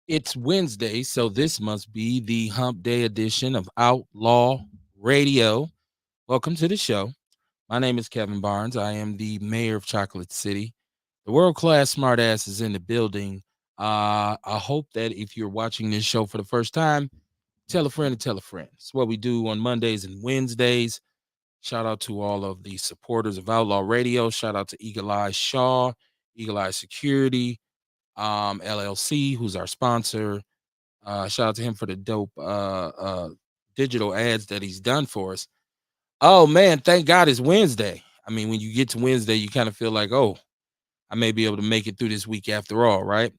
It's Wednesday, so this must be the hump day edition of Outlaw Radio. Welcome to the show. My name is Kevin Barnes. I am the mayor of Chocolate City. The world class smartass is in the building. I hope that if you're watching this show for the first time, tell a friend and tell a friend. It's what we do on Mondays and Wednesdays. Shout out to all of the supporters of Outlaw Radio. Shout out to Eagle Eye Shaw, Eagle Eye Security, LLC, who's our sponsor. Shout out to him for the dope digital ads that he's done for us. Oh man, thank God it's Wednesday. I mean, when you get to Wednesday, you kind of feel like, oh, I may be able to make it through this week after all, right?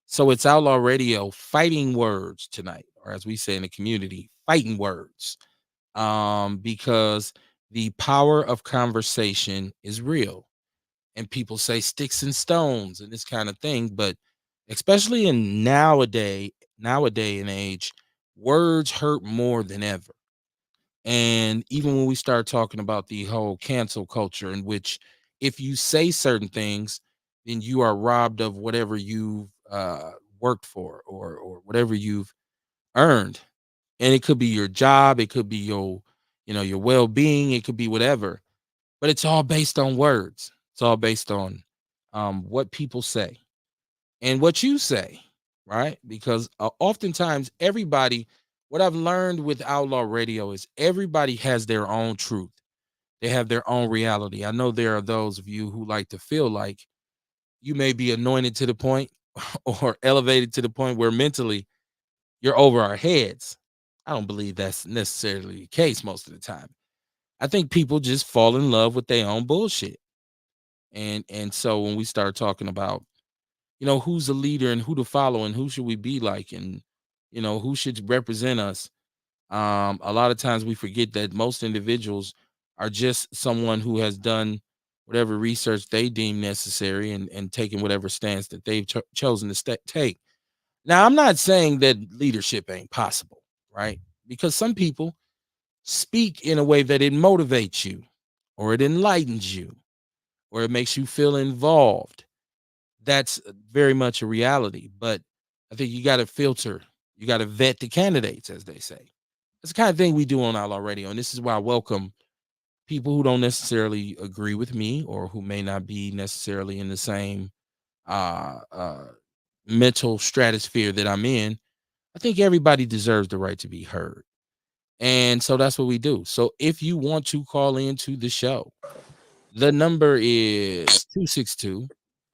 So it's Outlaw Radio fighting words tonight, or as we say in the community, fighting words. Because the power of conversation is real. And people say sticks and stones and this kind of thing, but especially in nowadays and age, words hurt more than ever. And even when we start talking about the whole cancel culture, in which if you say certain things, then you are robbed of whatever you've worked for, or whatever you've earned. And it could be your job, it could be your well-being, it could be whatever, but it's all based on words. It's all based on what people say and what you say, right? Because oftentimes, what I've learned with Outlaw Radio is everybody has their own truth. They have their own reality. I know there are those of you who like to feel like you may be anointed to the point or elevated to the point where mentally you're over our heads. I don't believe that's necessarily the case most of the time. I think people just fall in love with their own bullshit. And so when we start talking about, who's the leader and who to follow and who should we be like, and who should represent us, a lot of times we forget that most individuals are just someone who has done whatever research they deem necessary, and taken whatever stance that they've chosen to take. Now, I'm not saying that leadership ain't possible, right? Because some people speak in a way that it motivates you, or it enlightens you, or it makes you feel involved. That's very much a reality. But I think you got to filter, you got to vet the candidates, as they say. That's the kind of thing we do on Outlaw Radio. And this is why I welcome people who don't necessarily agree with me, or who may not be necessarily in the same uh, uh, mental stratosphere that I'm in. I think everybody deserves the right to be heard. And so that's what we do. So if you want to call into the show, the number is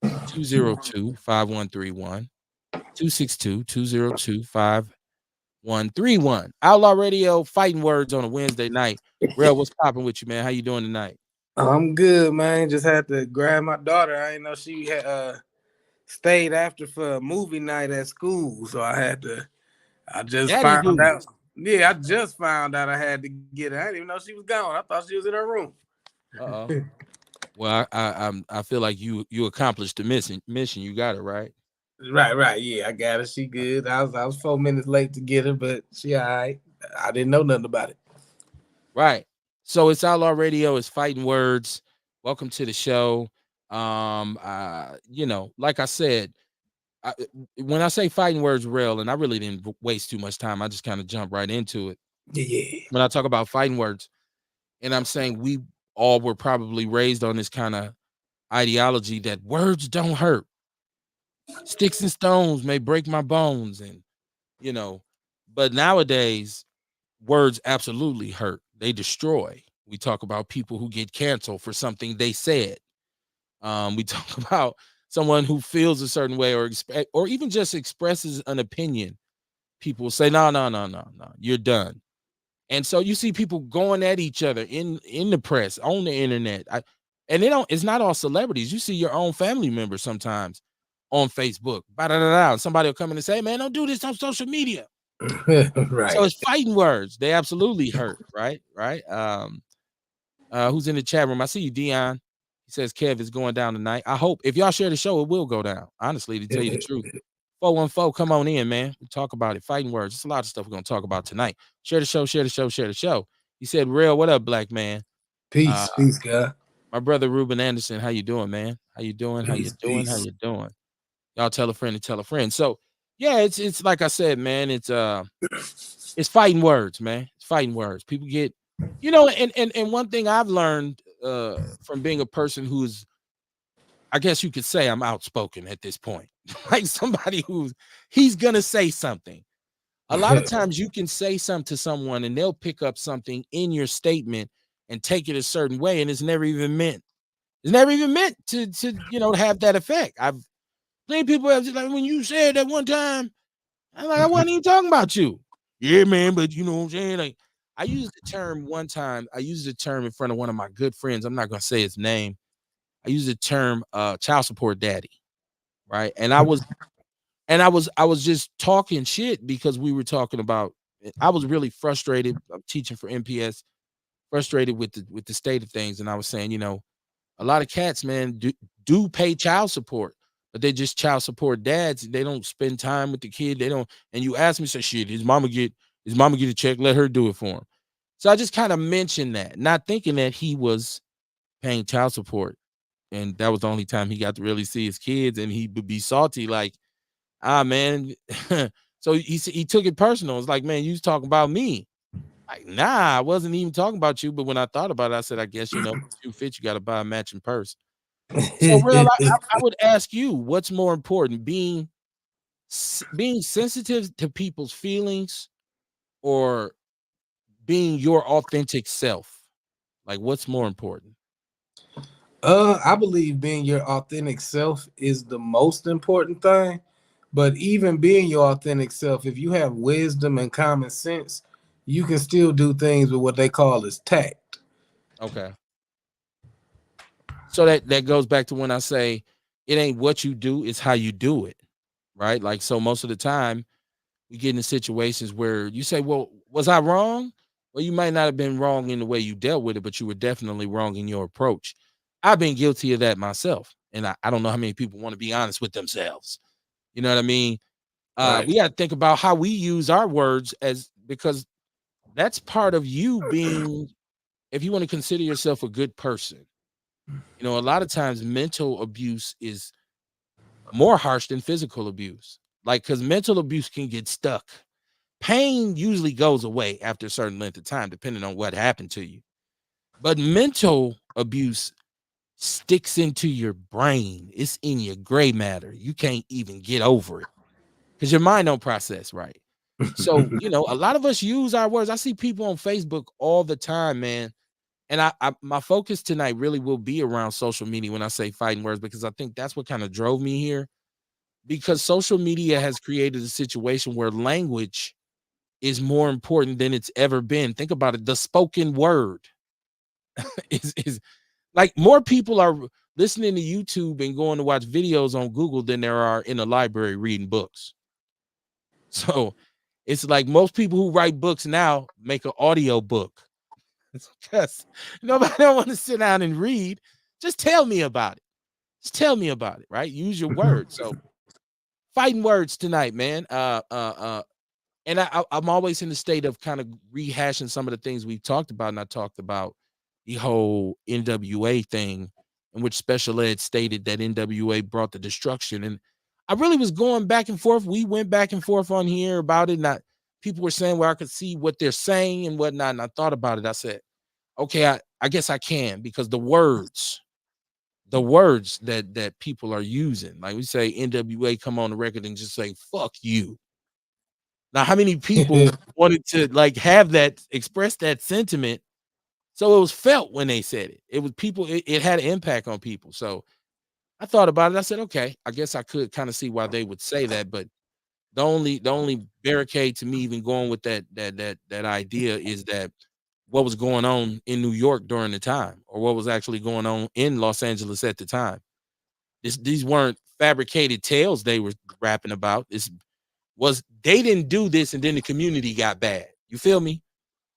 262-202-5131. 262-202-5131. Outlaw Radio fighting words on a Wednesday night. Real, what's popping with you, man? How you doing tonight? I'm good, man. Just had to grab my daughter. I didn't know she had stayed after for a movie night at school, so I had to. I just Daddy found out. duties. Yeah, I just found out I had to get her. I didn't even know she was gone. I thought she was in her room. Uh-oh. Well, I feel like you accomplished the mission. You got it right. Right. Yeah, I got her. She good. I was 4 minutes late to get her, but she all right. I didn't know nothing about it. Right. So it's Outlaw Radio. It's fighting words. Welcome to the show. Like I said, I, when I say fighting words, real, and I really didn't waste too much time. I just kind of jumped right into it. Yeah. When I talk about fighting words, and I'm saying we all were probably raised on this kind of ideology that words don't hurt. Sticks and stones may break my bones, and you know, but nowadays words absolutely hurt. They destroy. We talk about people who get canceled for something they said. We talk about someone who feels a certain way, or or even just expresses an opinion. People say, no, no, no, no, no, you're done. And so you see people going at each other in the press, on the internet. And they don't. It's not all celebrities. You see your own family members sometimes on Facebook. Ba-da-da-da. Somebody will come in and say, "Man, don't do this on social media." So Right. it's fighting words. They absolutely hurt, right? Right. Who's in the chat room? I see you, Dion. He says Kev is going down tonight. I hope if y'all share the show, it will go down. Honestly, to tell you the truth. 414, come on in, man. We talk about it. Fighting words. There's a lot of stuff we're gonna talk about tonight. Share the show, share the show, share the show. He said, Real, what up, black man? Uh, Peace, God. my brother Ruben Anderson, how you doing, man? How you doing? How you doing? How Peace. you doing? Y'all tell a friend to tell a friend. So, Yeah, it's like I said, man. It's fighting words, man. It's fighting words. People get, and one thing I've learned from being a person who's, I guess you could say I'm outspoken at this point. Like somebody who's he's gonna say something. A lot of times you can say something to someone and they'll pick up something in your statement and take it a certain way, and it's never even meant. It's never even meant to have that effect. I've plenty of people have like when you said that one time, I'm like, I wasn't even talking about you. Yeah, man, but you know what I'm saying? Like, I used the term one time. I used the term in front of one of my good friends. I'm not gonna say his name. I used the term child support daddy, right? And I was just talking shit because we were talking about I was really frustrated. I'm teaching for MPS, frustrated with the state of things. And I was saying, a lot of cats, man, do pay child support, but they just child support dads. They don't spend time with the kid. They don't. And you ask me, say, shit, his mama get a check, let her do it for him. So I just kind of mentioned that, not thinking that he was paying child support. And that was the only time he got to really see his kids, and he would be salty, like, man. So he took it personal. It's like, man, you was talking about me. Like, nah, I wasn't even talking about you. But when I thought about it, I said, I guess, shoe fits, you got to buy a matching purse. So, real, I would ask you, what's more important, being sensitive to people's feelings or being your authentic self? Like, what's more important? I believe being your authentic self is the most important thing. But even being your authentic self, if you have wisdom and common sense, you can still do things with what they call as tact. Okay. So that goes back to when I say it ain't what you do, it's how you do it. Right. Like, so most of the time we get in situations where you say, well, was I wrong? Well, you might not have been wrong in the way you dealt with it, but you were definitely wrong in your approach. I've been guilty of that myself. And I don't know how many people want to be honest with themselves. You know what I mean? Right. We got to think about how we use our words, because that's part of you being, if you want to consider yourself a good person. A lot of times mental abuse is more harsh than physical abuse. Like, because mental abuse can get stuck. Pain usually goes away after a certain length of time, depending on what happened to you. But mental abuse sticks into your brain. It's in your gray matter. You can't even get over it because your mind don't process right. So, a lot of us use our words. I see people on Facebook all the time, man. And my focus tonight really will be around social media when I say fighting words, because I think that's what kind of drove me here. Because social media has created a situation where language is more important than it's ever been. Think about it. The spoken word is like more people are listening to YouTube and going to watch videos on Google than there are in a library reading books. So it's like most people who write books now make an audio book. It's because nobody don't want to sit down and read. Just tell me about it. Just tell me about it, right? Use your words. So fighting words tonight, man. And I'm always in the state of kind of rehashing some of the things we've talked about. And I talked about the whole NWA thing, in which Special Ed stated that NWA brought the destruction. And I really was going back and forth. We went back and forth on here about it. And people were saying where I could see what they're saying and whatnot. And I thought about it. I said, okay, I guess I can, because the words that people are using, like we say NWA come on the record and just say, fuck you. Now, how many people wanted to like have that express that sentiment? So it was felt when they said it. It was people, it had an impact on people. So I thought about it. I said, okay, I guess I could kind of see why they would say that. But the only barricade to me even going with that idea is that what was going on in New York during the time, or what was actually going on in Los Angeles at the time. These weren't fabricated tales they were rapping about. This was, they didn't do this and then the community got bad. You feel me?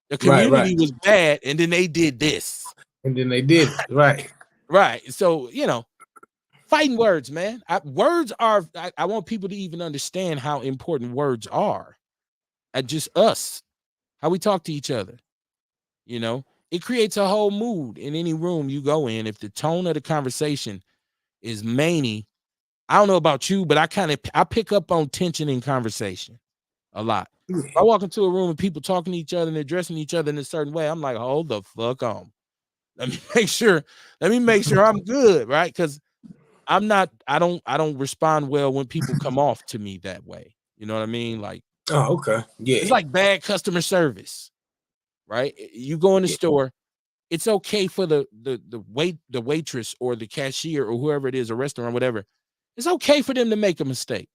The Right, right. community was bad and then they did this. And then they did it. Right. Right. So, fighting words, man. Words are, I want people to even understand how important words are. And just us, how we talk to each other. It creates a whole mood in any room you go in. If the tone of the conversation is manny, I don't know about you, but I pick up on tension in conversation a lot. If I walk into a room and people talking to each other and addressing each other in a certain way, I'm like, hold the fuck on. Let me make sure. Let me make sure I'm good, right? Because I'm not. I don't respond well when people come off to me that way. You know what I mean? Like Oh, okay. it's Yeah. like bad customer service, right? You go in the Yeah. store. It's okay for the waitress or the cashier or whoever it is, a restaurant, whatever. It's okay for them to make a mistake.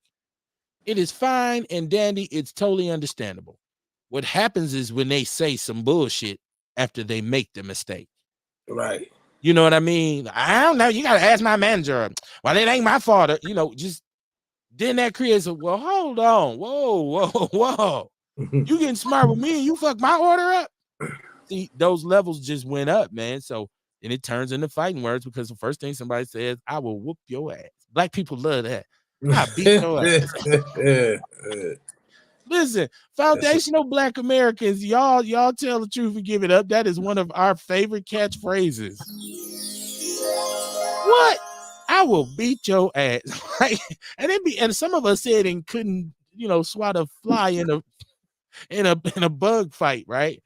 It is fine and dandy. It's totally understandable. What happens is when they say some bullshit after they make the mistake. Right. You know what I mean? I don't know. You gotta ask my manager. Well, it ain't my fault. You know, just then that creates a well, hold on. Whoa, whoa, whoa. You getting smart with me and you fuck my order up? See, those levels just went up, man. So and it turns into fighting words because the first thing somebody says, I will whoop your ass. Black people love that. I beat your ass. Listen, foundational Black Americans, y'all tell the truth and give it up. That is one of our favorite catchphrases. What? I will beat your ass. Like, and some of us said and couldn't, swat a fly in a bug fight, right?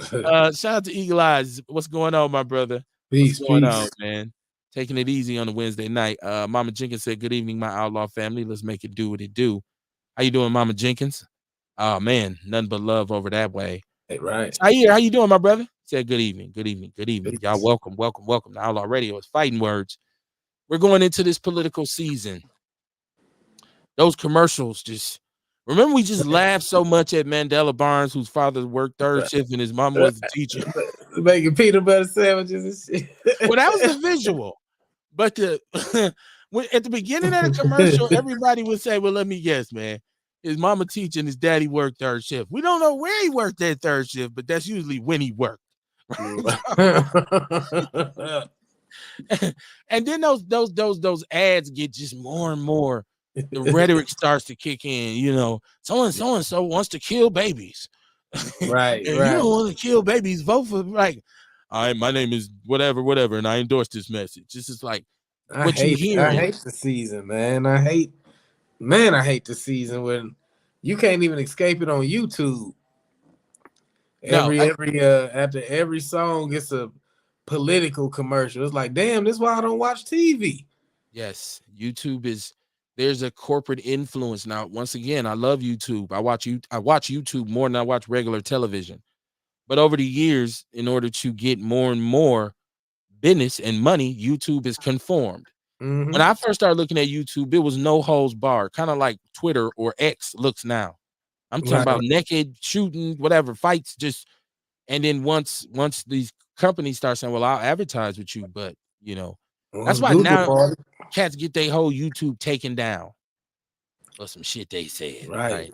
Shout out to Eagle Eyes. What's going on, my brother? What's Peace, going on, peace. man? Taking it easy on a Wednesday night. Mama Jenkins said, "Good evening, my outlaw family. Let's make it do what it do." How you doing, Mama Jenkins? Oh man, nothing but love over that way. Right. Saeed, how you doing, my brother? Said good evening, good evening, good evening. Y'all Peace. welcome, welcome, welcome to Outlaw Radio. It's fighting words. We're going into this political season. Those commercials just remember we just laughed so much at Mandela Barnes, whose father worked third shift and his mom was a teacher. Making peanut butter sandwiches and Well, that was the visual. But at the beginning of the commercial, shit. everybody would say, well, let me guess, man. His mama teaching, his daddy worked third shift. We don't know where he worked that third shift, but that's usually when he worked. And then those ads get just more and more. The rhetoric starts to kick in. So and so wants to kill babies. Right, And you right. don't want to kill babies. Vote for like, all right, my name is whatever, whatever, and I endorse this message. This is like what you I hearing. hate the season, man. I hate the season when you can't even escape it on YouTube. No, After every song, it's a political commercial. It's like, damn, this is why I don't watch TV. yes, YouTube is there's a corporate influence now. Once again, I love YouTube. I watch YouTube more than I watch regular television. But over the years, in order to get more and more business and money, YouTube is conformed. When Mm-hmm. I first started looking at YouTube, it was no holds barred, kind of like Twitter or X looks now. I'm talking about Right. naked shooting, whatever fights, just and then once these companies start saying, "Well, I'll advertise with you," but that's why Google now party. cats get their whole YouTube taken down for some shit they said, Right.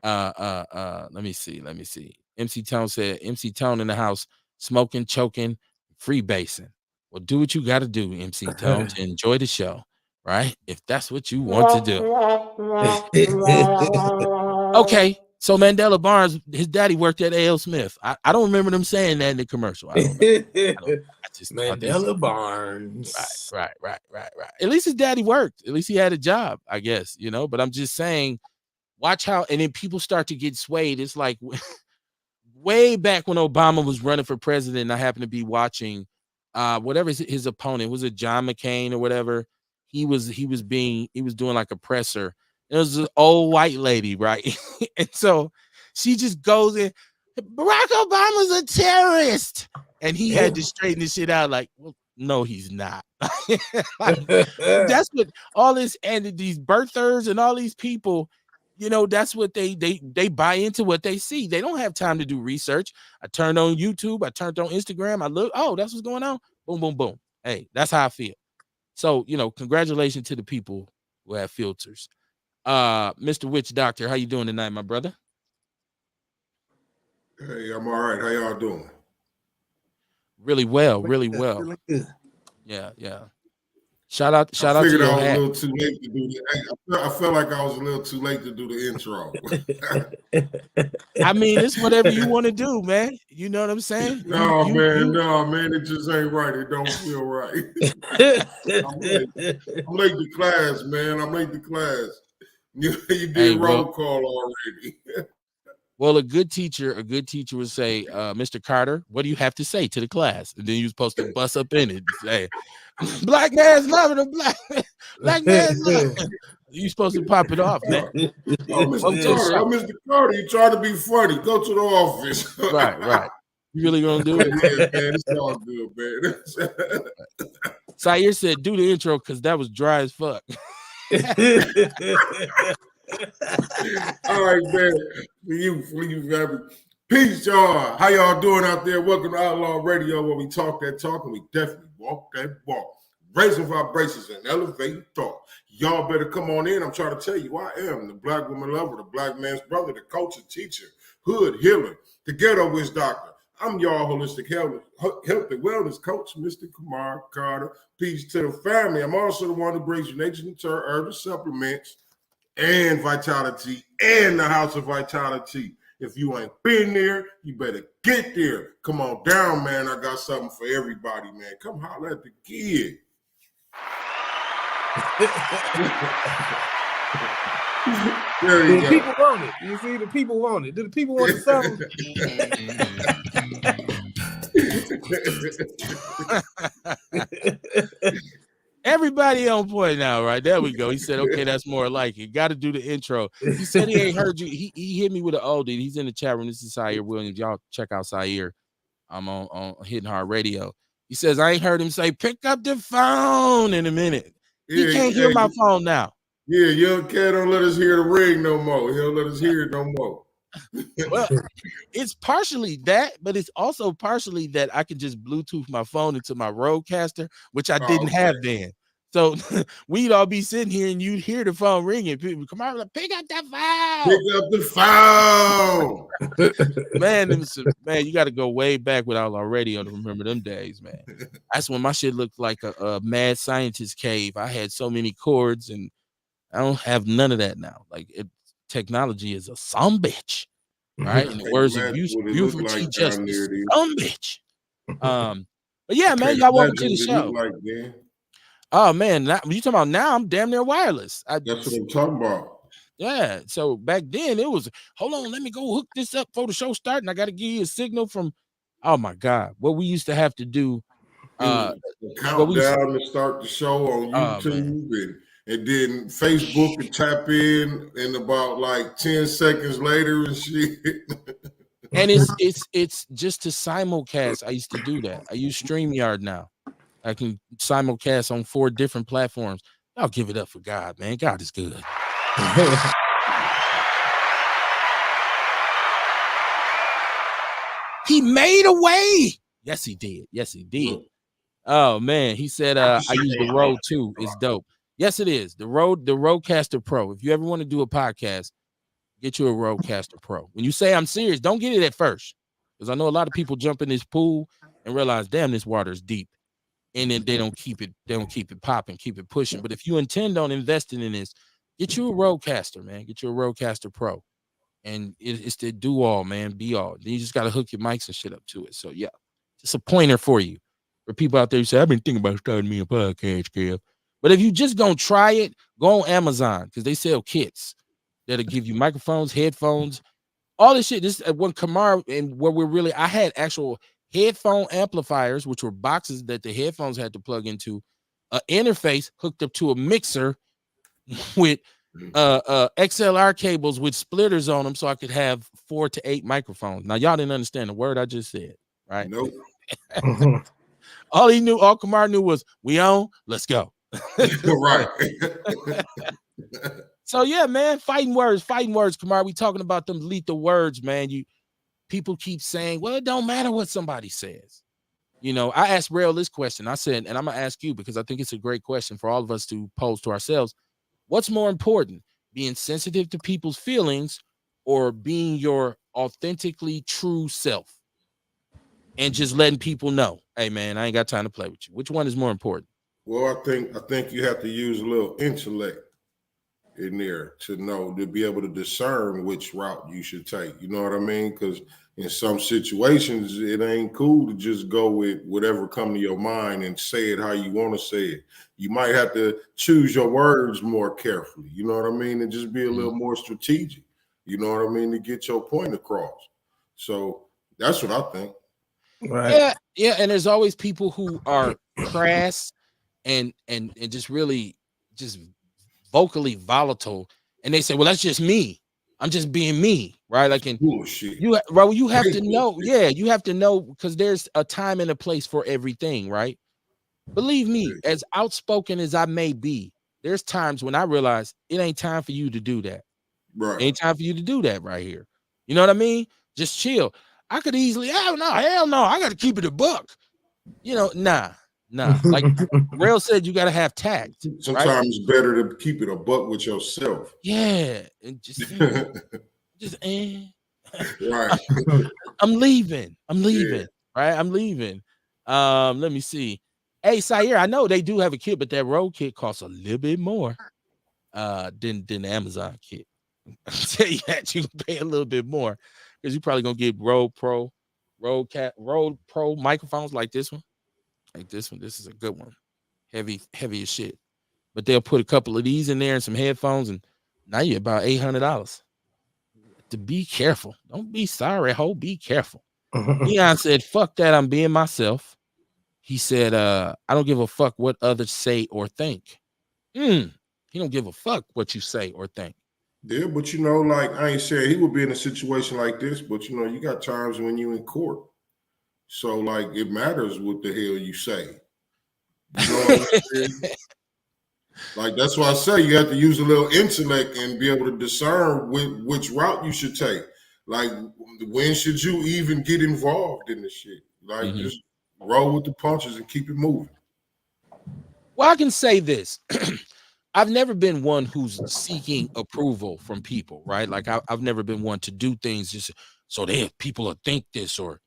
right? Let me see. MC Tone said, MC Tone in the house, smoking, choking, free basing. Well, do what you got to do, MC Tone, to enjoy the show, right? If that's what you want to do. Okay. So Mandela Barnes, his daddy worked at A.L. Smith. I don't remember them saying that in the commercial. I don't know. I don't. I just thought they said Mandela right, Barnes. right. At least his daddy worked. At least he had a job, I guess, But I'm just saying, watch how, and then people start to get swayed. It's like way back when Obama was running for president, I happened to be watching whatever his opponent was, it John McCain or whatever. He was doing like a presser. It was this old white lady, right? And so she just goes in, Barack Obama's a terrorist. And he had to straighten this shit out, like, well, no, he's not. Like, that's what all this and these birthers and all these people, that's what they buy into what they see. They don't have time to do research. I turned on YouTube, I turned on Instagram, I look, oh, that's what's going on. Boom, boom, boom. Hey, that's how I feel. So, congratulations to the people who have filters. Mr. Witch Doctor, how you doing tonight, my brother? Hey, I'm all right. How y'all doing? Really well, really Feeling well. good, feeling good. Yeah, yeah. Shout out I to figured your I was a hat. little too late to do the. I felt like I was a little too late to do the intro. I mean, it's whatever you want to do, man. You know what I'm saying? No, man, it just ain't right. It don't feel right. I'm late to class, man. I'm late to class. You did Hey, roll call already. well, a good teacher would say, Mr. Carter, what do you have to say to the class? And then you're supposed to bust up in it and say, black man's loving a black man's loving. You're supposed to pop it off, man. Oh, Welcome Mr. to the Carter, show. Mr. Carter, you try to be funny. Go to the office. Right. You really gonna do it? Yeah, man, it's all good, man. Sayer said, do the intro because that was dry as fuck. All right, man. For you, baby. Peace, y'all. How y'all doing out there? Welcome to Outlaw Radio, where we talk that talk and we definitely walk that walk. Raising vibrations and elevating thought. Y'all better come on in. I'm trying to tell you, I am the black woman lover, the black man's brother, the coach and teacher, hood healer, the ghetto witch doctor. I'm y'all holistic health and wellness coach, Mr. Kumar Carter. Peace to the family. I'm also the one who brings you nature and herb supplements and vitality and the house of vitality. If you ain't been there, you better get there. Come on down, man. I got something for everybody, man. Come holler at the kid. There you The go. people want it. You see, the people want it. Do the people want the song? Everybody on point now, right? There we go. He said, okay, that's more like it. Got to do the intro. He said he ain't heard you. He hit me with an oldie. He's in the chat room. This is Sayer Williams. Y'all check out Sayer. I'm on Hidden Heart Radio. He says, I ain't heard him say, pick up the phone in a minute. He can't hear my phone now. Yeah, young cat don't let us hear the ring no more. He don't let us hear it no more. Well, it's partially that, but it's also partially that I can just Bluetooth my phone into my Rodecaster, which I didn't have then. So we'd all be sitting here and you'd hear the phone ringing. People come out like, pick up that phone. Pick up the phone. Man, you got to go way back with Outlaw Radio to remember them days, man. That's when my shit looked like a mad scientist cave. I had so many cords and I don't have none of that now. Like technology is a some bitch. Right? In the words of beautiful T Justice, some bitch. But yeah, man, y'all welcome to the show. Oh man, you talking about now? I'm damn near wireless. That's what I'm talking about. Yeah. So back then it was, hold on, let me go hook this up for the show start, and I got to give you a signal from. Oh my God, what we used to have to do. Countdown to start the show on YouTube and then Facebook and tap in about like 10 seconds later and shit. And it's just to simulcast. I used to do that. I use StreamYard now. I can simulcast on 4 different platforms. I'll give it up for God, man. God is good. He made a way. Yes, he did. Yes, he did. Oh man, he said I use the Rode too. It's dope. Yes, it is. The Rodecaster Pro. If you ever want to do a podcast, get you a Rodecaster Pro. When you say I'm serious, don't get it at first. Because I know a lot of people jump in this pool and realize, damn, this water is deep. And then they don't keep it popping, keep it pushing. But if you intend on investing in this, get you a Rodecaster, man. Get you a Rodecaster Pro. And it's the do all, man, be all. Then you just got to hook your mics and shit up to it. So yeah, just a pointer for you. For people out there who say, I've been thinking about starting me a podcast, Kev. But if you just gonna try it, go on Amazon because they sell kits that'll give you microphones, headphones, all this shit. This when Kamar and where we're really, I had actual headphone amplifiers, which were boxes that the headphones had to plug into, an interface hooked up to a mixer with XLR cables with splitters on them, so I could have 4 to 8 microphones. Now y'all didn't understand the word I just said, right? Nope. All Kamar knew was we on, let's go. Right. So yeah, man, fighting words, Kamar. We talking about them lethal words, man. People keep saying, well, it don't matter what somebody says. You know, I asked Rail this question. I said, and I'm gonna ask you because I think it's a great question for all of us to pose to ourselves. What's more important, being sensitive to people's feelings or being your authentically true self? And just letting people know, hey man, I ain't got time to play with you. Which one is more important? Well, I think you have to use a little intellect in there to be able to discern which route you should take. You know what I mean? Because in some situations, it ain't cool to just go with whatever come to your mind and say it how you want to say it. You might have to choose your words more carefully. You know what I mean? And just be a Mhm. little more strategic. You know what I mean? To get your point across. So that's what I think. Right. Yeah, yeah, and there's always people who are crass and just really just vocally volatile, and they say, "Well, that's just me. I'm just being me," right? It's Like, and bullshit. well, you have Straight to know, bullshit. yeah, you have to know because there's a time and a place for everything, right? Believe me, as outspoken as I may be, there's times when I realize it ain't time for you to do that. Right. Ain't time for you to do that right here. You know what I mean? Just chill. I could easily, hell no, I got to keep it a buck. Nah. Like Rail said, you got to have tact, right? Sometimes it's better to keep it a buck with yourself. Yeah, and just just Right. I'm leaving. I'm Yeah. leaving. Right, I'm leaving. Let me see. Hey, Sire, I know they do have a kit, but that road kit costs a little bit more than the Amazon kit. I'll tell you that you can pay a little bit more because you're probably gonna get Rode Pro microphones like this one. Like this one. This is a good one. Heavy as shit. But they'll put a couple of these in there and some headphones, and now you're about $800. To be careful. Don't be sorry, ho. Be careful. Dion said, fuck that. I'm being myself. He said, I don't give a fuck what others say or think. He don't give a fuck what you say or think. Yeah, but like I ain't saying he would be in a situation like this, but you got times when you in court. So like it matters what the hell you say. You know what I'm saying? Like that's why I say you have to use a little intellect and be able to discern which route you should take. Like when should you even get involved in the shit? Like Mhm. just roll with the punches and keep it moving. Well, I can say this. I've never been one who's seeking approval from people, right? Like I've never been one to do things just so they people will think this or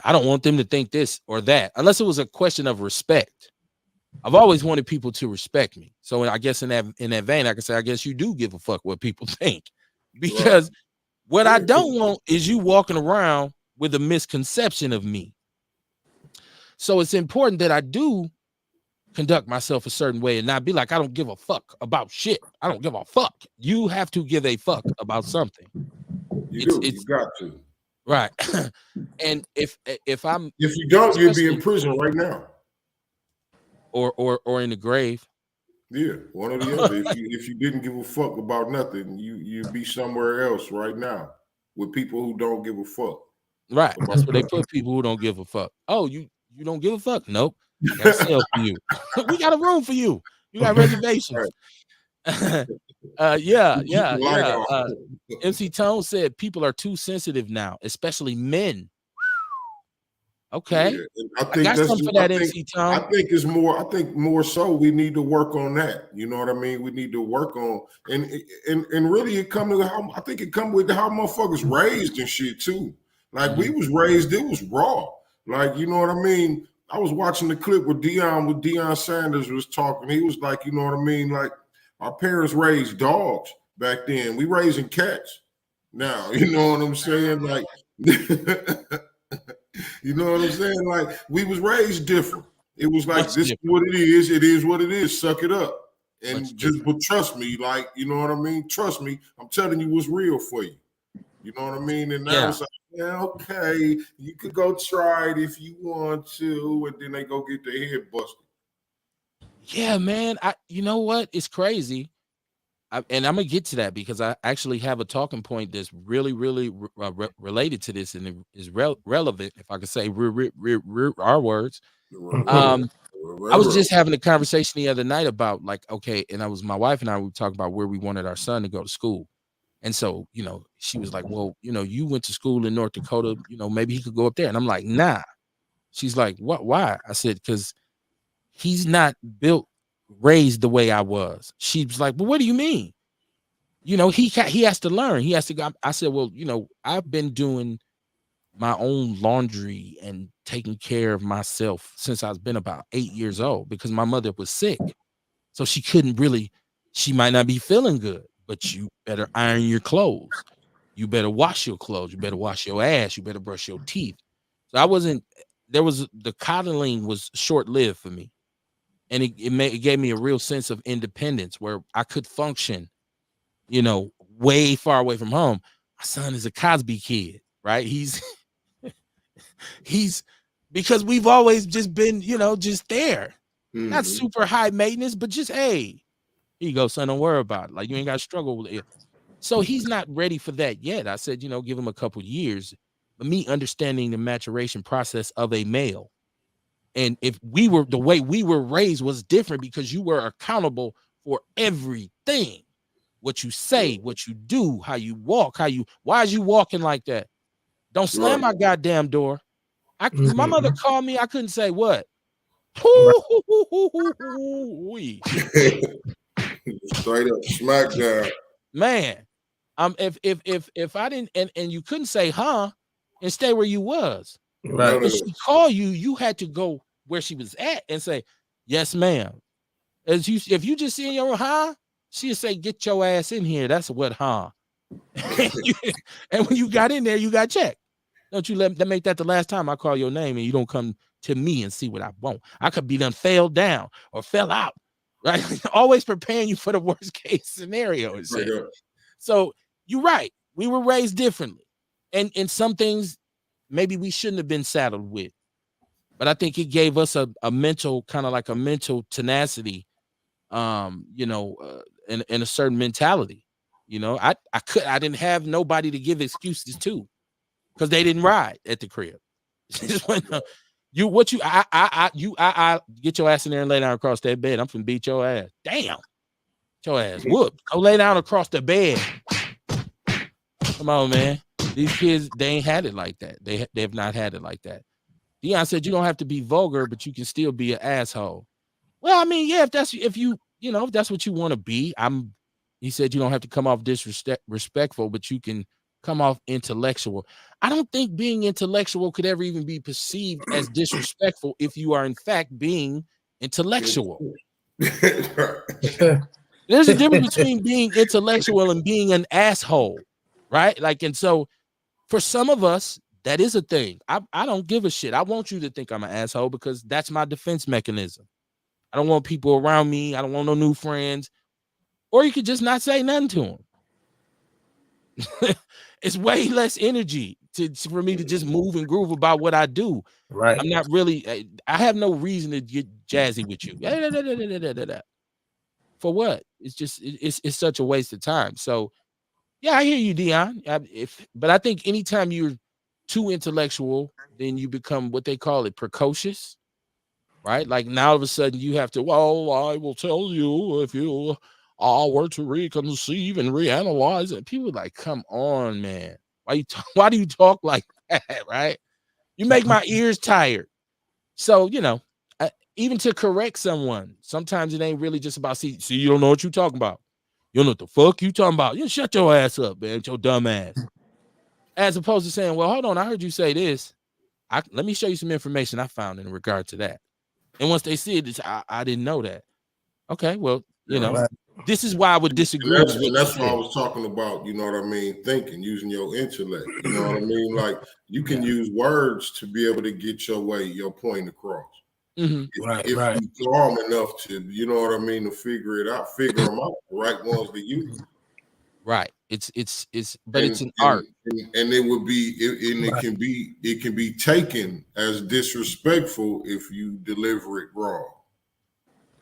I don't want them to think this or that, unless it was a question of respect. I've always wanted people to respect me. So I guess in that vein, I can say, I guess you do give a fuck what people think. Right. Because what I Yeah, don't want is you walking around with a misconception of me. So it's important that I do conduct myself a certain way and not be like, I don't give a fuck about shit. I don't give a fuck. You have to give a fuck about something. you It's do. You it's got to. right. And if I'm If you don't, you'd be in especially prison right now. or in the grave. Yeah, one or the other. If you didn't give a fuck about nothing, you'd be somewhere else right now with people who don't give a fuck Right. about That's what they nothing. put people who don't give a fuck. Oh, you don't give a fuck? Nope. I got a cell for you. We got a room for you. You got reservations. Right. Keep Yeah. the light on. MC Tone said people are too sensitive now, especially men. Okay. Yeah, and I I think got that's something just. for I that, think. MC I Tone. think it's more. I think more so we need to work on that. You know what I mean? We need to work on and really it come to how I think it come with how motherfuckers raised and shit too. Like we Mhm. was raised, it was raw. Like you know what I mean? I was watching the clip with Deion Sanders was talking. He was like, you know what I mean? Like our parents raised dogs back then. We raising cats now. You know what I'm saying? Like. You know what I'm saying? Like we was raised different. It was like Much this is different. what it is. It is what it is. Suck it up. Much And just different. but trust me, like you know what I mean? Trust me, I'm telling you what's real for you. You know what I mean? And now Yeah. it's like, yeah, okay, you could go try it if you want to, and then they go get their head busted. Yeah, man. You know what? It's crazy. And I'm gonna get to that because I actually have a talking point that's really related to this and it is relevant. If I could say our words. Um, I was just having a conversation the other night about like, okay, and I was my wife and I we talked about where we wanted our son to go to school. And so, she was like, well, you went to school in North Dakota, maybe he could go up there. And I'm like, nah. She's like, what? Why? I said, because he's not raised the way I was. She was like, well, what do you mean? He has to learn. He has to go. I said, well, I've been doing my own laundry and taking care of myself since I've been about 8 years old because my mother was sick. So she couldn't really, she might not be feeling good, but you better iron your clothes. You better wash your clothes. You better wash your ass. You better brush your teeth. So I wasn't, there was, the coddling was short lived for me. And it gave me a real sense of independence where I could function, way far away from home. My son is a Cosby kid, right? He's because we've always just been, just there. Not super high maintenance, but just, hey, here you go, son. Don't worry about it. Like, you ain't got to struggle with it. So he's not ready for that yet. I said, give him a couple years. But me understanding the maturation process of a male. And if the way we were raised was different because you were accountable for everything. What you say, what you do, how you walk, why is you walking like that? Don't slam my goddamn door. My mother called me. I couldn't say what. Straight up smackdown. Man, if I didn't and you couldn't say and stay where you was. Right. When she called you, you had to go where she was at and say, yes, ma'am. If you just see in your room, she'd say, get your ass in here. That's what, and when you got in there, you got checked. Don't you make that the last time I call your name and you don't come to me and see what I want. I could be done fell down or fell out, right? Always preparing you for the worst case scenario. And shit. So you're right. We were raised differently. And some things maybe we shouldn't have been saddled with. But I think it gave us a mental, kind of like a mental tenacity, in a certain mentality. I didn't have nobody to give excuses to because they didn't ride at the crib. I get your ass in there and lay down across that bed. I'm finna beat your ass. Damn. Get your ass whooped. Go lay down across the bed. Come on, man. These kids, they ain't had it like that. They have not had it like that. Deion said you don't have to be vulgar, but you can still be an asshole. Well, I mean, yeah, if that's what you want to be. He said you don't have to come off disrespectful, but you can come off intellectual. I don't think being intellectual could ever even be perceived as disrespectful if you are in fact being intellectual. There's a difference between being intellectual and being an asshole, right? Like, and so for some of us, that is a thing. I don't give a shit. I want you to think I'm an asshole because that's my defense mechanism. I don't want people around me. I don't want no new friends. Or you could just not say nothing to them. It's way less energy for me to just move and groove about what I do. Right. I'm not really, I have no reason to get jazzy with you. For what? It's just, it's such a waste of time. So yeah, I hear you, Deion. But I think anytime you're too intellectual, then you become what they call it precocious, right? Like now all of a sudden you have to, well, I will tell you if you were to reconceive and reanalyze it. People are like, come on, man. Why do you talk like that, right? You make my ears tired. So, even to correct someone, sometimes it ain't really just about, see, you don't know what you're talking about. You don't know what the fuck you talking about. You shut your ass up, man, your dumb ass. As opposed to saying, well, hold on, I heard you say this. Let me show you some information I found in regard to that. And once they see it, I didn't know that. Okay, well, this is why I would disagree. And that's why I was talking about, you know what I mean, thinking, using your intellect. You know what I mean? Like you can use words to be able to get your point across. Mm-hmm. If you're calm enough to, you know what I mean, to figure them out, the right ones to use. Right. It's an art. And it would be, it can be taken as disrespectful if you deliver it wrong.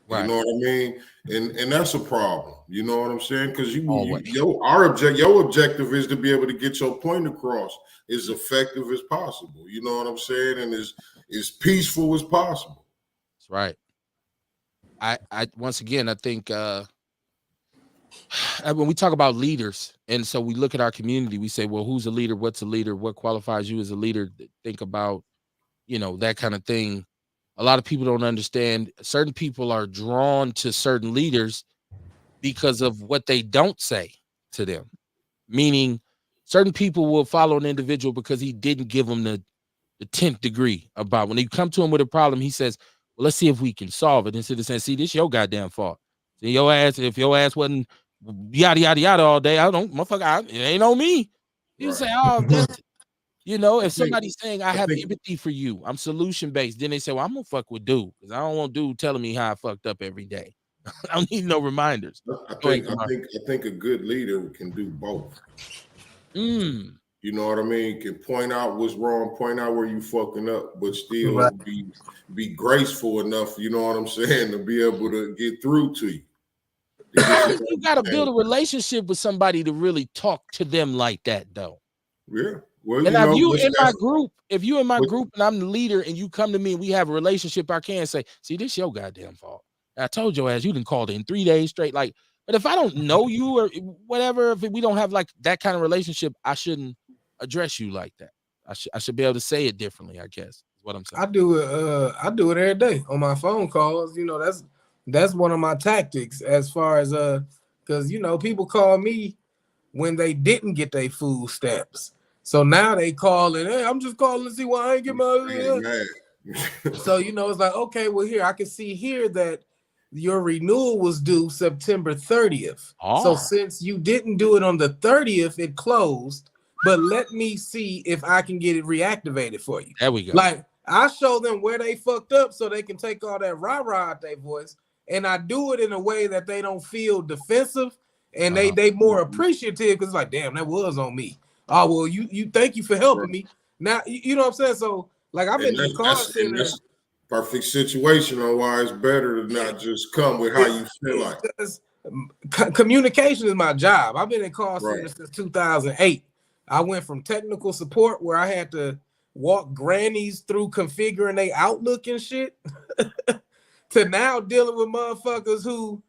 Right. You know what I mean? And that's a problem. You know what I'm saying? Because your objective is to be able to get your point across as effective as possible. You know what I'm saying? And as peaceful as possible. That's right. I once again, I think when we talk about leaders, and so we look at our community, we say, well, who's a leader? What's a leader? What qualifies you as a leader? Think about, that kind of thing. A lot of people don't understand. Certain people are drawn to certain leaders because of what they don't say to them. Meaning certain people will follow an individual because he didn't give them the the 10th degree about when you come to him with a problem. He says, well, let's see if we can solve it, instead of saying, see, this your goddamn fault. See, your ass, if your ass wasn't yada yada yada all day, I don't, motherfucker, it ain't on me. You Right. say, oh, that's, I if think somebody's saying I I have think empathy for you, I'm solution based, then they say, well, I'm gonna fuck with dude because I don't want dude telling me how I fucked up every day. I don't need no reminders. I Go ahead, think I Kamar. think I think a good leader can do both. Mm, You know what I mean? Can point out what's wrong, point out where you fucking up, but still Right. be graceful enough, you know what I'm saying, to be able to get through to you, to get you you got to build a understanding. relationship with somebody to really talk to them like that, though. Yeah. Well, And you know, if you in my but group and I'm the leader and you come to me and we have a relationship, I can say, see, this your goddamn fault. I told your ass you didn't call in 3 days straight. Like, but if I don't know you or whatever, if we don't have like that kind of relationship, I shouldn't address you like that. I should be able to say it differently, I guess, is what I'm saying. I do it. I do it every day on my phone calls. That's one of my tactics as far as because people call me when they didn't get their food stamps. So now they call and hey, I'm just calling to see why I ain't get they ain't my. mad. So it's like okay, well here I can see here that your renewal was due September 30th. So Oh, since you didn't do it on the 30th, it closed. But let me see if I can get it reactivated for you. there we go. Like I show them where they fucked up so they can take all that rah-rah out their voice. And I do it in a way that they don't feel defensive and Uh-huh. they more appreciative because it's like, damn, that was on me. Oh, well, you thank you for helping Right. me. Now you know what I'm saying? So like I've been And in the car center. that's perfect situation on why it's better to not just come with how It, you feel it's like. just communication is my job. I've been in call Right. center since 2008. I went from technical support where I had to walk grannies through configuring their Outlook and shit to now dealing with motherfuckers who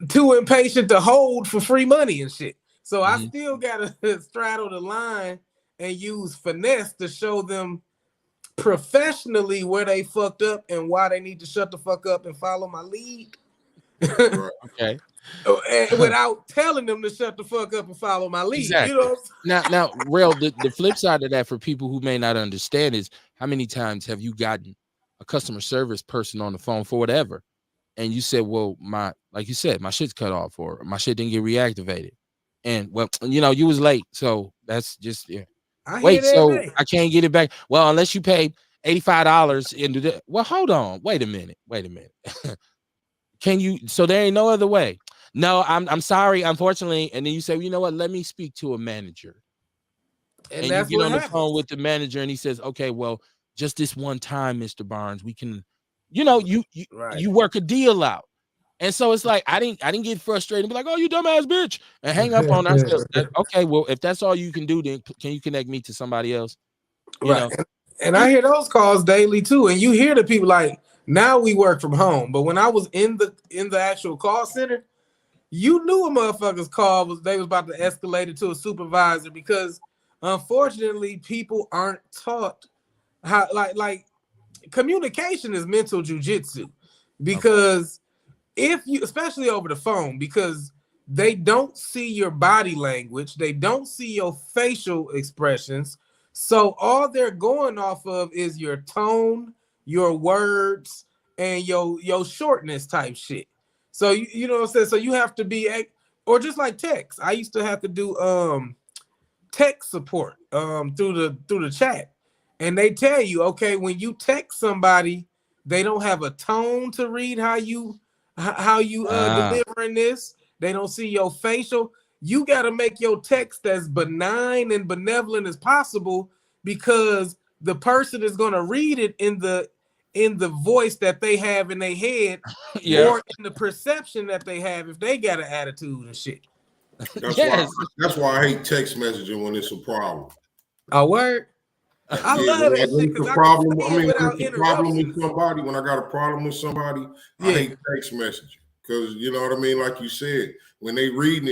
too impatient to hold for free money and shit. So I Mm-hmm. still gotta straddle the line and use finesse to show them professionally where they fucked up and why they need to shut the fuck up and follow my lead. Right. Okay. Without telling them to shut the fuck up and follow my lead. You Exactly. know Now, real the flip side of that for people who may not understand is how many times have you gotten a customer service person on the phone for whatever, and you said, "Well, like you said, my shit's cut off or my shit didn't get reactivated," and well, you was late, so that's just yeah. I hear Wait, that every so day. I can't get it back? Well, unless you pay $85 into the. Well, hold on, wait a minute. Can you? So there ain't no other way. No, I'm sorry, unfortunately. And then you say, well, you know what? Let me speak to a manager. And And you that's get what on the phone happens. with the manager, and he says, okay, well, just this one time, Mr. Barnes, we can, Right. you work a deal out. And so it's like I didn't get frustrated and be like, oh, you dumbass bitch, and hang up on her. I said, okay, well, if that's all you can do, then can you connect me to somebody else? You Right. know, And I hear those calls daily too. And you hear the people like now we work from home. But when I was in the actual call center, you knew a motherfucker's call was they was about to escalate it to a supervisor because unfortunately people aren't taught how like communication is mental jujitsu okay, because if you especially over the phone because they don't see your body language, they don't see your facial expressions, so all they're going off of is your tone, your words, and your shortness type shit. So you know what I'm saying, so you have to be or just like text. I used to have to do tech support through the chat, and they tell you, okay, when you text somebody, they don't have a tone to read how you ah, delivering this. They don't see your facial. You got to make your text as benign and benevolent as possible because the person is going to read it in the voice that they have in their head yeah, or in the perception that they have if they got an attitude and shit. That's why yes, that's why I hate text messaging when it's a problem. A word. I Yeah, love that when shit it's because a I can problem, say I it mean, when without it's a problem with interruptions. somebody, when I got a problem with somebody, I Yeah. hate text messaging because you know what I mean. Like you said, when they reading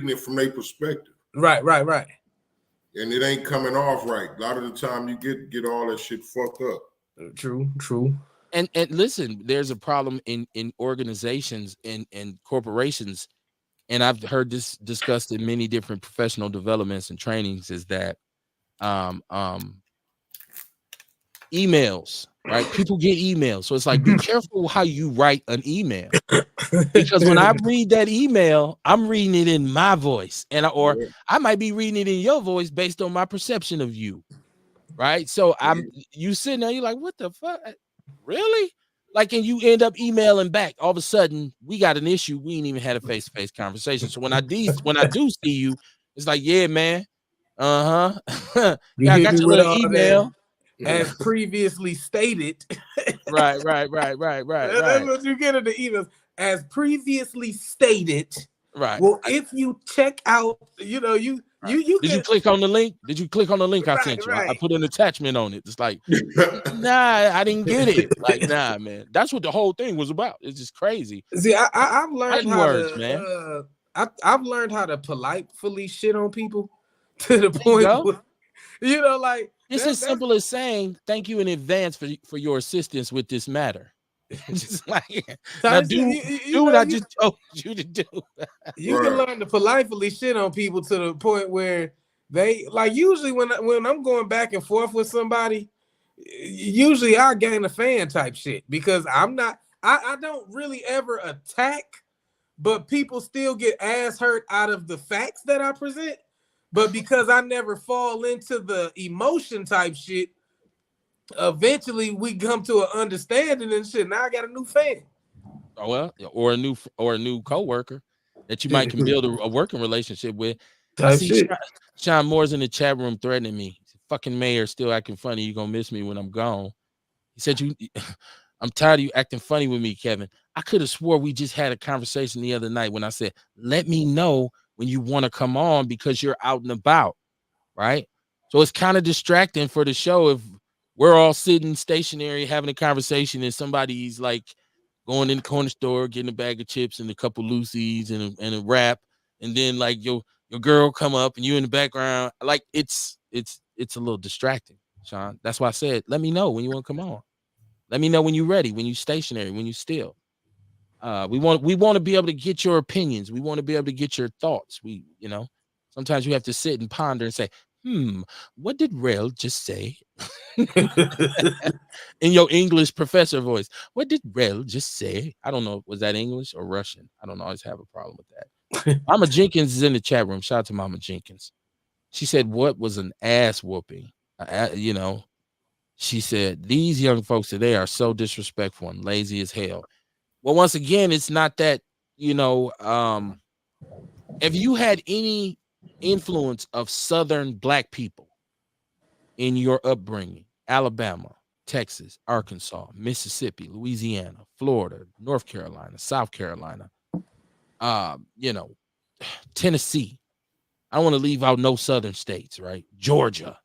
it from their perspective, Right. and it ain't coming off right. A lot of the time, you get all that shit fucked up. True. and listen, there's a problem in organizations and corporations, and I've heard this discussed in many different professional developments and trainings, is that um um emails, right? People get emails. So it's like, be careful how you write an email. Because when I read that email, I'm reading it in my voice, or I might be reading it in your voice based on my perception of you, right? So you sitting there, you're like, what the fuck? Really? Like, and you end up emailing back. All of a sudden, we got an issue. We ain't even had a face-to-face conversation. So when I do see you, it's like, yeah, man. Uh-huh. You Yeah, I hit got me your with little all that, email. as previously stated. Right. That's what you get in the emails. As previously stated. Right. Well, if you check out, you Did you can. click on the link? Did you click on the link I sent you? I put an attachment on it. It's like, nah, I didn't get it. Like, nah, man. That's what the whole thing was about. It's just crazy. See, I've learned Fighting how words, to, man. I've learned how to politely shit on people to the There you point go. where, like It's as simple as saying thank you in advance for your assistance with this matter. Just like, now do what I just told you to do. You can learn to politely shit on people to the point where they like. Usually when I'm going back and forth with somebody, usually I gain a fan type shit because I'm not. I don't really ever attack, but people still get ass hurt out of the facts that I present. But because I never fall into the emotion type shit, eventually we come to an understanding and shit. Now I got a new fan. Oh, well, or a new coworker that you might can build a working relationship with. I Type see shit. Sean Moore's in the chat room threatening me. Fucking mayor still acting funny. You gonna miss me when I'm gone. He said I'm tired of you acting funny with me, Kevin. I could have swore we just had a conversation the other night when I said, let me know when you want to come on because you're out and about, right? So it's kind of distracting for the show if we're all sitting stationary having a conversation and somebody's like going in the corner store getting a bag of chips and a couple Lucy's and a wrap, and then like your girl come up and you in the background. Like it's a little distracting, Sean. That's why I said let me know when you want to come on. Let me know when you're ready, when you're stationary, when you still. We want to be able to get your opinions. We want to be able to get your thoughts. Sometimes you have to sit and ponder and say, what did Rel just say? In your English professor voice. What did Rel just say? I don't know. Was that English or Russian? I don't know. I always have a problem with that. Mama Jenkins is in the chat room. Shout out to Mama Jenkins. She said, what was an ass whooping? She said, these young folks today are so disrespectful and lazy as hell. Well, once again, it's not that, if you had any influence of Southern Black people in your upbringing, Alabama, Texas, Arkansas, Mississippi, Louisiana, Florida, North Carolina, South Carolina, Tennessee. I don't want to leave out no Southern states, right? Georgia.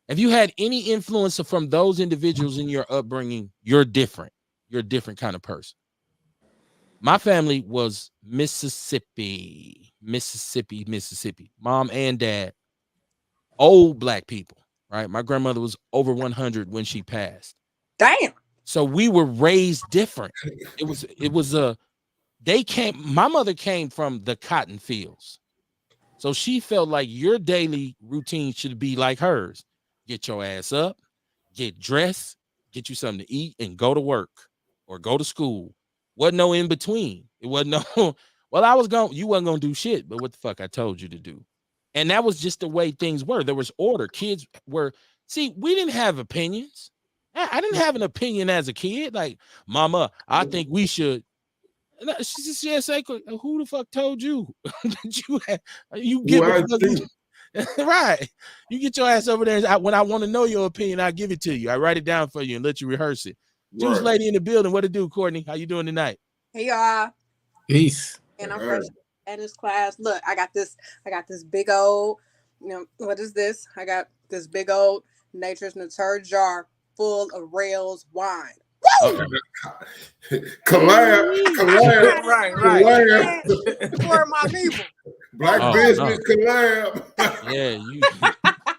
If you had any influence from those individuals in your upbringing, you're different. You're a different kind of person. My family was Mississippi. Mom and dad, old Black people, right? My grandmother was over 100 when she passed. Damn. So we were raised different. My mother came from the cotton fields. So she felt like your daily routine should be like hers. Get your ass up, get dressed, get you something to eat, and go to work or go to school. Wasn't no in between. It wasn't no, well, you wasn't going to do shit, but what the fuck I told you to do. And that was just the way things were. There was order. Kids we didn't have opinions. I didn't have an opinion as a kid. Like, mama, I think we should. She just said, who the fuck told you? You get right. You get your ass over there. When I want to know your opinion, I'll give it to you. I write it down for you and let you rehearse it. Juice lady in the building. What to do, Courtney? How you doing tonight? Hey y'all. Peace. And I'm fresh in this class. Look, I got this big old, what is this? I got this big old Nature's Nature jar full of Rails wine. Collab. Right. For my people. Black business collab. Yeah,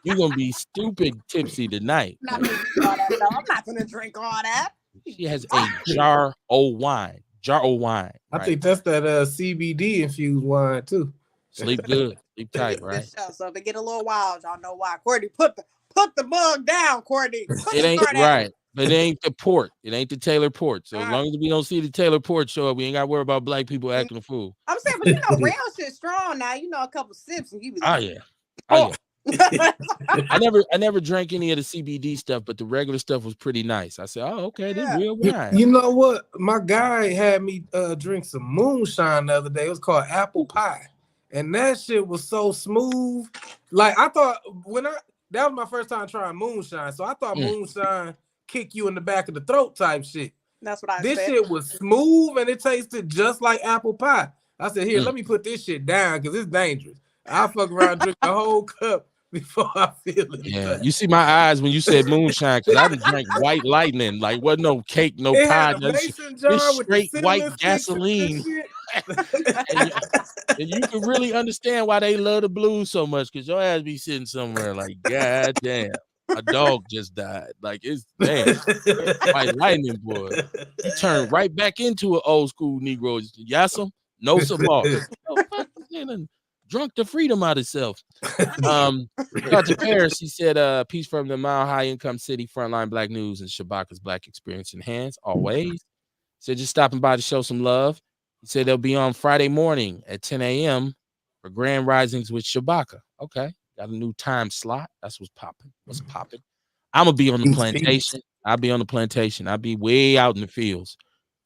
you're gonna be stupid tipsy tonight. I'm not gonna drink all that. She has a jar of wine. Right? I think that's that CBD infused wine too. Sleep good, sleep tight, right? So if they get a little wild, y'all know why. Courtney put Put the mug down, Courtney. Put It the ain't straw down. right, but it ain't the port. It ain't the Taylor port. So as long as we don't see the Taylor port show up, we ain't got to worry about black people acting a fool. I'm saying, but you know, rail shit strong now. You know, a couple sips and you be Oh like, yeah, oh yeah. I never drank any of the CBD stuff, but the regular stuff was pretty nice. I said, oh okay, this real wine. You know what? My guy had me drink some moonshine the other day. It was called apple pie, and that shit was so smooth. Like I thought that was my first time trying moonshine, so I thought moonshine kick you in the back of the throat type shit. That's what I This said. shit was smooth and it tasted just like apple pie. I said, here, let me put this shit down because it's dangerous. I'll fuck around and drink the whole cup before I feel it. Yeah, you see my eyes when you said moonshine because I done drank white lightning. Like, wasn't no cake, no It pie. had a mason jar It's with the straight white cinnamon sticks and gasoline. shit. And you can really understand why they love the blues so much because your ass be sitting somewhere like, God damn, a dog just died. Like, it's damn. White lightning, boy. You turn right back into an old school Negro. Yassam, no samar. Oh, fuck, drunk the freedom out of itself. Dr. Paris, he said, peace from the Mile High Income City, Frontline Black News, and Shabaka's Black Experience in Hands, always. Said, just stopping by to show some love. He said they'll be on Friday morning at 10 a.m. for Grand Risings with Shabaka. Okay, got a new time slot. That's what's popping. What's popping? I'm going to be on the plantation. I'll be on the plantation. I'll be way out in the fields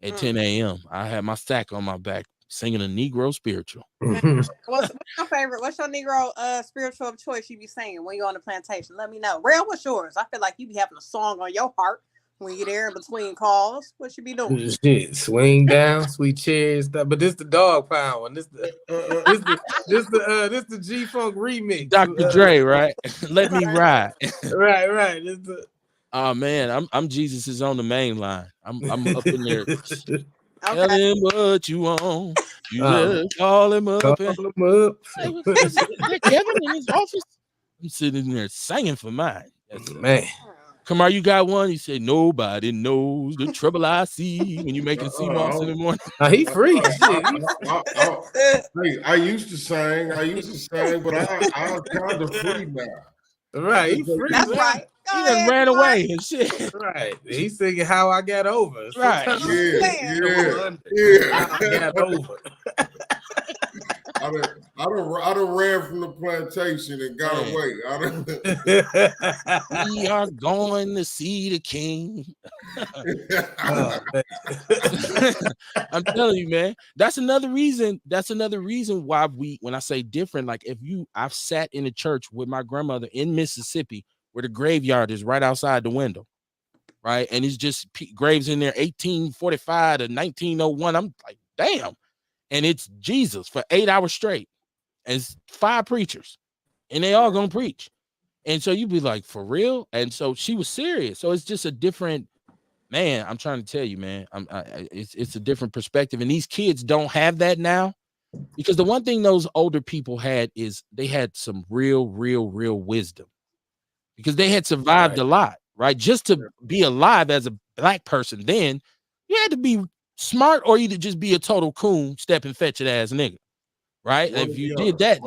at 10 a.m. I have my sack on my back singing a Negro spiritual. What's your favorite? What's your Negro spiritual of choice you be singing when you're on the plantation? Let me know. Rail, what's yours? I feel like you be having a song on your heart when you're there in between calls. What you be doing? Shit, swing down, sweet cherries. But this the dog pound one. This the G Funk remix. Dr. Dre, right? Let me ride. Right. This the... Oh man, I'm Jesus is on the main line. I'm up in there. Okay. Tell him what you want. You just call him up. Call him up. Is that Kevin in his office? I'm sitting there singing for mine. Man. Kamar, you got one? He said, nobody knows the trouble I see when you making sea moss in the morning. He free. I used to sing, but I'm kind of free now. Right, he free. That's right. He just ran away and shit. Right. He's singing How I Got Over. Right. Yeah. How I Got Over. I done ran from the plantation and got away. We are going to see the king. I'm telling you, man. That's another reason. Why when I say different, like I've sat in a church with my grandmother in Mississippi where the graveyard is right outside the window, right? And it's just graves in there, 1845 to 1901. I'm like, damn. And it's Jesus for 8 hours straight. And it's 5 preachers. And they all gonna preach. And so you'd be like, for real? And so she was serious. So it's just a different, man, I'm trying to tell you, man. It's a different perspective. And these kids don't have that now. Because the one thing those older people had is they had some real wisdom. Because they had survived a lot, right? Just to be alive as a black person then, you had to be smart or either just be a total coon, step and fetch it ass nigga, right? If you did that,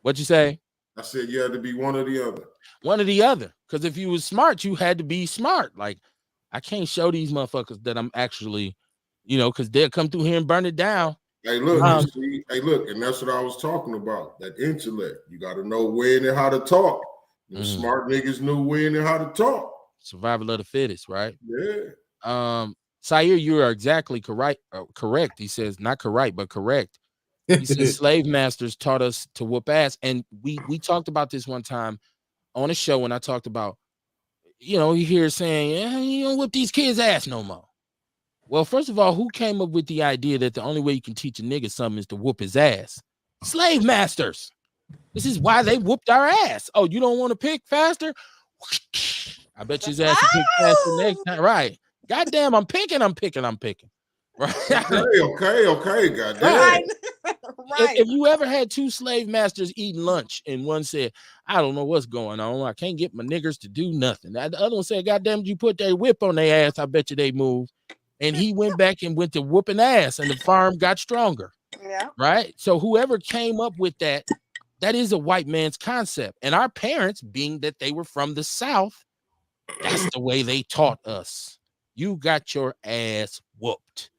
what'd you say? I said you had to be one or the other. One or the other. Because if you was smart, you had to be smart. Like, I can't show these motherfuckers that I'm actually, because they'll come through here and burn it down. Hey, look, and that's what I was talking about. That intellect. You got to know when and how to talk. Smart niggas knew when and how to talk. Survival of the fittest, right? Yeah. Sire, you are exactly correct. He says, not correct, but correct. He says slave masters taught us to whoop ass. And we talked about this one time on a show when I talked about, you hear saying, you don't whip these kids' ass no more. Well, first of all, who came up with the idea that the only way you can teach a nigga something is to whoop his ass? Slave masters. This is why they whooped our ass. Oh, you don't want to pick faster? I bet his ass will pick faster next time. Right. Goddamn, I'm picking. Right. Okay. Goddamn. Right. If you ever had 2 slave masters eating lunch and one said, I don't know what's going on. I can't get my niggers to do nothing. The other one said, goddamn, you put that whip on their ass. I bet you they move. And he went back and went to whooping ass and the farm got stronger. Yeah. Right. So whoever came up with that that is a white man's concept. And our parents, being that they were from the South, that's the way they taught us. You got your ass whooped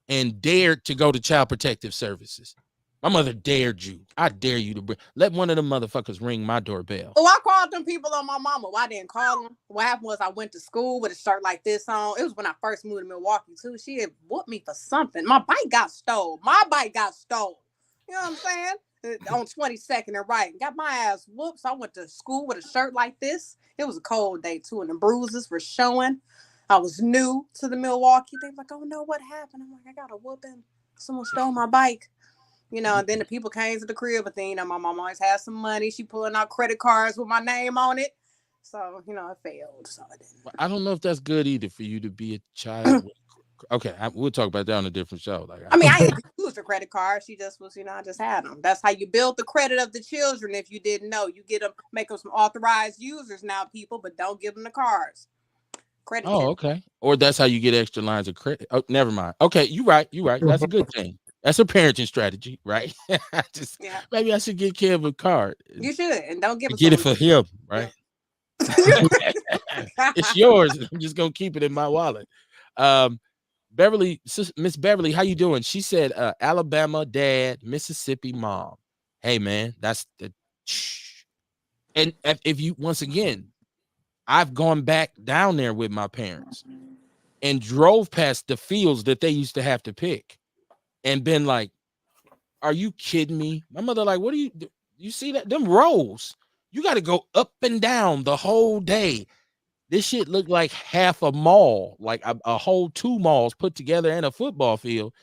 and dared to go to Child Protective Services. My mother dared you. I dare you to let one of them motherfuckers ring my doorbell. Oh, I called them people on my mama. Well, I didn't call them. What happened was I went to school with a shirt like this on. It was when I first moved to Milwaukee, too. She had whooped me for something. My bike got stole. You know what I'm saying? On 22nd and right. Got my ass whooped. So I went to school with a shirt like this. It was a cold day, too, and the bruises were showing. I was new to the Milwaukee. They were like, oh, no, what happened? I'm like, I got a whooping. Someone stole my bike. You know, and then the people came to the crib, but then, you know, my mom always has some money. She pulling out credit cards with my name on it. So, you know, it failed. So I didn't. I don't know if that's good either for you to be a child. Okay, we'll talk about that on a different show. Like, I mean, I didn't use a credit card. She just was, you know, I just had them. That's how you build the credit of the children. If you didn't know, you get them, make them some authorized users now, people, but don't give them the cards. Credit. Oh, okay. Or that's how you get extra lines of credit. Oh, never mind. Okay, you're right. That's a good thing. That's a parenting strategy, right? Maybe I should get kid of a card. You should, and don't give get it for him, right? It's yours. I'm just gonna keep it in my wallet. Beverly, Miss Beverly, how you doing? She said, Alabama dad, Mississippi mom. Hey man, that's the. And if you once again, I've gone back down there with my parents and drove past the fields that they used to have to pick. And been like, are you kidding me? My mother like, what do you see that? Them rows, you got to go up and down the whole day. This shit looked like half a mall, like a whole 2 malls put together and a football field.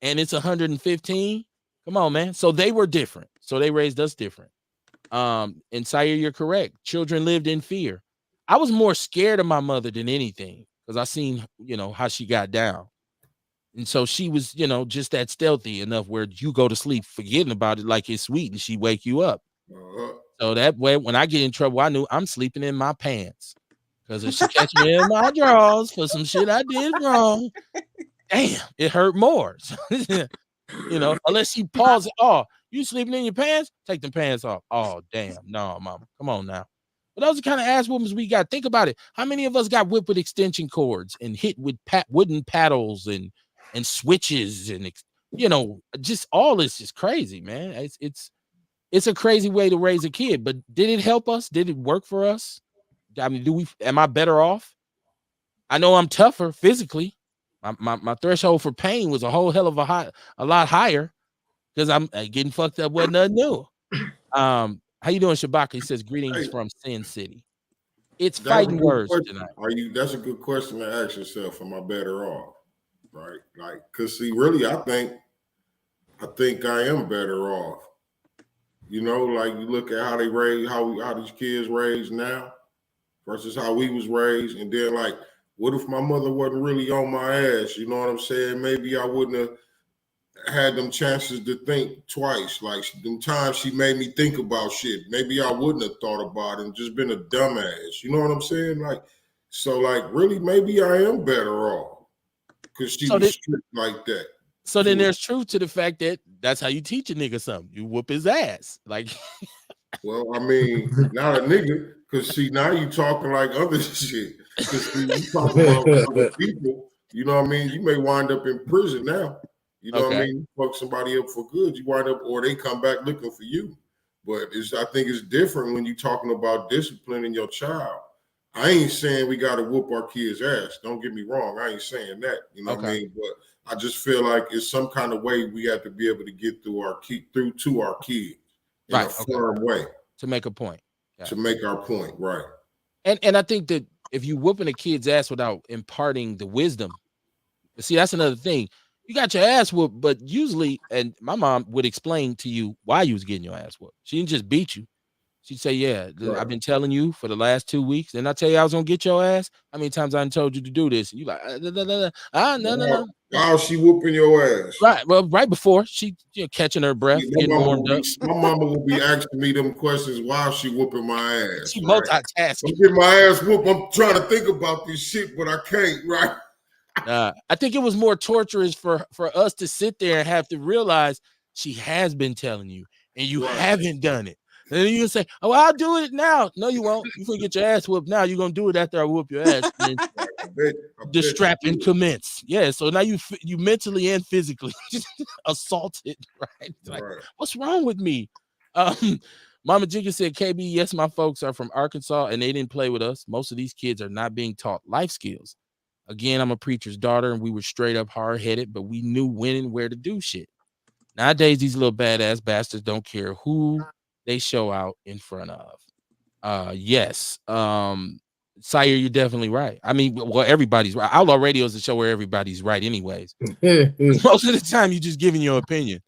And it's 115. Come on, man. So they were different. So they raised us different. And Sire, you're correct. Children lived in fear. I was more scared of my mother than anything because I seen, you know, how she got down. And so she was, you know, just that stealthy enough where you go to sleep forgetting about it like it's sweet and she wake you up. So that way, when I get in trouble, I knew I'm sleeping in my pants. Because if she catch me in my drawers for some shit I did wrong, damn, it hurt more. You know, unless she pauses, oh, you sleeping in your pants? Take the pants off. Oh, damn. No, mama. Come on now. But those are kind of ass whoopings we got. Think about it. How many of us got whipped with extension cords and hit with wooden paddles and switches and, you know, just all this is crazy, man. It's a crazy way to raise a kid. But did it help us? Did it work for us? I mean, am I better off? I know I'm tougher physically. My threshold for pain was a whole hell of a lot higher because I'm getting fucked up. Wasn't nothing new. How you doing, Shabaka? He says greetings from Sin City. It's fighting words tonight. That's a good question to ask yourself. Am I better off? Right? Like, cause see, really, I think I am better off. You know, like you look at how they raise, how these kids raised now versus how we was raised, and then like, what if my mother wasn't really on my ass? You know what I'm saying? Maybe I wouldn't have had them chances to think twice. Like them times she made me think about shit. Maybe I wouldn't have thought about it and just been a dumbass. You know what I'm saying? Like, so like really, maybe I am better off because she was strict like that. So then there's truth to the fact that that's how you teach a nigga something. You whoop his ass. Like, well, I mean, not a nigga, because see, now you talking like other shit. Because you talking about other people, you know what I mean? You may wind up in prison now. You know what I mean? You fuck somebody up for good, you wind up, or they come back looking for you. But I think it's different when you're talking about disciplining your child. I ain't saying we got to whoop our kids' ass. Don't get me wrong. I ain't saying that. You know what I mean? But I just feel like it's some kind of way we have to be able to get through to our kids in a firm way to make a point. To make our point, right? And I think that if you whooping a kid's ass without imparting the wisdom, see, that's another thing. You got your ass whooped, but usually, and my mom would explain to you why you was getting your ass whooped. She didn't just beat you. She'd say, yeah, I've been telling you for the last 2 weeks. Didn't I tell you I was going to get your ass? How many times I told you to do this? And you like, no. How she whooping your ass? Right. Well, right before she catching her breath, getting warmed up. My mama will be asking me them questions while she whooping my ass. She multitasking. I'm getting my ass whooped. I'm trying to think about this shit, but I can't, right? I think it was more torturous for us to sit there and have to realize she has been telling you. and you Right. haven't done it. And then you say, "Oh, I'll do it now." No, you won't. You gonna get your ass whooped now. You're gonna do it after I whoop your ass. And then I the bet you strapping do. commence. Yeah, so now you mentally and physically assaulted, right? Like, Right. what's wrong with me? Um, Mama Jigga said, KB, yes, my folks are from Arkansas and they didn't play with us. Most of these kids are not being taught life skills. Again, I'm a preacher's daughter and we were straight up hard headed, but we knew when and where to do shit. Nowadays, these little badass bastards don't care who they show out in front of. Yes. Sire, you're definitely right. I mean, well, everybody's right. Outlaw Radio is a show where everybody's right, anyways. Most of the time, you're just giving your opinion.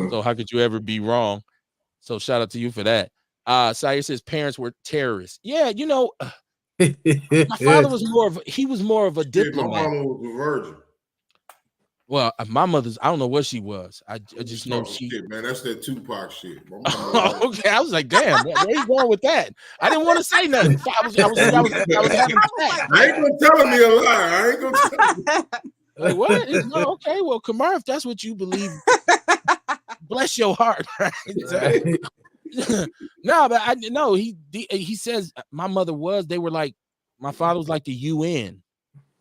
So how could you ever be wrong? So shout out to you for that. Sire says parents were terrorists. Yeah, you know, my father was more of a Shit, my diplomat. mama was a virgin. Well, my mother's, I don't know what she was. I I'm just just know talking she. shit, man. That's that Tupac shit. My mama was Okay, I was like, damn, where you going with that? I didn't want to say nothing. I was having sex. I ain't gonna tell me a lie. I ain't gonna tell me. Like, what? No, okay, well, Kamar, if that's what you believe, bless your heart. Right? No, but I know he says my mother was. They were like, my father was like the UN.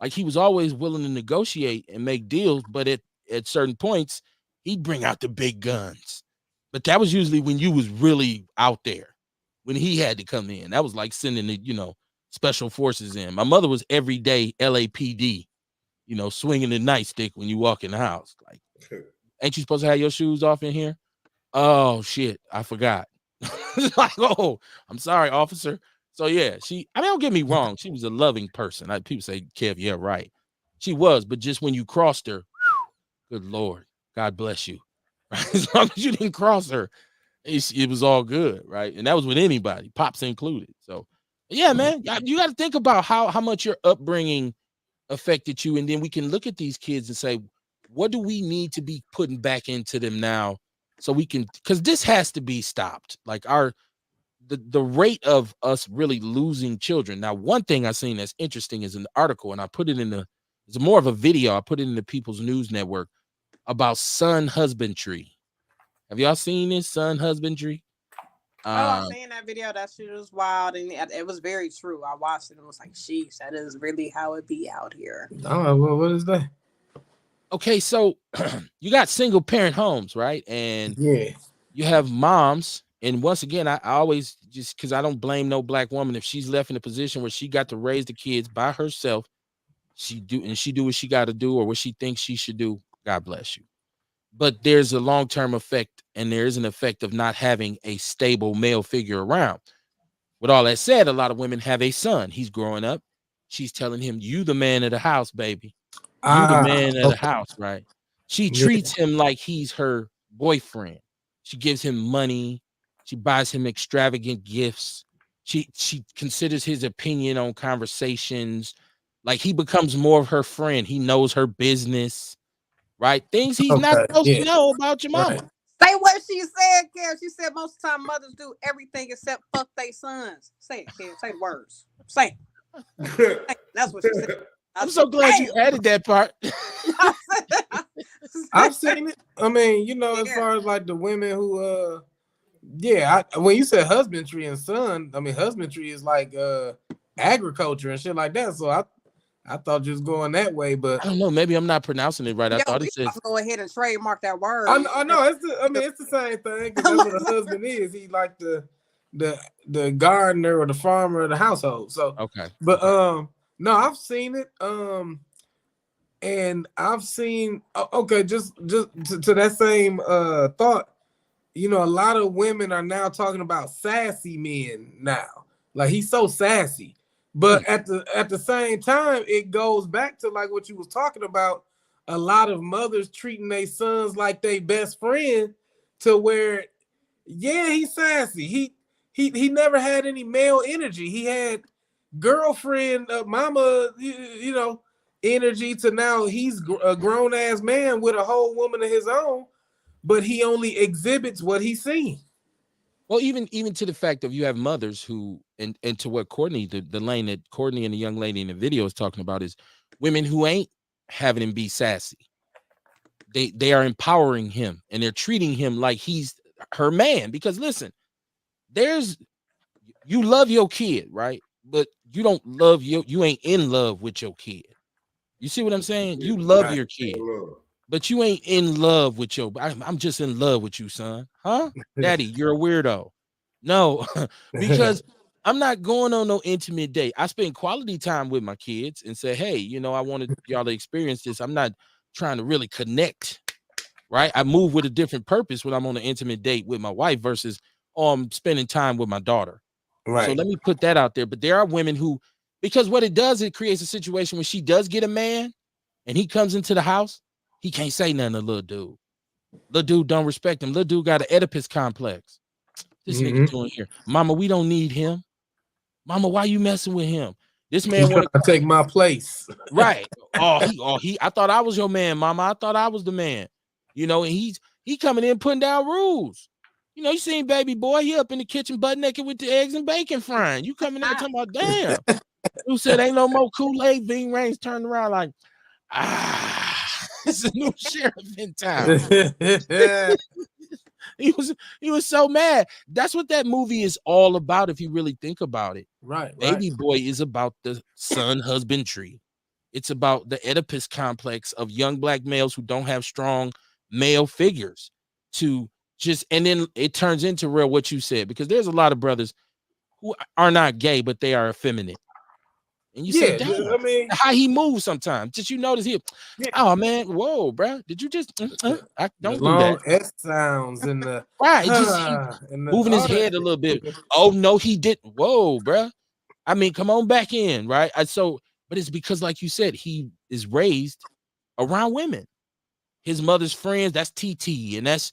Like he was always willing to negotiate and make deals, but at certain points, he'd bring out the big guns. But that was usually when you was really out there, when he had to come in. That was like sending the, special forces in. My mother was everyday LAPD, swinging the nightstick when you walk in the house. Like, ain't you supposed to have your shoes off in here? Oh shit, I forgot. Like, oh, I'm sorry, officer. So yeah, don't get me wrong, she was a loving person. People say, Kev, yeah, right. She was, but just when you crossed her, good Lord, God bless you. Right? As long as you didn't cross her, it was all good, right? And that was with anybody, pops included. So yeah, man, you got to think about how much your upbringing affected you, and then we can look at these kids and say, what do we need to be putting back into them now, so we can, because this has to be stopped. Like the rate of us really losing children. Now, one thing I seen that's interesting is an article, and I put it it's more of a video. I put it in the People's News Network about son husbandry. Have y'all seen this son husbandry? I seen that video. That shit was wild, and it was very true. I watched it and was like, "Sheesh, that is really how it be out here." Oh, well, what is that? Okay, so you got single parent homes, right? And Yeah, you have moms. And once again, I always, just because I don't blame no black woman if she's left in a position where she got to raise the kids by herself, she do what she got to do or what she thinks she should do. God bless you. But there's a long-term effect, and there is an effect of not having a stable male figure around. With all that said, a lot of women have a son. He's growing up. She's telling him, "You the man of the house, baby. You the man of the okay. house," right? She Yeah. treats him like he's her boyfriend. She gives him money. She buys him extravagant gifts. She considers his opinion on conversations. Like he becomes more of her friend. He knows her business, right? Things he's not Okay. supposed to Yeah. know about your mama. Right. Say what she said, Kev. She said most of the time mothers do everything except fuck their sons. Say it, Kev. Say the words. Say it. That's what she said. I'm so glad you added that part. I've seen it. I mean, as Yeah. far as like the women who, when you said husbandry and son, I mean, husbandry is like agriculture and shit like that. So I thought just going that way, but I don't know. Maybe I'm not pronouncing it right. I thought we it says, go ahead and trademark that word. I know it's the same thing because that's what a husband is. He like the gardener or the farmer of the household. So okay. but no, I've seen it. And I've seen okay, just to that same thought, a lot of women are now talking about sassy men now. Like he's so sassy. But at the same time, it goes back to like what you was talking about, a lot of mothers treating their sons like their best friend, to where he's sassy. He never had any male energy. He had girlfriend, mama, energy, to now he's a grown ass man with a whole woman of his own, but he only exhibits what he's seen. well, even to the fact of you have mothers who, and to what Courtney, the lane that Courtney and the young lady in the video is talking about, is women who ain't having him be sassy. They are empowering him and they're treating him like he's her man. Because listen, there's you love your kid, right? But you don't love you ain't in love with your kid. You see what I'm saying? You love Right. your kid, but you ain't in love with your. I'm just in love with you, son. Huh? Daddy, you're a weirdo. No, because I'm not going on no intimate date. I spend quality time with my kids and say, hey, I wanted y'all to experience this. I'm not trying to really connect, right? I move with a different purpose when I'm on an intimate date with my wife versus spending time with my daughter. So Right. let me put that out there. But there are women who, because what it does, it creates a situation when she does get a man and he comes into the house, he can't say nothing to little dude. Little dude don't respect him. Little dude got an Oedipus complex. This nigga doing here. Mama, we don't need him. Mama, why you messing with him? This He's man trying want to to take my place. right. He I thought I was your man, mama. I thought I was the man. And he coming in putting down rules. You seen baby boy, he up in the kitchen butt naked with the eggs and bacon frying. You coming there talking about damn. Who said ain't no more Kool-Aid? Ving Rhames turned around like, it's a new sheriff in town. he was so mad. That's what that movie is all about if you really think about it. Right. Baby Boy is about the son husbandry. It's about the Oedipus complex of young black males who don't have strong male figures to just, and then it turns into real what you said, because there's a lot of brothers who are not gay, but they are effeminate. And you say, Yeah. damn, I mean, how he moves sometimes. Just you notice here, yeah. oh man, whoa, bro. Did you just I The don't do that. long S sounds and the Right. Just he and moving his all that head a little bit. shit. Oh no, he didn't. Whoa, bro. I mean, come on back in, right? But it's because, like you said, he is raised around women. His mother's friends, that's TT, and that's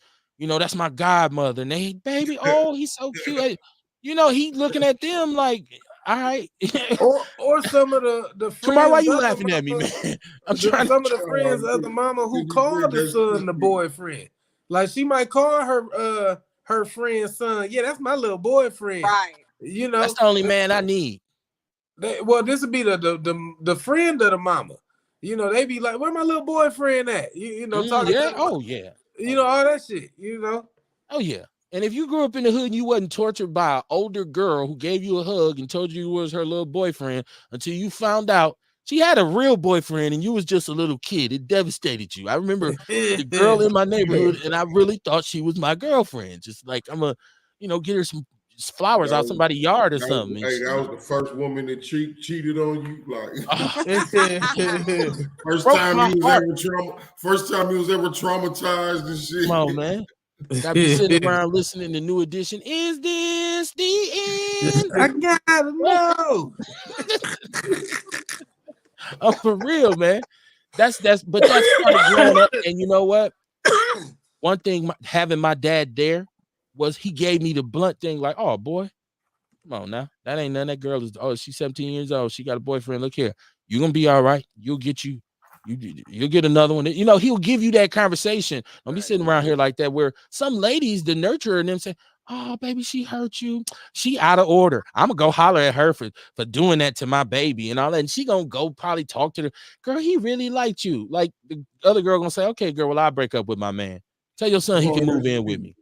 my godmother. And they, baby, oh, he's so cute. He looking at them like, all right. Or some of the Kamar, why friends you of the laughing at me, mama, man? I'm trying to some of the friends of the mama who call the son the boyfriend. Like she might call her friend's son, yeah, that's my little boyfriend. Right. That's the only man I need. Well, this would be the friend of the mama. They be like, where my little boyfriend at? Talking Yeah. to Oh yeah. all that shit. Oh yeah. And if you grew up in the hood and you wasn't tortured by an older girl who gave you a hug and told you was her little boyfriend until you found out she had a real boyfriend and you was just a little kid, it devastated you. I remember the girl in my neighborhood and I really thought she was my girlfriend. Just like I'm get her some flowers out somebody's yard or something. That was the first woman that cheated on you. Like first broke time my he was heart. ever traumatized and shit. Come on, man. Got me sitting around listening to New Edition. Is this the end? I gotta know. Oh, for real, man. But that's part of growing up. And you know what? One thing having my dad there was he gave me the blunt thing, like, oh boy, come on now. That ain't none. That girl she's 17 years old. She got a boyfriend. Look here. You're gonna be all right. You'll get you'll get another one. He'll give you that conversation. Don't be sitting around here like that, where some ladies, the nurturer, and them say, oh, baby, she hurt you. She out of order. I'm gonna go holler at her for doing that to my baby and all that. And she gonna go probably talk to the girl. He really liked you. Like the other girl gonna say, okay, girl, well, I'll break up with my man. Tell your son he can move in with me.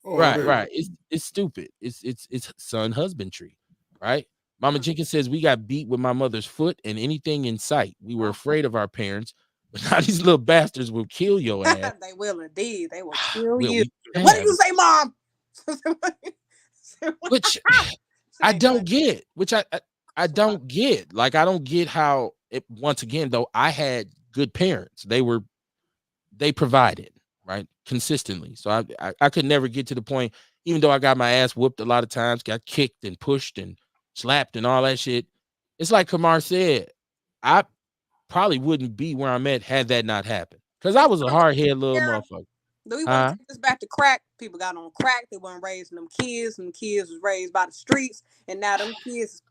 Right. It's stupid. It's son husbandry, right? Mama Jenkins says we got beat with my mother's foot and anything in sight. We were afraid of our parents, but now these little bastards will kill your ass. They will indeed. They will kill Will you. we? What do you say, Mom? Which I don't get. I don't get. Like I don't get how it. Once again, though, I had good parents. They provided, right, consistently. So I could never get to the point, even though I got my ass whooped a lot of times, got kicked and pushed and slapped and all that shit. It's like Kamar said, I probably wouldn't be where I'm at had that not happened. Because I was a hard-headed little motherfucker. Do we want to take this back to crack? People got on crack. They weren't raising them kids. Them kids was raised by the streets. And now them kids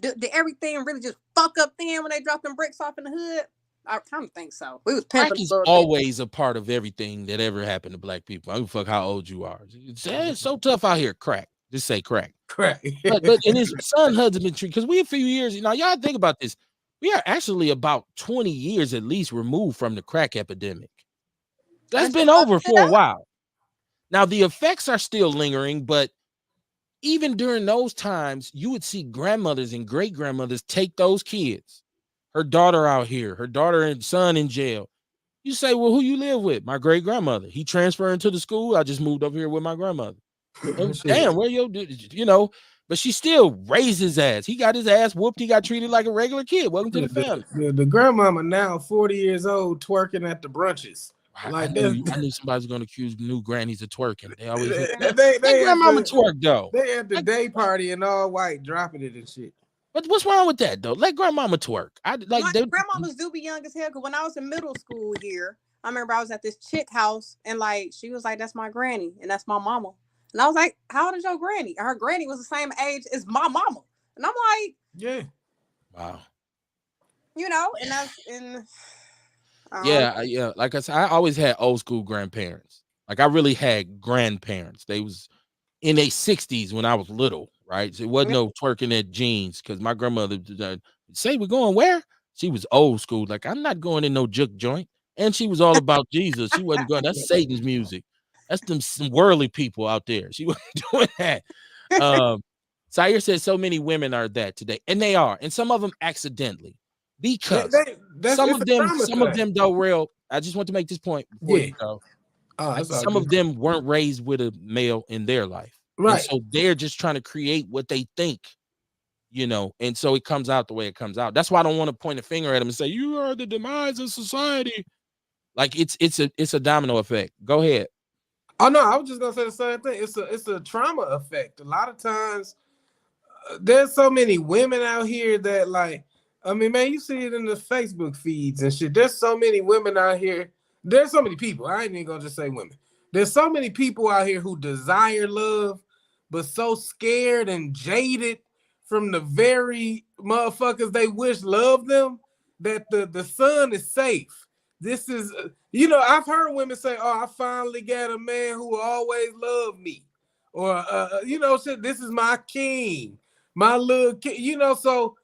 did everything really just fuck up then when they dropped them bricks off in the hood? I kind of think so. We was pimping. Crack is always a part of everything that ever happened to black people. I don't fuck how old you are. It's so tough out here. Crack. Just say crack. Crack. But in his son husbandry, because we a few years, y'all think about this. We are actually about 20 years at least removed from the crack epidemic. That's been over for a while. Now the effects are still lingering, but even during those times, you would see grandmothers and great grandmothers take those kids, her daughter out here, her daughter and son in jail. You say, well, who you live with? My great grandmother. He transferred into the school. I just moved up here with my grandmother. Damn, where but she still raised his ass. He got his ass whooped. He got treated like a regular kid. Welcome to the family. The grandmama now 40 years old twerking at the brunches. I knew somebody was going to accuse new grannies of twerking. They always they grandmama twerk though. They at the day party and all white dropping it and shit. But what's wrong with that though? Let grandmama twerk. Grandmamas do be young as hell. Cause when I was in middle school here, I remember I was at this chick house and like she was like, "That's my granny and that's my mama." And I was like, "How old is your granny?" And her granny was the same age as my mama. And I'm like, "Yeah, wow." And that's in. Yeah. Like I said, I always had old school grandparents. Like I really had grandparents. They was in their 60s when I was little, right? So it wasn't no twerking at jeans because my grandmother say we're going where? She was old school. Like I'm not going in no juke joint. And she was all about Jesus. She wasn't going. That's Satan's music. That's some worldly people out there. She wasn't doing that. Sire says so many women are that today, and they are, and some of them accidentally, because some of them though, real. I just want to make this point before you go. Some of them weren't raised with a male in their life, right? And so they're just trying to create what they think, and so it comes out the way it comes out. That's why I don't want to point a finger at them and say you are the demise of society. Like it's a domino effect. Go ahead. Oh no, I was just gonna say the same thing. It's a trauma effect. A lot of times, there's so many women out here that man, you see it in the Facebook feeds and shit. There's so many women out here. There's so many people. I ain't even gonna just say women. There's so many people out here who desire love, but so scared and jaded from the very motherfuckers they wish loved them that the son is safe. This is, I've heard women say, "Oh, I finally got a man who always loved me," or shit. This is my king, my little king. So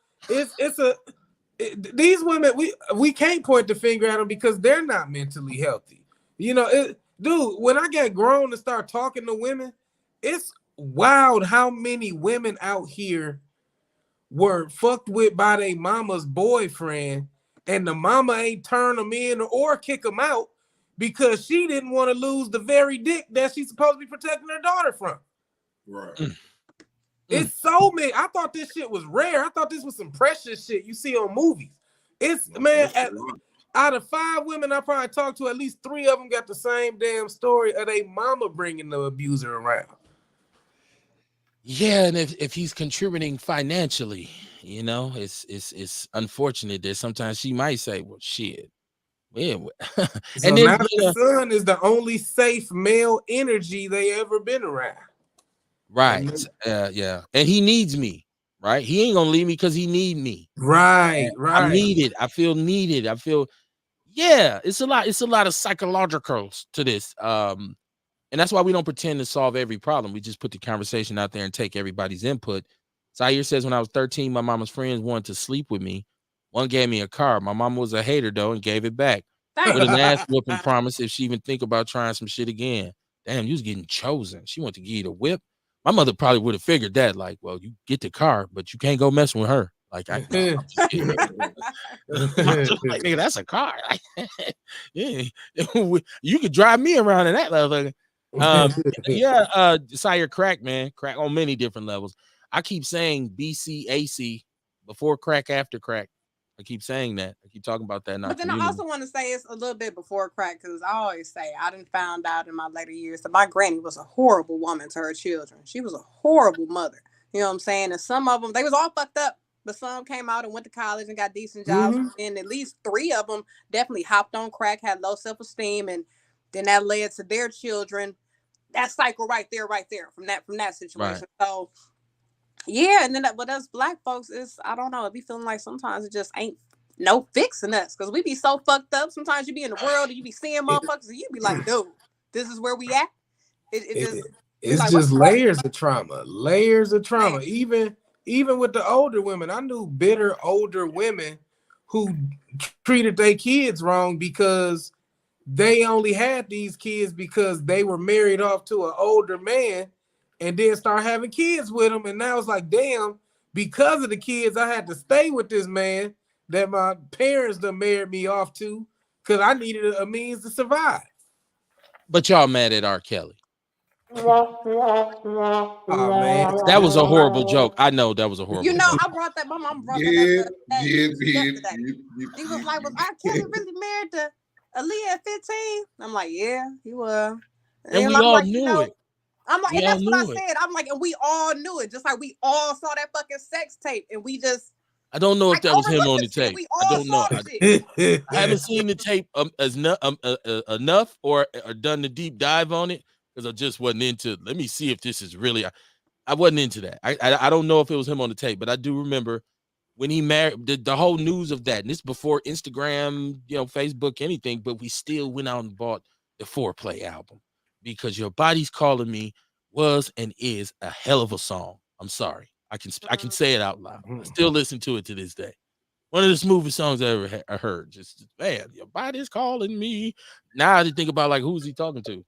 these women we can't point the finger at them because they're not mentally healthy. Dude, when I get grown and start talking to women, it's wild how many women out here were fucked with by their mama's boyfriend. And the mama ain't turn them in or kick them out because she didn't want to lose the very dick that she's supposed to be protecting her daughter from. Right. It's so many. I thought this shit was rare. I thought this was some precious shit you see on movies. Out of 5 women I probably talked to, at least 3 of them got the same damn story of their mama bringing the abuser around. Yeah, and if he's contributing financially, it's unfortunate that sometimes she might say, "Well, shit." Yeah. And then the son is the only safe male energy they ever been around. Right. Yeah. And he needs me, right? He ain't gonna leave me because he need me. Right. I'm needed. I feel needed. It's a lot of psychologicals to this. And that's why we don't pretend to solve every problem. We just put the conversation out there and take everybody's input. Zaire says, when I was 13, my mama's friends wanted to sleep with me. One gave me a car. My mama was a hater, though, and gave it back. With an ass whooping promise if she even think about trying some shit again. Damn, you was getting chosen. She wanted to give you the whip. My mother probably would have figured that, like, well, you get the car, but you can't go messing with her. Like, I'm just kidding. Like, nigga, that's a car. Yeah, you could drive me around in that motherfucker. Sire, crack, man, crack on many different levels. I keep saying BCAC before crack, after crack. I keep saying that. I keep talking about that. But then I also want to say it's a little bit before crack, because I always say I didn't found out in my later years that my granny was a horrible woman to her children. She was a horrible mother. You know what I'm saying? And some of them, they was all fucked up, but some came out and went to college and got decent jobs. Mm-hmm. And at least 3 of them definitely hopped on crack, had low self-esteem, and then that led to their children. That cycle right there from that situation. Right. So yeah, and then but us black folks is, I don't know, it be feeling like sometimes it just ain't no fixing us, because we be so fucked up. Sometimes you be in the world and you be seeing motherfuckers and you be like, dude, this is where we at. It's like, just layers of trauma. Man. Even with the older women, I knew bitter older women who treated their kids wrong because they only had these kids because they were married off to an older man and then start having kids with him. And now it's like, damn, because of the kids, I had to stay with this man that my parents done married me off to because I needed a means to survive. But y'all mad at R. Kelly. Oh man. That was a horrible joke. I know that was a horrible You know, joke. I brought that. My mom brought that up the other day, yeah. yesterday. She was like, "Was R. Kelly really married to Aaliyah at 15?" I'm like, "Yeah, he was." And we I'm all like, knew it. I'm like, We and all that's what I knew it. said. I'm like, and we all knew it, just like we all saw that fucking sex tape, and we just I don't know if like that was him overlooked on the the shit. tape. We I all don't saw know. the shit. I haven't seen the tape enough or done the deep dive on it because I just wasn't into. Let me see if this is really. I wasn't into that. I don't know if it was him on the tape, but I do remember when he married the whole news of that. And this before Instagram, Facebook, anything. But we still went out and bought the Foreplay album because Your Body's Calling Me was and is a hell of a song. I'm sorry. I can say it out loud. I still listen to it to this day. One of the smoothest songs I ever heard. Just man, your body's calling me. Now I just think about like who's he talking to?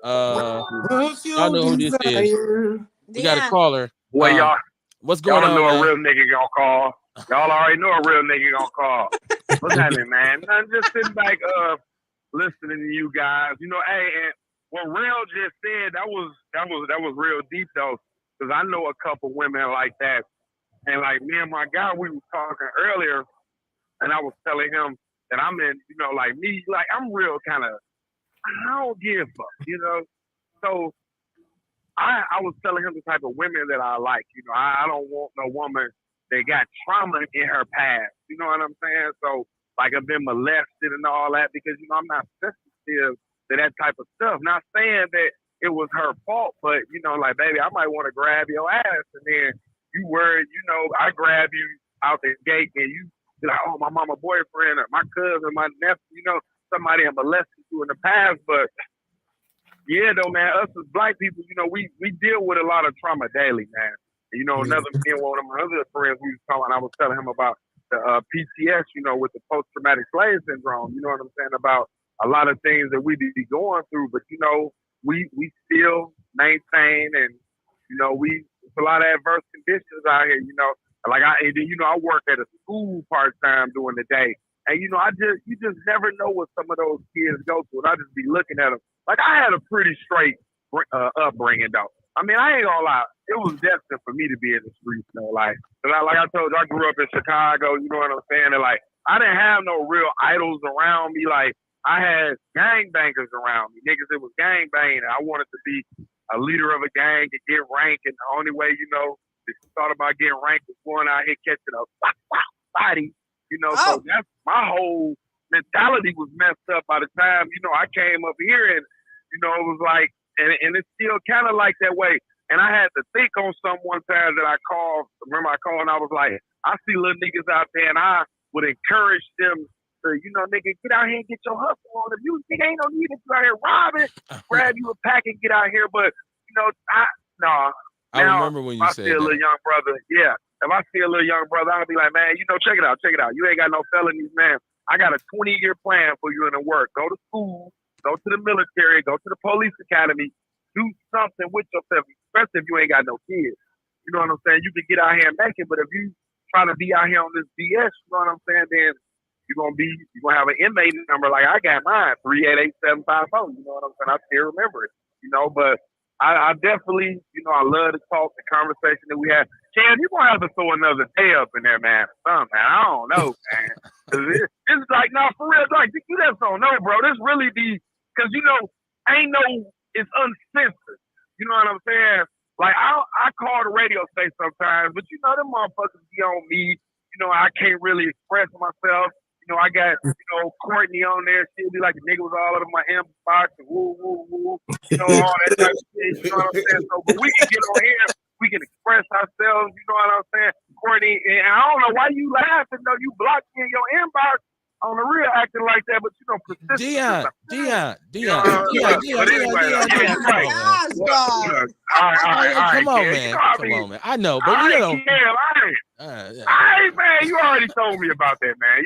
What's Y'all your know who this is. desire? We got a Yeah. caller. Boy, y'all What's going know on, a man? real nigga gonna call. Y'all already know a real nigga gonna call. What's happening, man? I'm just sitting back, listening to you guys. Hey, and what Real just said, that was real deep though, because I know a couple women like that, and like me and my guy, we were talking earlier, and I was telling him that I'm in, like me, like I'm real kind of, I don't give a fuck, So I was telling him the type of women that I like. I don't want no woman that got trauma in her past. You know what I'm saying? So like I've been molested and all that because I'm not sensitive to that type of stuff. Not saying that it was her fault, but like baby, I might want to grab your ass, and then you worried, I grab you out the gate and you be like, oh, my mama boyfriend or my cousin, my nephew, somebody had molested you in the past, but yeah, though, man, us as black people, we deal with a lot of trauma daily, man. Another me and one of my other friends, we was talking, I was telling him about the PTS, with the post-traumatic slave syndrome. You know what I'm saying? About a lot of things that we be going through, but we still maintain, and it's a lot of adverse conditions out here. Like I work at a school part time during the day, and you just never know what some of those kids go through. And I just be looking at them. Like I had a pretty straight upbringing though. I mean, I ain't gonna lie, it was destined for me to be in the streets, like I told you, I grew up in Chicago. You know what I'm saying? And like I didn't have no real idols around me. Like I had gangbangers around me, niggas that was gang banging. I wanted to be a leader of a gang and get rank, and the only way, if you thought about getting ranked was going out here catching a body, So that's my whole mentality was messed up by the time, I came up here, and, it was like, and it's still kind of like that way. And I had to think on one time that I called, remember I called and I was like, I see little niggas out there and I would encourage them to, nigga, get out here and get your hustle on. If you nigga ain't no need to go out here robbing, grab you a pack and get out here. But, I remember when you said that. If I see a little young brother, if I see a little young brother, I'll be like, man, check it out. You ain't got no felonies, man. I got a 20-year plan for you in the work. Go to school, go to the military, go to the police academy, do something with yourself, especially if you ain't got no kids. You know what I'm saying? You can get out here and make it, but if you trying to be out here on this BS, you know what I'm saying, then you're gonna have an inmate number like I got mine, 388-754. You know what I'm saying? I still remember it. But I definitely, I love to talk, the conversation that we had. Cam, you're going to have to throw another day up in there, man. Man. I don't know, man. It's like, for real, like, you just don't know, bro. This really be, because, ain't no, it's uncensored. You know what I'm saying? Like, I call the radio station sometimes, but, them motherfuckers be on me. I can't really express myself. I got, Courtney on there. She'll be like, the nigga was all over my inbox and woo, woo, woo. All that type of shit. You know what I'm saying? So, but we can get on here. We can express ourselves. You know what I'm saying? Courtney, and I don't know why you laughing, though. You blocked me in your inbox on the real acting like that, but persistent. Dion. Come on, man. Come on, man. I know, but we don't. Man, you already told me about that, man.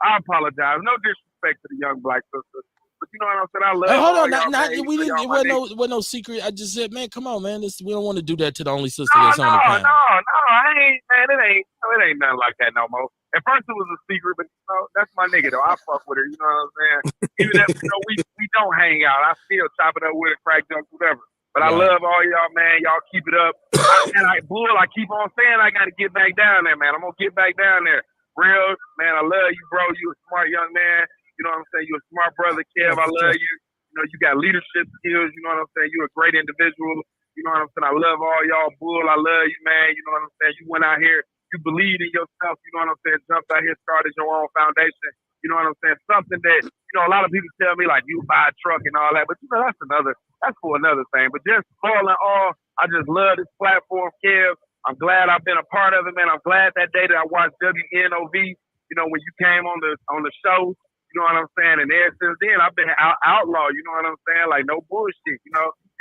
I apologize. No disrespect. respect to the young black sisters. But you know what I'm saying? I love Hey, hold all on, y'all, not man. we didn't. Y'all It my wasn't no secret. I just said, man, come on, man. We don't want to do that to the only sister No, that's on the panel. I ain't, man. It ain't nothing like that no more. At first it was a secret, but that's my nigga though. I fuck with her. You know what I'm saying? Even if we don't hang out, I still chop it up with her, crack jokes, whatever. But I love all y'all, man. Y'all keep it up. I keep on saying I got to get back down there, man. I'm gonna get back down there. Real, man. I love you, bro. You a smart young man. You know what I'm saying? You a smart brother, Kev. I love you. You know, you got leadership skills. You know what I'm saying? You a great individual. You know what I'm saying? I love all y'all. Bull, I love you, man. You know what I'm saying? You went out here. You believed in yourself. You know what I'm saying? Jumped out here, started your own foundation. You know what I'm saying? Something that, a lot of people tell me, like, you buy a truck and all that. But, that's for another thing. But just all in all, I just love this platform, Kev. I'm glad I've been a part of it, man. I'm glad that day that I watched WNOV, when you came on the show. You know what I'm saying? And ever since then, I've been outlaw. You know what I'm saying? Like, no bullshit,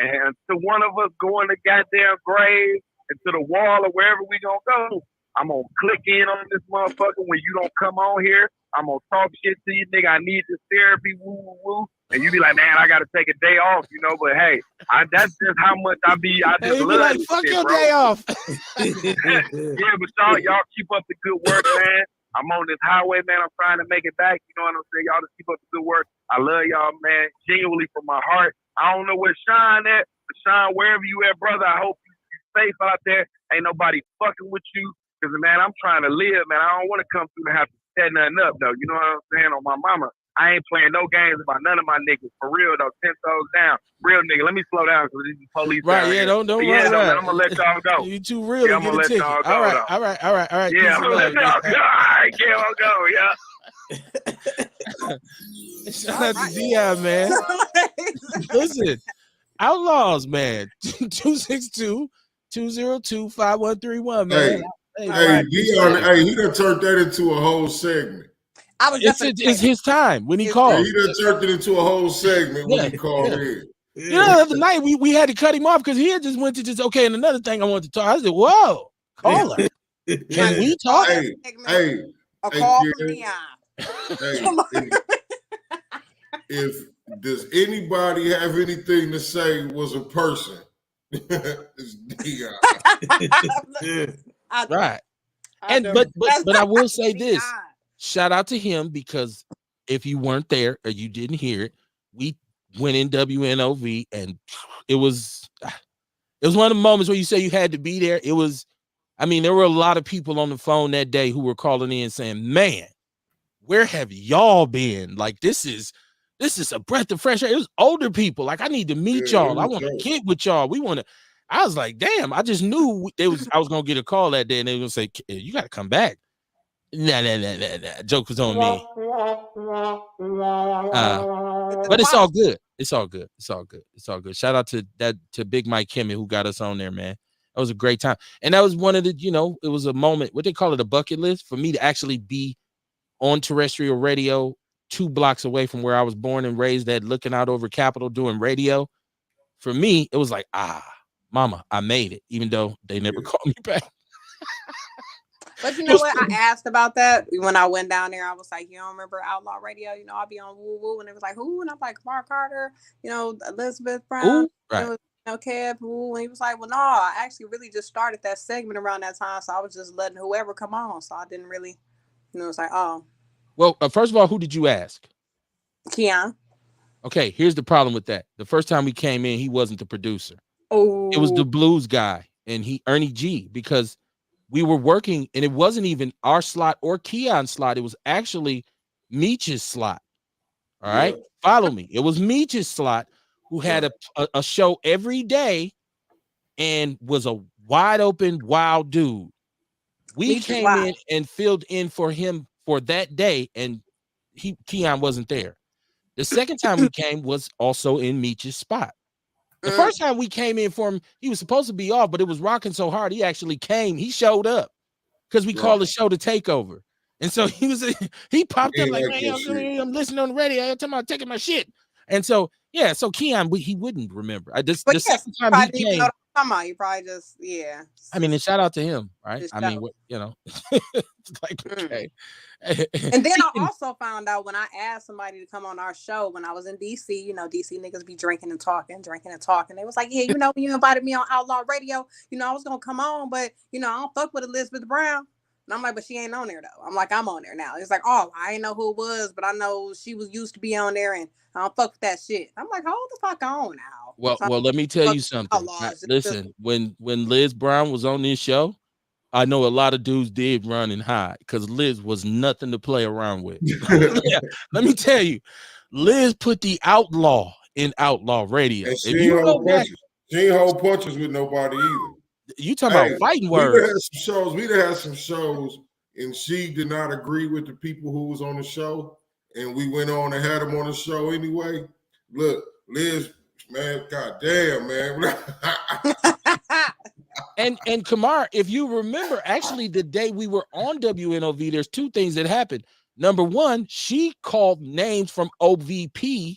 And to one of us going to goddamn grave and to the wall or wherever we gonna go, I'm gonna click in on this motherfucker when you don't come on here. I'm gonna talk shit to you, nigga. I need this therapy, woo, woo, woo. And you be like, man, I gotta take a day off, But hey, that's just how much I just you love be like, this fuck shit, your bro. day off. Yeah, but y'all keep up the good work, man. I'm on this highway, man. I'm trying to make it back. You know what I'm saying? Y'all just keep up the good work. I love y'all, man. Genuinely from my heart. I don't know where Sean at. But Sean, wherever you at, brother, I hope you're safe out there. Ain't nobody fucking with you. Because, man, I'm trying to live, man. I don't want to come through and have to set nothing up, though. You know what I'm saying? On my mama. I ain't playing no games about none of my niggas. For real, though. 10 toes down. Real nigga. Let me slow down because these police Right, down yeah, here. don't Yeah, run. man, I'm going to let y'all go. You too real to I'm get going a to let ticket. y'all go, All right, though. all right. Yeah, I'm going to let y'all go. All right, yeah, I'll go, yeah. Shout out to Dion, man. Listen, Outlaws, man. 262-202-5131, man. Hey, Dion, he done turned that into a whole segment. I was just it's his time when he Yeah, calls. he done turned it into a whole segment when he called in. The other night we had to cut him off because he had just went to okay. And another thing I wanted to talk. I said, "Whoa, caller, can we talk?" Hey, a call from Dion. If does anybody have anything to say was a person, it's Dion. Right. But I will say this. Shout out to him because if you weren't there or you didn't hear it, we went in WNOV and it was one of the moments where you say you had to be there. It was, there were a lot of people on the phone that day who were calling in saying, man, where have y'all been? Like, this is a breath of fresh air. It was older people. Like, I need to meet y'all. I want to get with y'all. I was like, damn, I just knew I was going to get a call that day and they were going to say, you got to come back. Nah. Joke was on me. But it's all good. It's all good. Shout out to Big Mike Kimmy who got us on there, man. That was a great time. And that was one of the, it was a moment, what they call it, a bucket list for me to actually be on terrestrial radio 2 blocks away from where I was born and raised at, looking out over Capitol doing radio. For me, it was like, mama, I made it, even though they never called me back. But you know what? I asked about that when I went down there. I was like, you don't remember Outlaw Radio? I'll be on Woo Woo. And it was like, who? And I'm like, Mark Carter, Elizabeth Brown. Ooh, right. It was, Kev Woo. And he was like, well, no, I actually really just started that segment around that time. So I was just letting whoever come on. So I didn't really, it's like, oh. Well, first of all, who did you ask? Keon. Okay, here's the problem with that. The first time we came in, he wasn't the producer. Oh. It was the blues guy and Ernie G, because we were working and it wasn't even our slot or Keon's slot. It was actually Meech's slot. All right. Follow me. It was Meech's slot who had a show every day and was a wide open, wild dude. We came in and filled in for him for that day, and Keon wasn't there. The second time we came was also in Meech's spot. The first time we came in for him, he was supposed to be off, but it was rocking so hard he actually came. He showed up because we called the show the takeover. And so he popped up like, man, I'm listening on the radio. I'm talking about taking my shit. And so, so Keon, he wouldn't remember. The second time he came, Come on, you probably just I mean, and shout out to him, right? just I mean, show. what it's like, Mm. okay. And then I Speaking, also found out when I asked somebody to come on our show when I was in DC, DC niggas be drinking and talking, drinking and talking. They was like, yeah, when you invited me on Outlaw Radio, I was gonna come on, but I don't fuck with Elizabeth Brown. And I'm like, but she ain't on there though. I'm like, I'm on there now. It's like, oh, I ain't know who it was, but I know she was used to be on there, and I don't fuck with that shit. I'm like, hold the fuck on now. well, So well, let me tell fuck you something. Outlaws. Just, Listen, when Liz Brown was on this show, I know a lot of dudes did run and hide because Liz was nothing to play around with. Yeah, let me tell you, Liz put the outlaw in Outlaw Radio. And If you go back, she ain't hold punches with nobody either. you talking Hey, about fighting we done had words. some shows. We done had some shows, and she did not agree with the people who was on the show, and we went on and had them on the show anyway. Look, Liz, man, goddamn, man. And Kamar, if you remember, actually, the day we were on WNOV, there's two things that happened. Number one, she called names from OVP,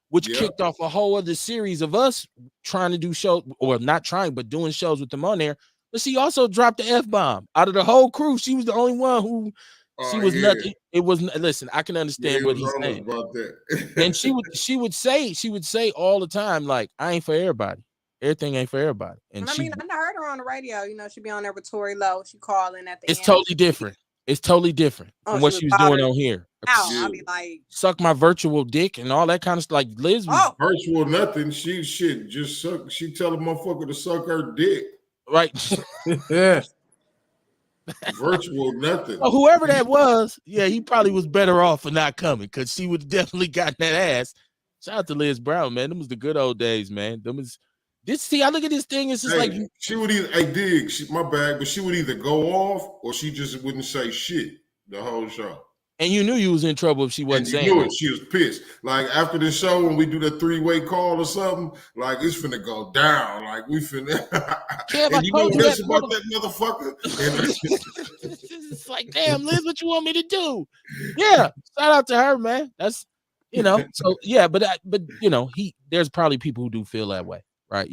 which Yeah. kicked off a whole other series of us trying to do shows, or not trying, but doing shows with them on there. But she also dropped the F-bomb. Out of the whole crew, she was the only one who she was Yeah. nothing. It was, listen, I can Yeah, understand he what was he's honest saying. about that. And she would say all the time, like, I ain't for everybody. Everything ain't for everybody. And I mean, I heard her on the radio. She be on there with Tori Lowe. She calling at the it's end. totally different. It's totally different from what she was doing on here. I'll be like, suck my virtual dick and all that kind of stuff. Like Liz was virtual nothing. She just suck. She tell a motherfucker to suck her dick. Right. Yeah. Virtual nothing. Well, whoever that was, yeah, he probably was better off for not coming because she would have definitely gotten that ass. Shout out to Liz Brown, man. Them was the good old days, man. Them was this. See, I look at this thing. It's just like she would either. My bad, but she would either go off or she just wouldn't say shit the whole show. And you knew you was in trouble if she wasn't saying knew it. She was pissed. Like after the show, when we do the 3-way call or something, like it's finna go down. Like we finna. And you know this about that motherfucker. It's like, damn, Liz, what you want me to do? Yeah, shout out to her, man. That's So yeah, but there's probably people who do feel that way, right?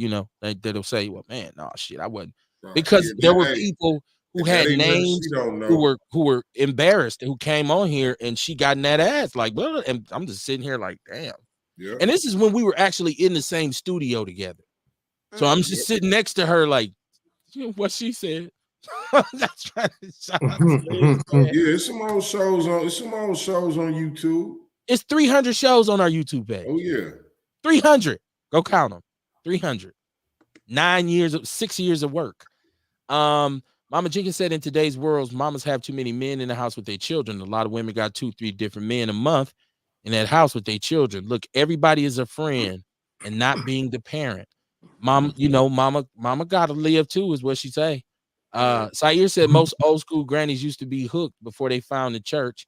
That'll say, well, man, no shit, I wasn't, because there were people who had names who were embarrassed, who came on here and she got in that ass, like, well, and I'm just sitting here like, damn. Yeah. And this is when we were actually in the same studio together. So I'm just sitting next to her, like, what she said. That's trying to shout out to Liz, it's some old shows on YouTube. It's 300 shows on our YouTube page. Oh yeah, 300. Go count them. 300. 6 years of work. Mama Jenkins said, in today's world, mamas have too many men in the house with their children. A lot of women got 2-3 different men a month in that house with their children. Look, everybody is a friend and not being the parent. Mama gotta live too, is what she say. Sair said most old school grannies used to be hooked before they found the church.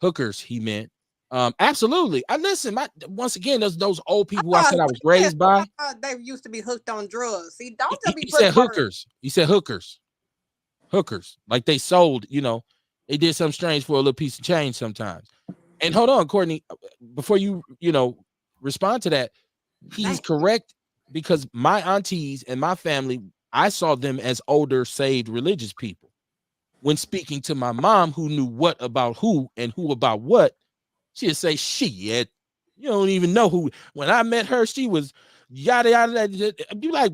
Hookers, he meant. Absolutely. I listen. Once again, those old people I said I was raised by. They used to be hooked on drugs. See, don't just be. He said hookers. He said hookers. Hookers, like they sold. They did something strange for a little piece of change sometimes. And hold on, Courtney, before you respond to that, he's correct, because my aunties and my family, I saw them as older, saved, religious people. When speaking to my mom, who knew what about who and who about what, she'd say, shit, you don't even know who. When I met her, she was yada yada. You like,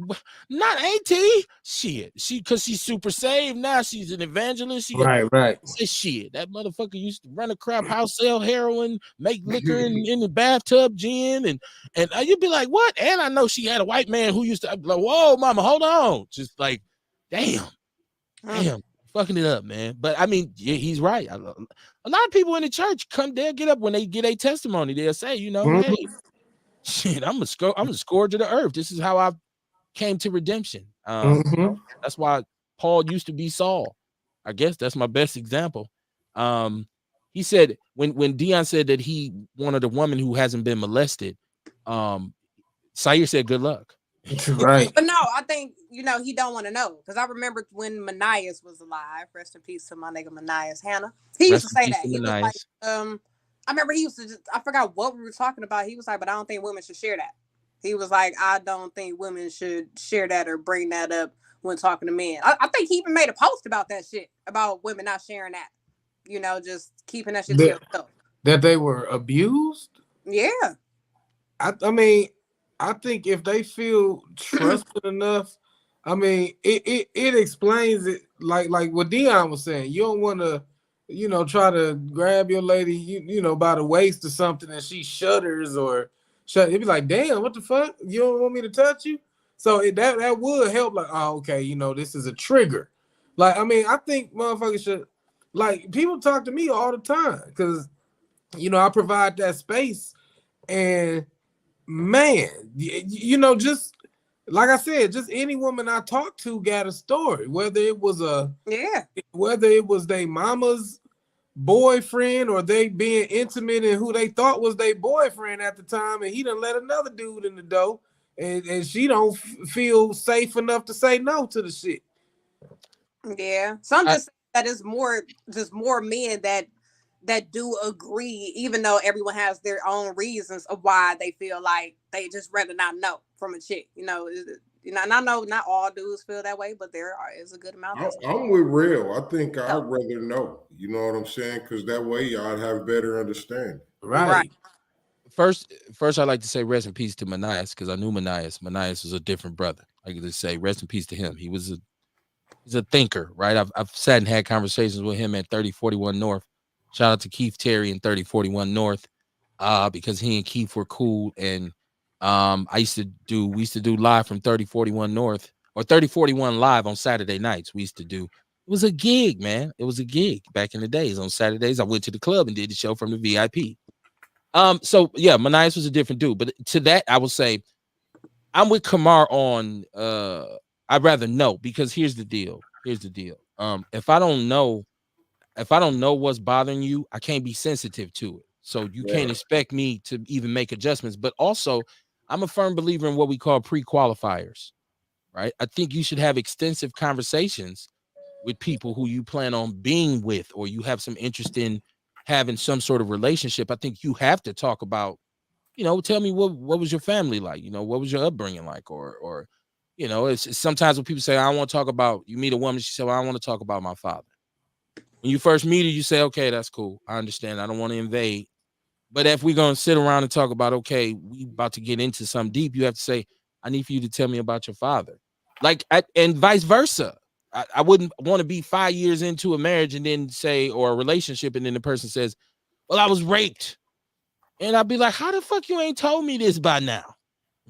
not auntie? Shit. Because she's super saved now. She's an evangelist. Right. Say shit. That motherfucker used to run a crap house, sell heroin, make liquor in the bathtub, gin, and you'd be like, what? And I know she had a white man who used to. I'd be like, whoa, mama, hold on. Just like, damn, fucking it up, man. But I mean, yeah, he's right. A lot of people in the church they'll get up when they get a testimony. They'll say, hey, shit, I'm a scourge of the earth. This is how I came to redemption. That's why Paul used to be Saul. I guess that's my best example. He said when Dion said that he wanted a woman who hasn't been molested, Sair said, good luck. Right. But no, I think, he don't want to know. Because I remember when Manias was alive, rest in peace to my nigga Manias Hannah. He used to say that. He was like, I remember he used to I forgot what we were talking about. He was like, but I don't think women should share that. He was like, I don't think women should share that or bring that up when talking to men. I think he even made a post about that shit, about women not sharing that. Just keeping that shit to that yourself. that they were abused. Yeah. I mean, I think if they feel trusted enough, I mean, it explains it like what Dion was saying. You don't want to, try to grab your lady, by the waist or something, and she shudders or shut. It'd be like, damn, what the fuck? You don't want me to touch you? So that would help. Like, oh, okay, this is a trigger. Like, I mean, I think motherfuckers should, like, people talk to me all the time because, I provide that space and man, just like I said, just any woman I talked to got a story. Whether it was their mama's boyfriend or they being intimate and who they thought was their boyfriend at the time, and he done let another dude in the door, and she don't feel safe enough to say no to the shit. Yeah. So I'm just saying that it's more men that do agree, even though everyone has their own reasons of why they feel like they just rather not know from a chick. And I know not all dudes feel that way, but is a good amount. I'm with Real. I think I'd rather know. You know what I'm saying? Because that way I'd have better understanding. Right. First, I'd like to say rest in peace to Manias, because I knew Manias. Manias was a different brother. I could just say rest in peace to him. He's a thinker, right? I've sat and had conversations with him at 3041 North. Shout out to Keith Terry in 3041 North, because he and Keith were cool. And we used to do live from 3041 North or 3041 live on Saturday nights. We used to do. It was a gig, man. It was a gig back in the days. On Saturdays, I went to the club and did the show from the VIP. So yeah, Manias was a different dude. But to that, I will say I'm with Kamar on I'd rather know, because here's the deal. If I don't know what's bothering you, I can't be sensitive to it. So you can't expect me to even make adjustments. But also, I'm a firm believer in what we call pre-qualifiers, right? I think you should have extensive conversations with people who you plan on being with, or you have some interest in having some sort of relationship. I think you have to talk about, tell me what was your family like, what was your upbringing like, or it's sometimes when people say, I don't want to talk about, you meet a woman, she said, well, I want to talk about my father. When you first meet her, you say, okay, that's cool, I understand, I don't want to invade. But if we're going to sit around and talk about, okay, we about to get into something deep, you have to say, I need for you to tell me about your father. And vice versa. I wouldn't want to be 5 years into a marriage and then say, or a relationship, and then the person says, well, I was raped. And I'd be like, how the fuck you ain't told me this by now?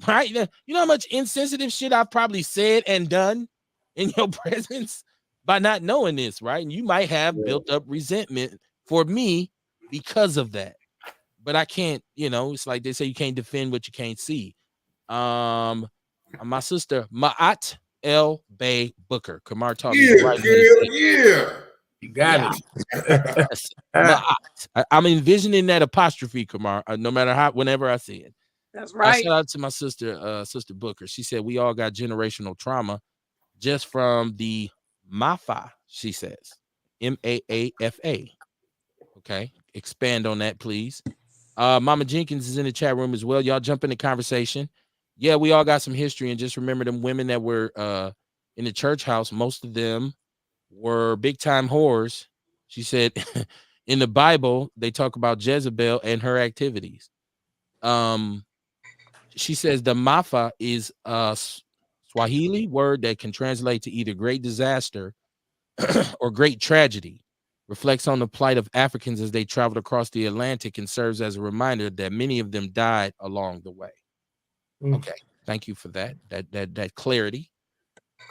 Right? You know how much insensitive shit I've probably said and done in your presence by not knowing this, right? And you might have built up resentment for me because of that. But I can't, it's like they say, you can't defend what you can't see. My sister, Ma'at El Bay Booker. Kamar taught me the right way to say Yeah. You got it. Ma'at. I'm envisioning that apostrophe, Kamar, no matter whenever I see it. That's right. Shout out to my sister, Sister Booker. She said we all got generational trauma just from the MAFA, she says. MAAFA. Okay. Expand on that, please. Mama Jenkins is in the chat room as well. Y'all jump in the conversation. Yeah, we all got some history, and just remember them women that were in the church house. Most of them were big time whores. She said in the Bible, they talk about Jezebel and her activities. She says the Mafa is a Swahili word that can translate to either great disaster or great tragedy. Reflects on the plight of Africans as they traveled across the Atlantic and serves as a reminder that many of them died along the way. Okay, thank you for that clarity.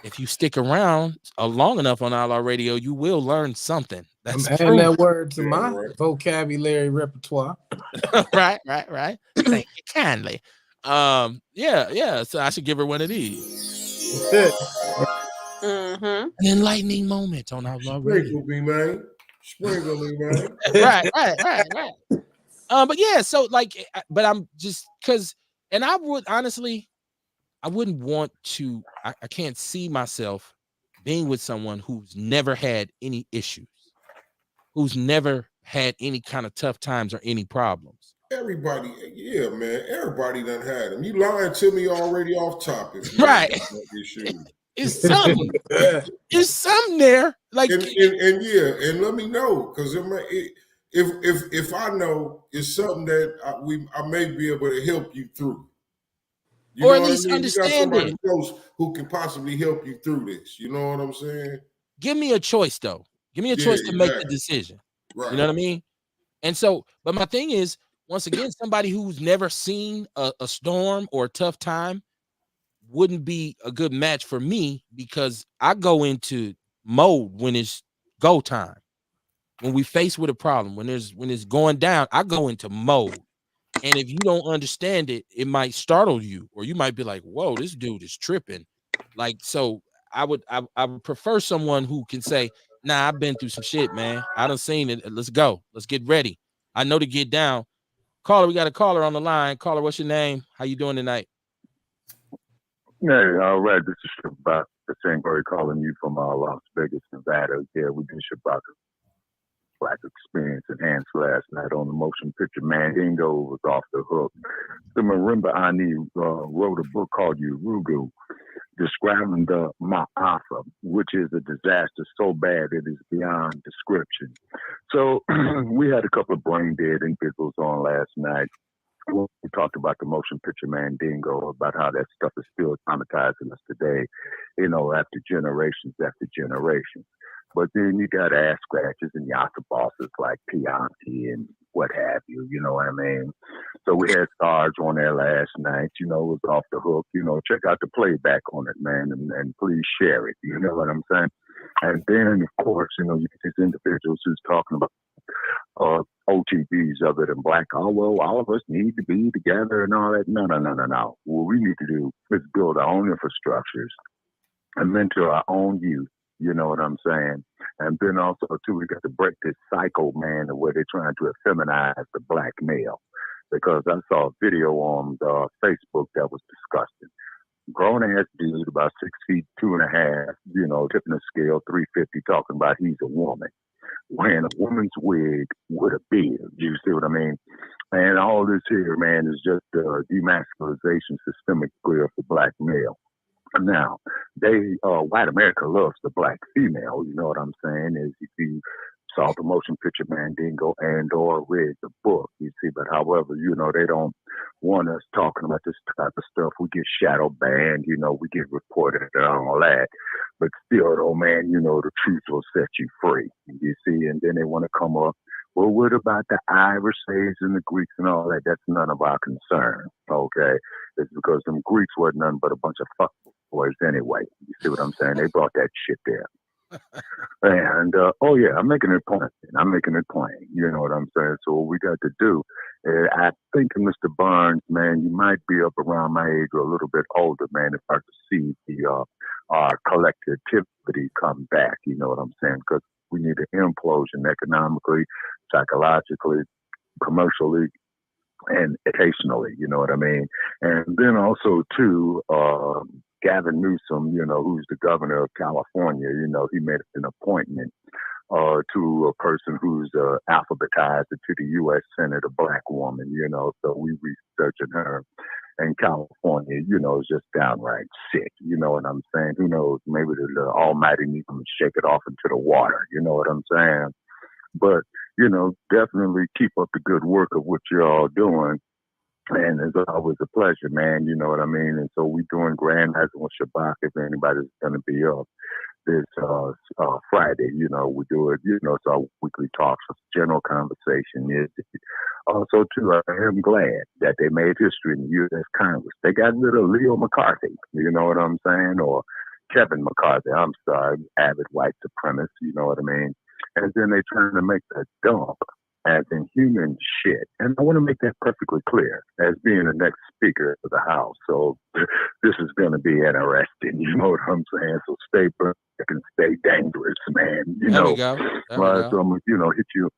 If you stick around long enough on Outlaw Radio, you will learn something. That's I'm adding that word to my vocabulary repertoire. Right. Thank you kindly. Yeah. So I should give her one of these. Mm-hmm. An enlightening moment on Outlaw Radio. Sprinkle me, man. Right. But yeah, so but I'm just because, and I would honestly, I wouldn't want to. I can't see myself being with someone who's never had any issues, who's never had any kind of tough times or any problems. Everybody, yeah, man. Everybody done had them. You lying to me already off topic, man. Right. This shoe. It's something. It's something there. Like, And yeah, and let me know, because if I know it's something that I may be able to help you through. You or know at what I least mean? You got understand somebody it. close who can possibly help you through this. You know what I'm saying? Give me a choice, though. Give me a Yeah, choice to make the exactly. decision. Right. You know what I mean? And so, but my thing is, once again, somebody who's never seen a storm or a tough time wouldn't be a good match for me, because I go into mode when it's go time. When we face with a problem, when it's going down, I go into mode. And if you don't understand it, it might startle you, or you might be like, "Whoa, this dude is tripping." Like, so I would prefer someone who can say, "Nah, I've been through some shit, man. I done seen it. Let's go. Let's get ready. I know to get down." Caller, we got a caller on the line. Caller, what's your name? How you doing tonight? Hey, all right. This is Shabbat the Sanctuary calling you from Las Vegas, Nevada. Yeah, we did Shabbat Black Experience enhanced last night on the motion picture Mandingo was off the hook. So Marimba Ani wrote a book called Urugu, describing the Ma'afa, which is a disaster so bad it is beyond description. So we had a couple of brain dead individuals on last night. We talked about the motion picture Mandingo, about how that stuff is still traumatizing us today, after generations after generations. But then you got ass scratches and yata bosses like Pianti and what have you, you know what I mean? So we had Sarge on there last night, it was off the hook. Check out the playback on it, man, and please share it, you know what I'm saying? And then, of course, you get these individuals who's talking about OTBs of it and black. Oh, well, all of us need to be together and all that. No. What we need to do is build our own infrastructures and mentor our own youth. You know what I'm saying? And then also, too, we got to break this cycle, man, of where they're trying to effeminize the black male. Because I saw a video on Facebook that was disgusting. Grown ass dude, about 6 feet, 2.5, tipping the scale, 350, talking about he's a woman, wearing a woman's wig with a beard. You see what I mean? And all this here, man, is just demasculization systemically of the black male. Now, white America loves the black female. You know what I'm saying? Is if you saw the motion picture Mandingo and or read the book, you see. But however, they don't want us talking about this type of stuff. We get shadow banned, we get reported and all that. But still, though, man, the truth will set you free. You see, and then they want to come up. Well, what about the Irish and the Greeks and all that? That's none of our concern. Okay, it's because them Greeks wasn't nothing but a bunch of fuck boys anyway. You see what I'm saying? They brought that shit there. And I'm making it plain. I'm making it plain. You know what I'm saying? So what we got to do, I think, Mr. Barnes, man, you might be up around my age or a little bit older, man, if I could see the collectivity come back. You know what I'm saying? Because we need an implosion economically, psychologically, commercially, and occasionally, you know what I mean? And then also, too, Gavin Newsom, who's the governor of California, he made an appointment to a person who's alphabetized to the U.S. Senate, a black woman, so we researching her. And California, is just downright sick. You know what I'm saying? Who knows? Maybe the Almighty needs to shake it off into the water. You know what I'm saying? But, definitely keep up the good work of what you're all doing. And it's always a pleasure, man. You know what I mean? And so we're doing Grand Rising with Shabbat if anybody's going to be up this Friday. We do it, it's our weekly talks, general conversation. Also, too, I am glad that they made history in the U.S. Congress. They got rid of Leo McCarthy, you know what I'm saying? Or Kevin McCarthy, I'm sorry, avid white supremacist, you know what I mean? And then they're trying to make the dump as in human shit. And I want to make that perfectly clear as being the next speaker of the House. So this is going to be interesting. You know what I'm saying? So stay back and stay dangerous, man. There we go. So I'm going to, hit you.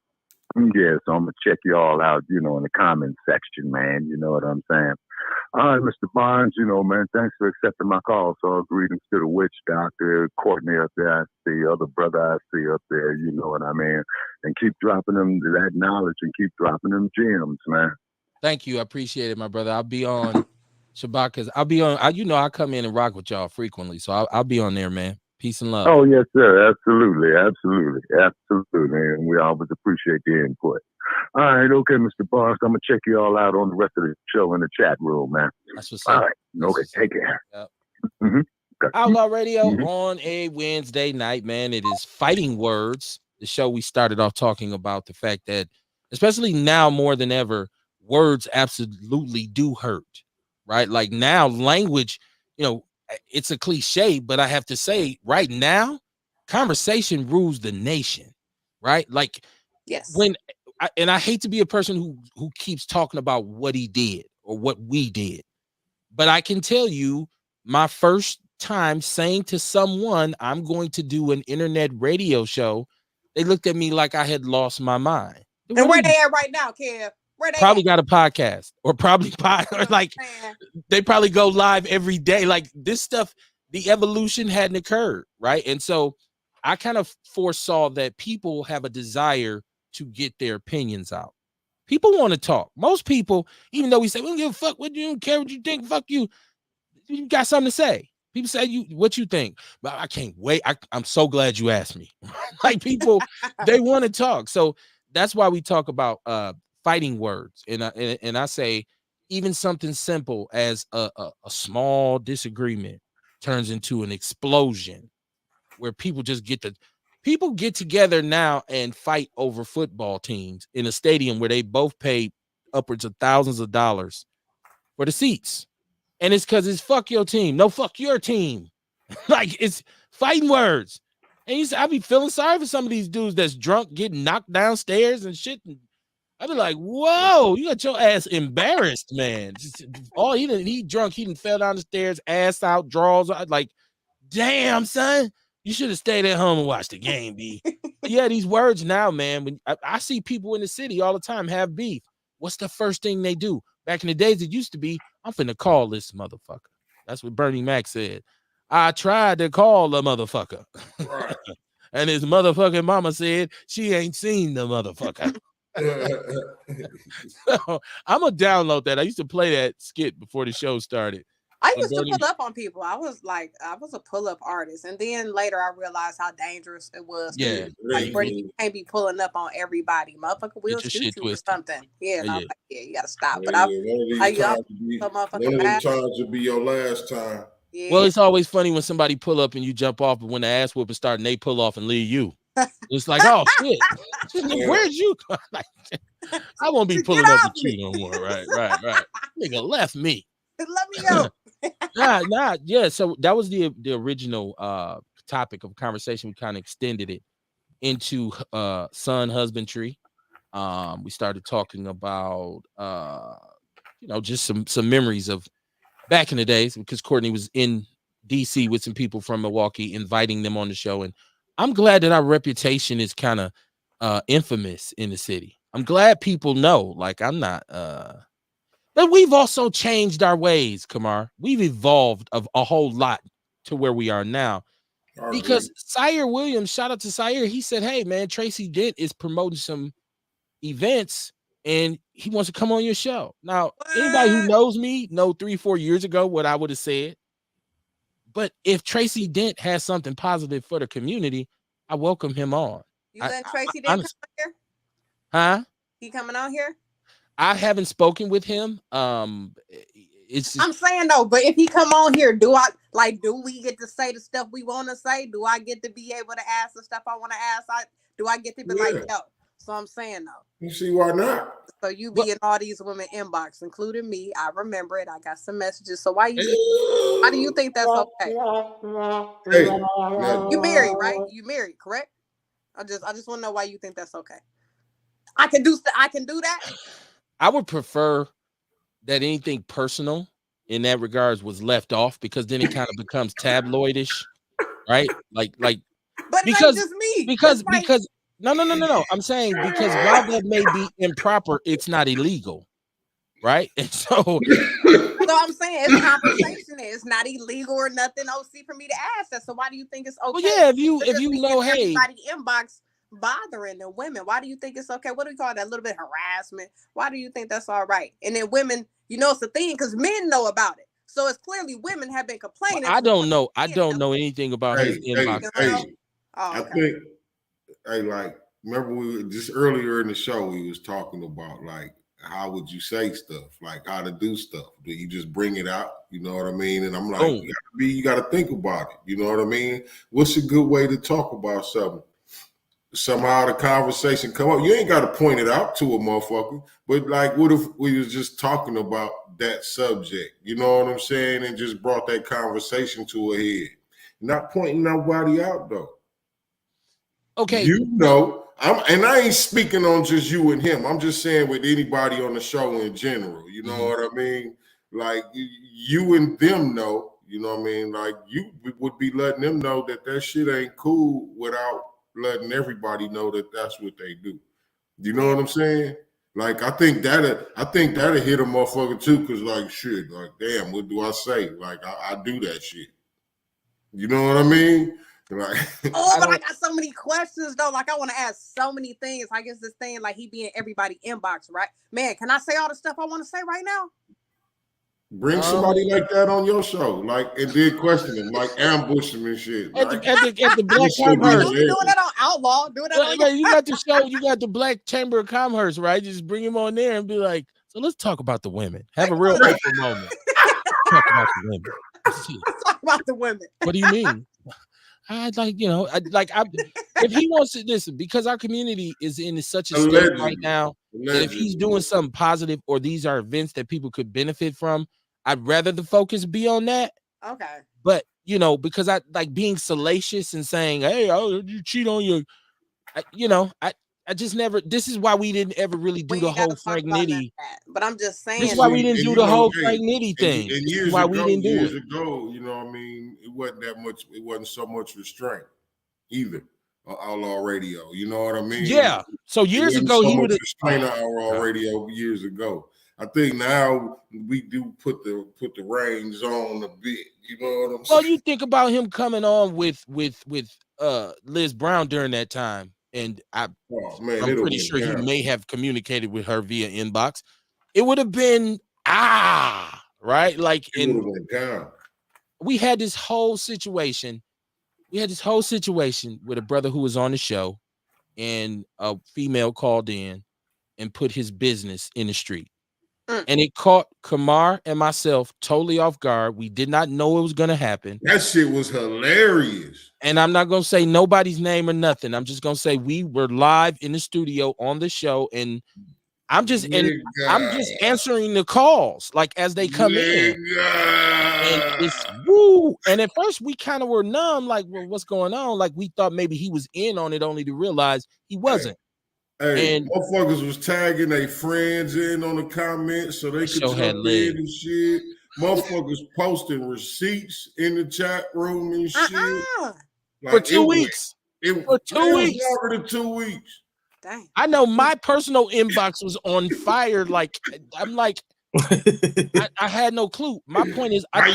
Yeah, so I'm going to check you all out, in the comment section, man. You know what I'm saying? All right, Mr. Barnes, man, thanks for accepting my call. So greetings to the witch doctor, Courtney up there, I see, other brother I see up there, you know what I mean? And keep dropping them that knowledge and keep dropping them gems, man. Thank you. I appreciate it, my brother. I'll be on Shabaka's. I'll be on. I come in and rock with y'all frequently, so I'll be on there, man. Peace and love. Oh yes, sir. Absolutely, absolutely, absolutely. And we always appreciate the input. All right, okay, Mr. Barnes. I'm gonna check you all out on the rest of the show in the chat room, man. That's what's All up. right. That's Okay. what's up. Take care. Yep. Mm-hmm. Okay. Outlaw Radio Mm-hmm. on a Wednesday night, man. It is Fighting Words. The show we started off talking about the fact that, especially now more than ever, words absolutely do hurt, right? Like now, language, it's a cliche, but I have to say, right now, conversation rules the nation, right? Like Yes. when, and I hate to be a person who keeps talking about what he did or what we did, but I can tell you my first time saying to someone, I'm going to do an internet radio show, they looked at me like I had lost my mind. And where they at right now, Kev? Where they Probably at? got a podcast or probably or like Man. they probably go live every day. Like this stuff, the evolution hadn't occurred, right? And so I kind of foresaw that people have a desire to get their opinions out. People want to talk. Most people, even though we say we don't give a fuck what you don't care what you think, fuck you. You got something to say. People say what you think, but I can't wait. I'm so glad you asked me. Like people, they want to talk. So that's why we talk about fighting words. And I say even something simple as a small disagreement turns into an explosion where people get together now and fight over football teams in a stadium where they both pay upwards of thousands of dollars for the seats. And it's because it's fuck your team. No, fuck your team. Like it's fighting words. And I be feeling sorry for some of these dudes that's drunk, getting knocked downstairs and shit. And I be like, whoa, you got your ass embarrassed, man. He drunk, he didn't fell down the stairs, ass out, draws out. Like, damn, son, you should have stayed at home and watched the game, B. Yeah, these words now, man. When I see people in the city all the time have beef, what's the first thing they do? Back in the days, it used to be, I'm finna call this motherfucker. That's what Bernie Mac said. I tried to call the motherfucker. Right. And his motherfucking mama said she ain't seen the motherfucker. So, I'm gonna download that. I used to play that skit before the show started. I used to pull up on people. I was a pull up artist, and then later I realized how dangerous it was. Yeah, Like, bro, you can't be pulling up on everybody. Motherfucker will your shoot shit you twisted. for something. Yeah, and I was like, yeah, you gotta stop. But One I of these times will be your last time. Yeah. Well, it's always funny when somebody pull up and you jump off, but when the ass whooping start and they pull off and leave you, it's like, oh shit, where'd you go? Like, I won't be pulling up with you no more. Right. Nigga left me. Let me go. Yeah. So that was the original topic of conversation. We kind of extended it into son husbandry. We started talking about just some memories of back in the days, because Courtney was in DC with some people from Milwaukee, inviting them on the show. And I'm glad that our reputation is kind of infamous in the city. I'm glad people know, like, I'm not but we've also changed our ways, Kamar. We've evolved of a whole lot to where we are now. Because Sire Williams, shout out to Sire, he said, hey man, Tracy Dent is promoting some events and he wants to come on your show. Now, anybody who knows me know 3-4 years ago what I would have said. But if Tracy Dent has something positive for the community, I welcome him on. You let Tracy Dent come on here? Huh? He coming on here? I haven't spoken with him. It's just, I'm saying though, but if he come on here, do we get to say the stuff we want to say? Do I get to be able to ask the stuff I want to ask? Do I get to be like, yo? So I'm saying though. You see why not? So you be in all these women inbox, including me. I remember it. I got some messages. So why do you think that's okay? Hey, you married, right? You married, correct? I just want to know why you think that's okay. I can do that. I would prefer that anything personal in that regards was left off, because then it kind of becomes tabloidish, right? Like, but because just me. Because no. I'm saying because while that may be improper, it's not illegal, right? And so I'm saying it's conversation. It's not illegal or nothing. OC for me to ask that. So why do you think it's okay? Well, yeah, if you know, hey, everybody inbox bothering the women? Why do you think it's okay? What do we call that? A little bit harassment. Why do you think that's all right? And then women, it's a thing because men know about it. So it's clearly women have been complaining. I don't know. I don't know anything about his inbox. Hey, Oh, I think, like, remember we just earlier in the show we was talking about like how would you say stuff, like how to do stuff. Do you just bring it out? You know what I mean? And I'm like, you gotta think about it. You know what I mean? What's a good way to talk about something? Somehow the conversation come up. You ain't got to point it out to a motherfucker, but like, what if we was just talking about that subject? You know what I'm saying? And just brought that conversation to a head. Not pointing nobody out though. Okay. And I ain't speaking on just you and him. I'm just saying with anybody on the show in general. You know what I mean? Like you and them know. You know what I mean? Like you would be letting them know that shit ain't cool without letting everybody know that that's what they do. You know what I'm saying? Like I think that'll hit a motherfucker too, cause like shit, like damn, what do I say? Like I do that shit. You know what I mean? Like, I got so many questions though. Like I want to ask so many things. I guess this thing like he be in everybody inbox, right? Man, can I say all the stuff I want to say right now? Bring somebody like that on your show, like, and then question him, like ambush him and shit. At the Black Commerce. Doing that on Outlaw. Doing that on you got the show. You got the Black Chamber of Commerce, right? Just bring him on there and be like, so let's talk about the women. Have a real open moment. Talk about the women. Let's talk about the women. What do you mean? I'd like, if he wants to listen, because our community is in such a state right now, that if he's doing something positive or these are events that people could benefit from, I'd rather the focus be on that. Okay. But, because I like being salacious and saying, hey, you cheat on your, I just never, this is why we didn't ever really do the whole Frank Nitty. But I'm just saying. This is why we didn't do the whole Frank Nitty thing. And years why we didn't do years it. ago, you know what I mean? It wasn't that much, it wasn't so much restraint either on Outlaw Radio. You know what I mean? Yeah. So years ago, he would have restrained on Outlaw Radio years ago. I think now we do put the reins on a bit. You know what I'm saying? Well, you think about him coming on with Liz Brown during that time, and I'm pretty sure he may have communicated with her via inbox. It would have been right, like we had this whole situation. We had this whole situation with a brother who was on the show, and a female called in and put his business in the street. And it caught Kamar and myself totally off guard. We did not know it was going to happen. That shit was hilarious. And I'm not going to say nobody's name or nothing. I'm just going to say we were live in the studio on the show, and I'm just answering the calls like as they come in. And it's woo. And at first we kind of were numb, like, well, what's going on? Like we thought maybe he was in on it, only to realize he wasn't. Hey, motherfuckers was tagging their friends in on the comments so they could jump in and shit. Motherfuckers posting receipts in the chat room and shit. Like, for 2 weeks. For 2 weeks. Longer than 2 weeks. Dang. I know my personal inbox was on fire. Like I'm like, I had no clue. My point is, why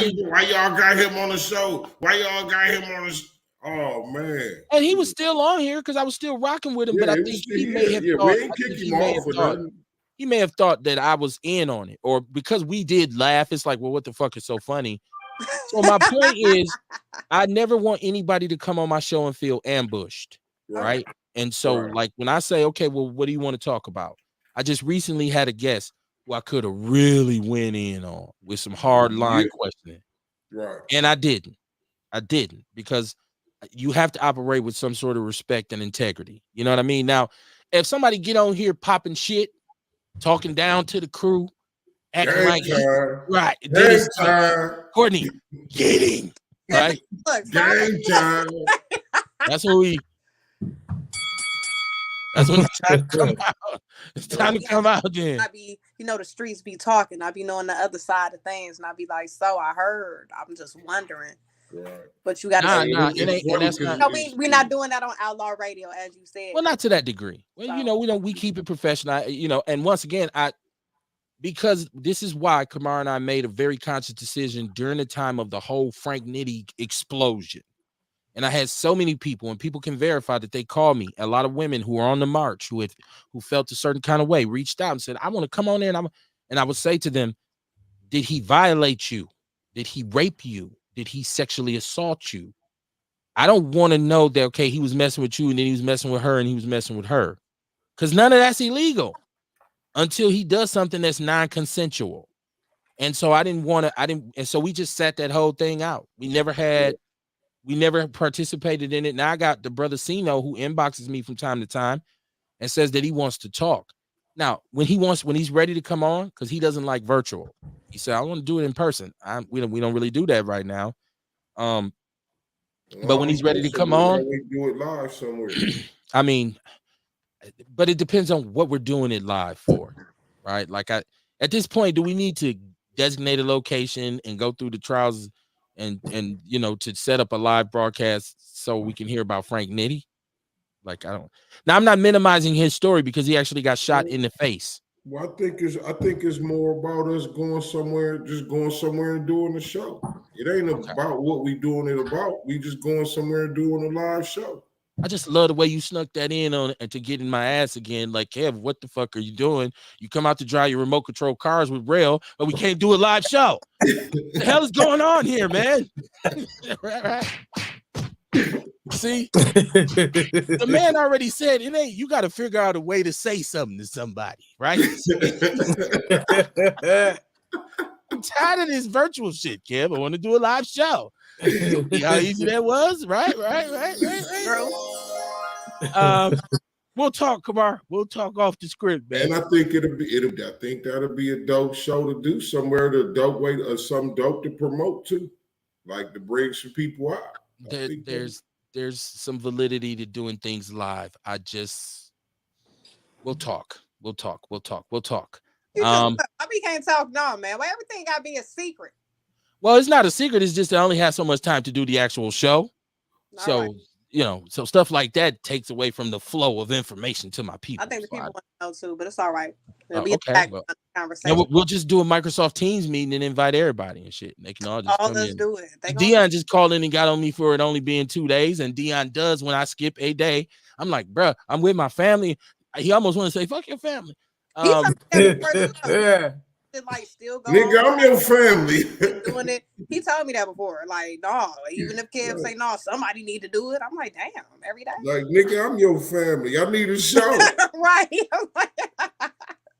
y'all got him on the show? Why y'all got him on the show? Oh man! And he was still on here because I was still rocking with him. But I think he may have thought he may have thought that I was in on it, or because we did laugh. It's like, well, what the fuck is so funny? So my point is, I never want anybody to come on my show and feel ambushed, right? And so, like when I say, okay, well, what do you want to talk about? I just recently had a guest who I could have really went in on with some hard line questioning, right? And I didn't because you have to operate with some sort of respect and integrity. You know what I mean? Now, if somebody get on here popping shit, talking down to the crew, acting like right, Courtney, get him, right? Game time. That's when it's time to come out. It's time to come out then. I be, the streets be talking. I be knowing the other side of things, and I be like, so I heard. I'm just wondering. Right. But you got to we're not doing that on Outlaw Radio, as you said. Well, not to that degree. Well, we keep it professional. And once again, because this is why Kamar and I made a very conscious decision during the time of the whole Frank Nitty explosion. And I had so many people, and people can verify that they called me. A lot of women who were on the march, who felt a certain kind of way, reached out and said, "I want to come on in." And I would say to them, "Did he violate you? Did he rape you? Did he sexually assault you? I don't want to know that, okay, he was messing with you and then he was messing with her and he was messing with her. Because none of that's illegal until he does something that's non-consensual." And so and so we just sat that whole thing out. We never participated in it. Now I got the brother Sino who inboxes me from time to time and says that he wants to talk. Now, when he's ready to come on, because he doesn't like virtual, he said, "I want to do it in person." We don't really do that right now. But when he's ready to come on, we do it live somewhere. I mean, but it depends on what we're doing it live for, right? Like at this point, do we need to designate a location and go through the trials and to set up a live broadcast so we can hear about Frank Nitti? Like, I don't. Now, I'm not minimizing his story because he actually got shot in the face. Well, I think it's more about us going somewhere and doing the show. It ain't about what we doing it about. We just going somewhere and doing a live show. I just love the way you snuck that in on and to get in my ass again. Like, Kev, what the fuck are you doing? You come out to drive your remote control cars with rail, but we can't do a live show. What the hell is going on here, man? right. See, the man already said it ain't. You got to figure out a way to say something to somebody, right? I'm tired of this virtual shit, Kev. I want to do a live show. See how easy that was, right? We'll talk, Kamar. We'll talk off the script, man. And I think I think that'll be a dope show to do somewhere. The dope way, some dope to promote too, like to bring some people out. There's some validity to doing things live. We'll talk. You we can't talk no, man. Well, everything gotta be a secret. Well, it's not a secret. It's just I only have so much time to do the actual show. All so right. So stuff like that takes away from the flow of information to my people. I think the people want to know too, but it's all right. It'll be okay. Conversation. We'll just do a Microsoft Teams meeting and invite everybody and shit. They can all just come in. Do it. Dion just called in and got on me for it only being 2 days, and Dion does when I skip a day. I'm like, bro, I'm with my family. He almost want to say, "Fuck your family." Like still going. Nigga, I'm your family. Doing it. He told me that before. Like, no, even if Kev say no, somebody need to do it. I'm like, damn, every day. Like, nigga, I'm your family. I need a show. Right.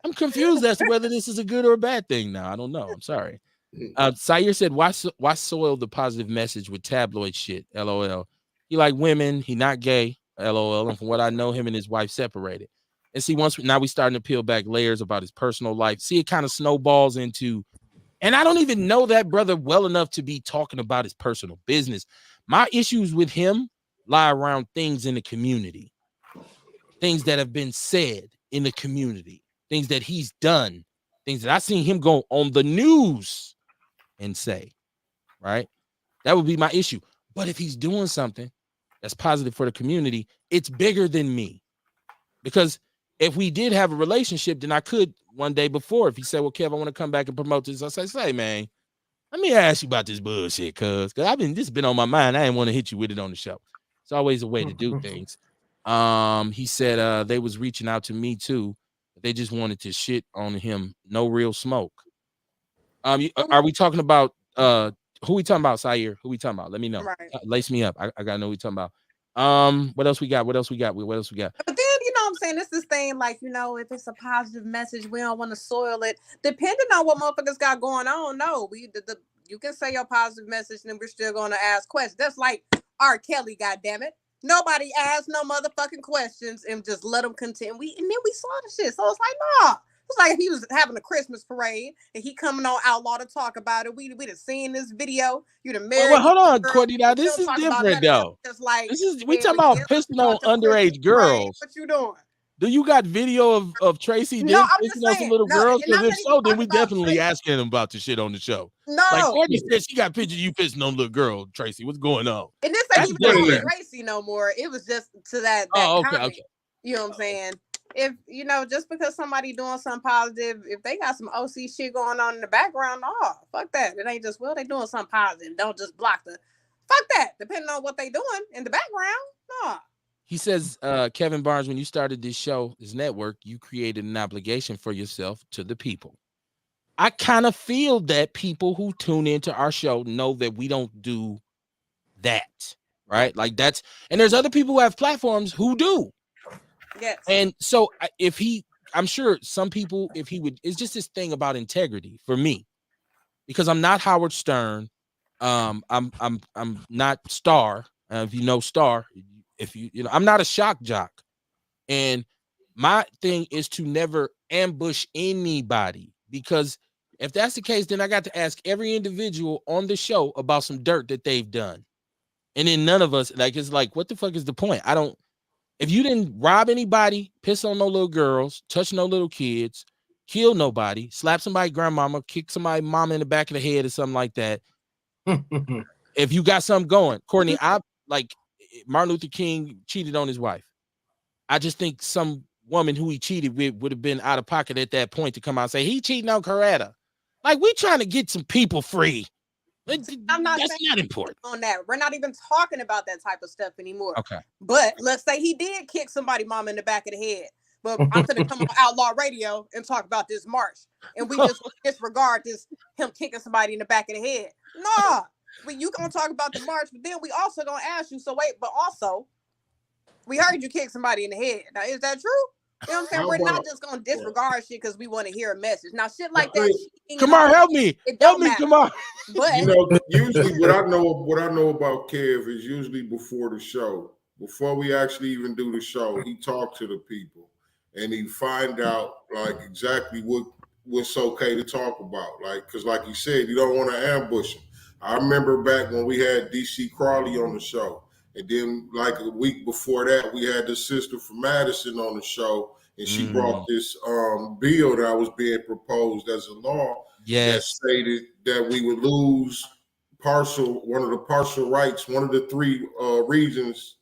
I'm confused as to whether this is a good or a bad thing now. I don't know. I'm sorry. Sayer said, why soil the positive message with tabloid shit? LOL. He like women. He not gay. LOL. And from what I know, him and his wife separated. And see, now we starting to peel back layers about his personal life. See, it kind of snowballs into, and I don't even know that brother well enough to be talking about his personal business. My issues with him lie around things in the community, things that have been said in the community, things that he's done, things that I seen him go on the news and say, right? That would be my issue. But if he's doing something that's positive for the community, it's bigger than me. Because if we did have a relationship, then I could one day before, if he said, "Well, Kev, I want to come back and promote this," I say, man, let me ask you about this bullshit, cuz this has been on my mind. I didn't want to hit you with it on the show. It's always a way to do things. He said they was reaching out to me too. They just wanted to shit on him. No real smoke. Are we talking about who we talking about, Sayer? Who we talking about? Let me know. Right. Lace me up. I gotta know who we talking about. What else we got? But then, you know what I'm saying? This is thing like, if it's a positive message, we don't want to soil it. Depending on what motherfuckers got going on, no, you can say your positive message and we're still going to ask questions. That's like R. Kelly, goddammit. Nobody asked no motherfucking questions and just let them continue. And then we saw the shit. So it's like, nah. It's like if he was having a Christmas parade and he coming on Outlaw to talk about it. We'd have seen this video. You'd have married. Well, hold on, Courtney. Now this is different though. Just like we talking about pissing on underage girls. What you doing? Do you got video of Tracy pissing on some little girls? Because if so, then we definitely asking him about the shit on the show. No, like Courtney said, she got pictures of you pissing on little girl. Tracy, what's going on? And this ain't even Tracy no more. It was just to that comment. Okay. You know what I'm saying? If just because somebody doing something positive, if they got some OC shit going on in the background, fuck that. It ain't just they doing something positive. Don't just block the Fuck that. Depending on what they doing in the background. Nah. He says, Kevin Barnes, when you started this show, this network, you created an obligation for yourself to the people. I kind of feel that people who tune into our show know that we don't do that, right? Like that's, and there's other people who have platforms who do. Yes. And so I'm sure some people, if he would, it's just this thing about integrity for me, because I'm not Howard Stern. I'm not Star. If you know Star, if you know, I'm not a shock jock. And my thing is to never ambush anybody, because if that's the case, then I got to ask every individual on the show about some dirt that they've done. And then none of us, like, it's like, what the fuck is the point? If you didn't rob anybody, piss on no little girls, touch no little kids, kill nobody, slap somebody grandmama, kick somebody mama in the back of the head or something like that. If you got something going, Courtney, I like Martin Luther King cheated on his wife. I just think some woman who he cheated with would have been out of pocket at that point to come out and say he cheating on Coretta. Like, we trying to get some people free. I'm not That's not important on that. We're not even talking about that type of stuff anymore. Okay. But let's say he did kick somebody mama in the back of the head. But I'm gonna come on Outlaw Radio and talk about this march, and we just disregard this him kicking somebody in the back of the head. Nah, you gonna talk about the march, but then we also gonna ask you. So wait, but also, we heard you kick somebody in the head. Now, is that true? You know what I'm saying? We're not just gonna disregard shit because we want to hear a message. Now, shit like that. Come on, help me. Help me, come on. But you know, usually what I know about Kev is usually before the show, before we actually even do the show, he talked to the people and he find out like exactly what's okay to talk about. Like, because like you said, you don't want to ambush him. I remember back when we had DC Crawley on the show. And then, like a week before that, we had the sister from Madison on the show, and she brought this bill that was being proposed as a law that stated that we would lose one of the partial rights, one of the three reasons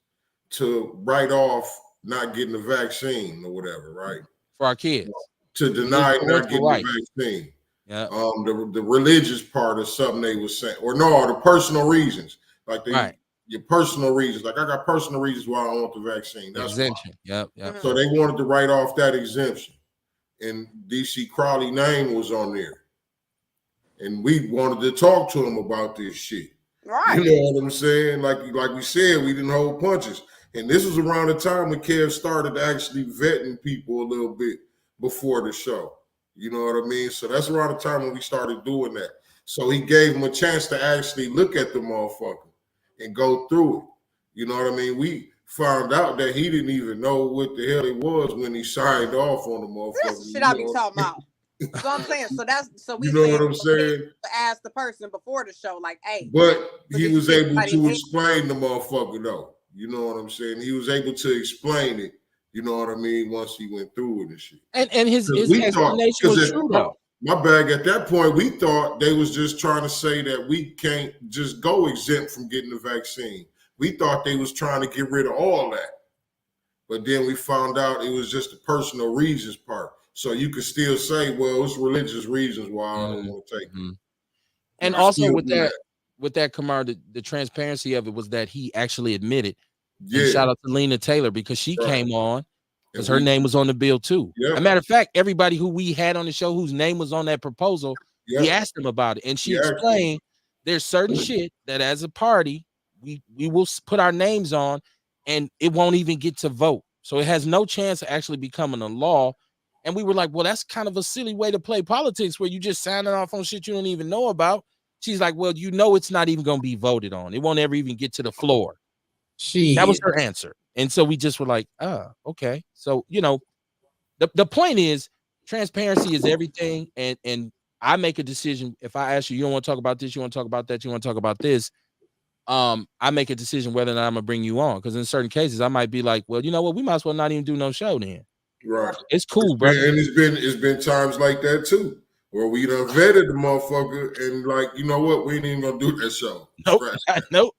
to write off not getting the vaccine or whatever, right? For our kids. To deny not getting the vaccine. Yeah. The religious part of something they were saying, or no, the personal reasons, like they. Your personal reasons, like I got personal reasons why I don't want the vaccine. That's exemption. Why. Yep. So they wanted to write off that exemption, and DC Crawley name was on there, and we wanted to talk to him about this shit. Right. You know what I'm saying? Like we said, we didn't hold punches, and this was around the time when Kev started actually vetting people a little bit before the show. You know what I mean? So that's around the time when we started doing that. So he gave him a chance to actually look at the motherfucker and go through it. You know what I mean? We found out that he didn't even know what the hell it was when he signed off on the motherfucker. This shit I be talking about. So I'm saying, so we you know what I'm saying? To ask the person before the show, like, hey. But he was able to explain the motherfucker though. You know what I'm saying? He was able to explain it. You know what I mean? Once he went through it and shit. And his explanation was true though. My bag at that point, we thought they was just trying to say that we can't just go exempt from getting the vaccine. We thought they was trying to get rid of all that. But then we found out it was just the personal reasons part. So you could still say, well, it's religious reasons why I don't want to take it. And also with that Kamar, the transparency of it was that he actually admitted. Yeah. And shout out to Lena Taylor because she came on. Because her name was on the bill too. Yep. As a matter of fact, everybody who we had on the show whose name was on that proposal, we asked them about it. And she explained there's certain shit that as a party, we will put our names on and it won't even get to vote. So it has no chance of actually becoming a law. And we were like, well, that's kind of a silly way to play politics where you just signing off on shit you don't even know about. She's like, well, you know, it's not even going to be voted on. It won't ever even get to the floor. That was her answer. And so we just were like, oh, okay. So, you know, the point is transparency is everything. And I make a decision. If I ask you don't want to talk about this, you want to talk about that, you want to talk about this. I make a decision whether or not I'm going to bring you on. Because in certain cases, I might be like, well, you know what? We might as well not even do no show then. Right. It's cool, bro. And it's been times like that too. Where we done vetted the motherfucker and like, you know what? We ain't even going to do that show. Nope.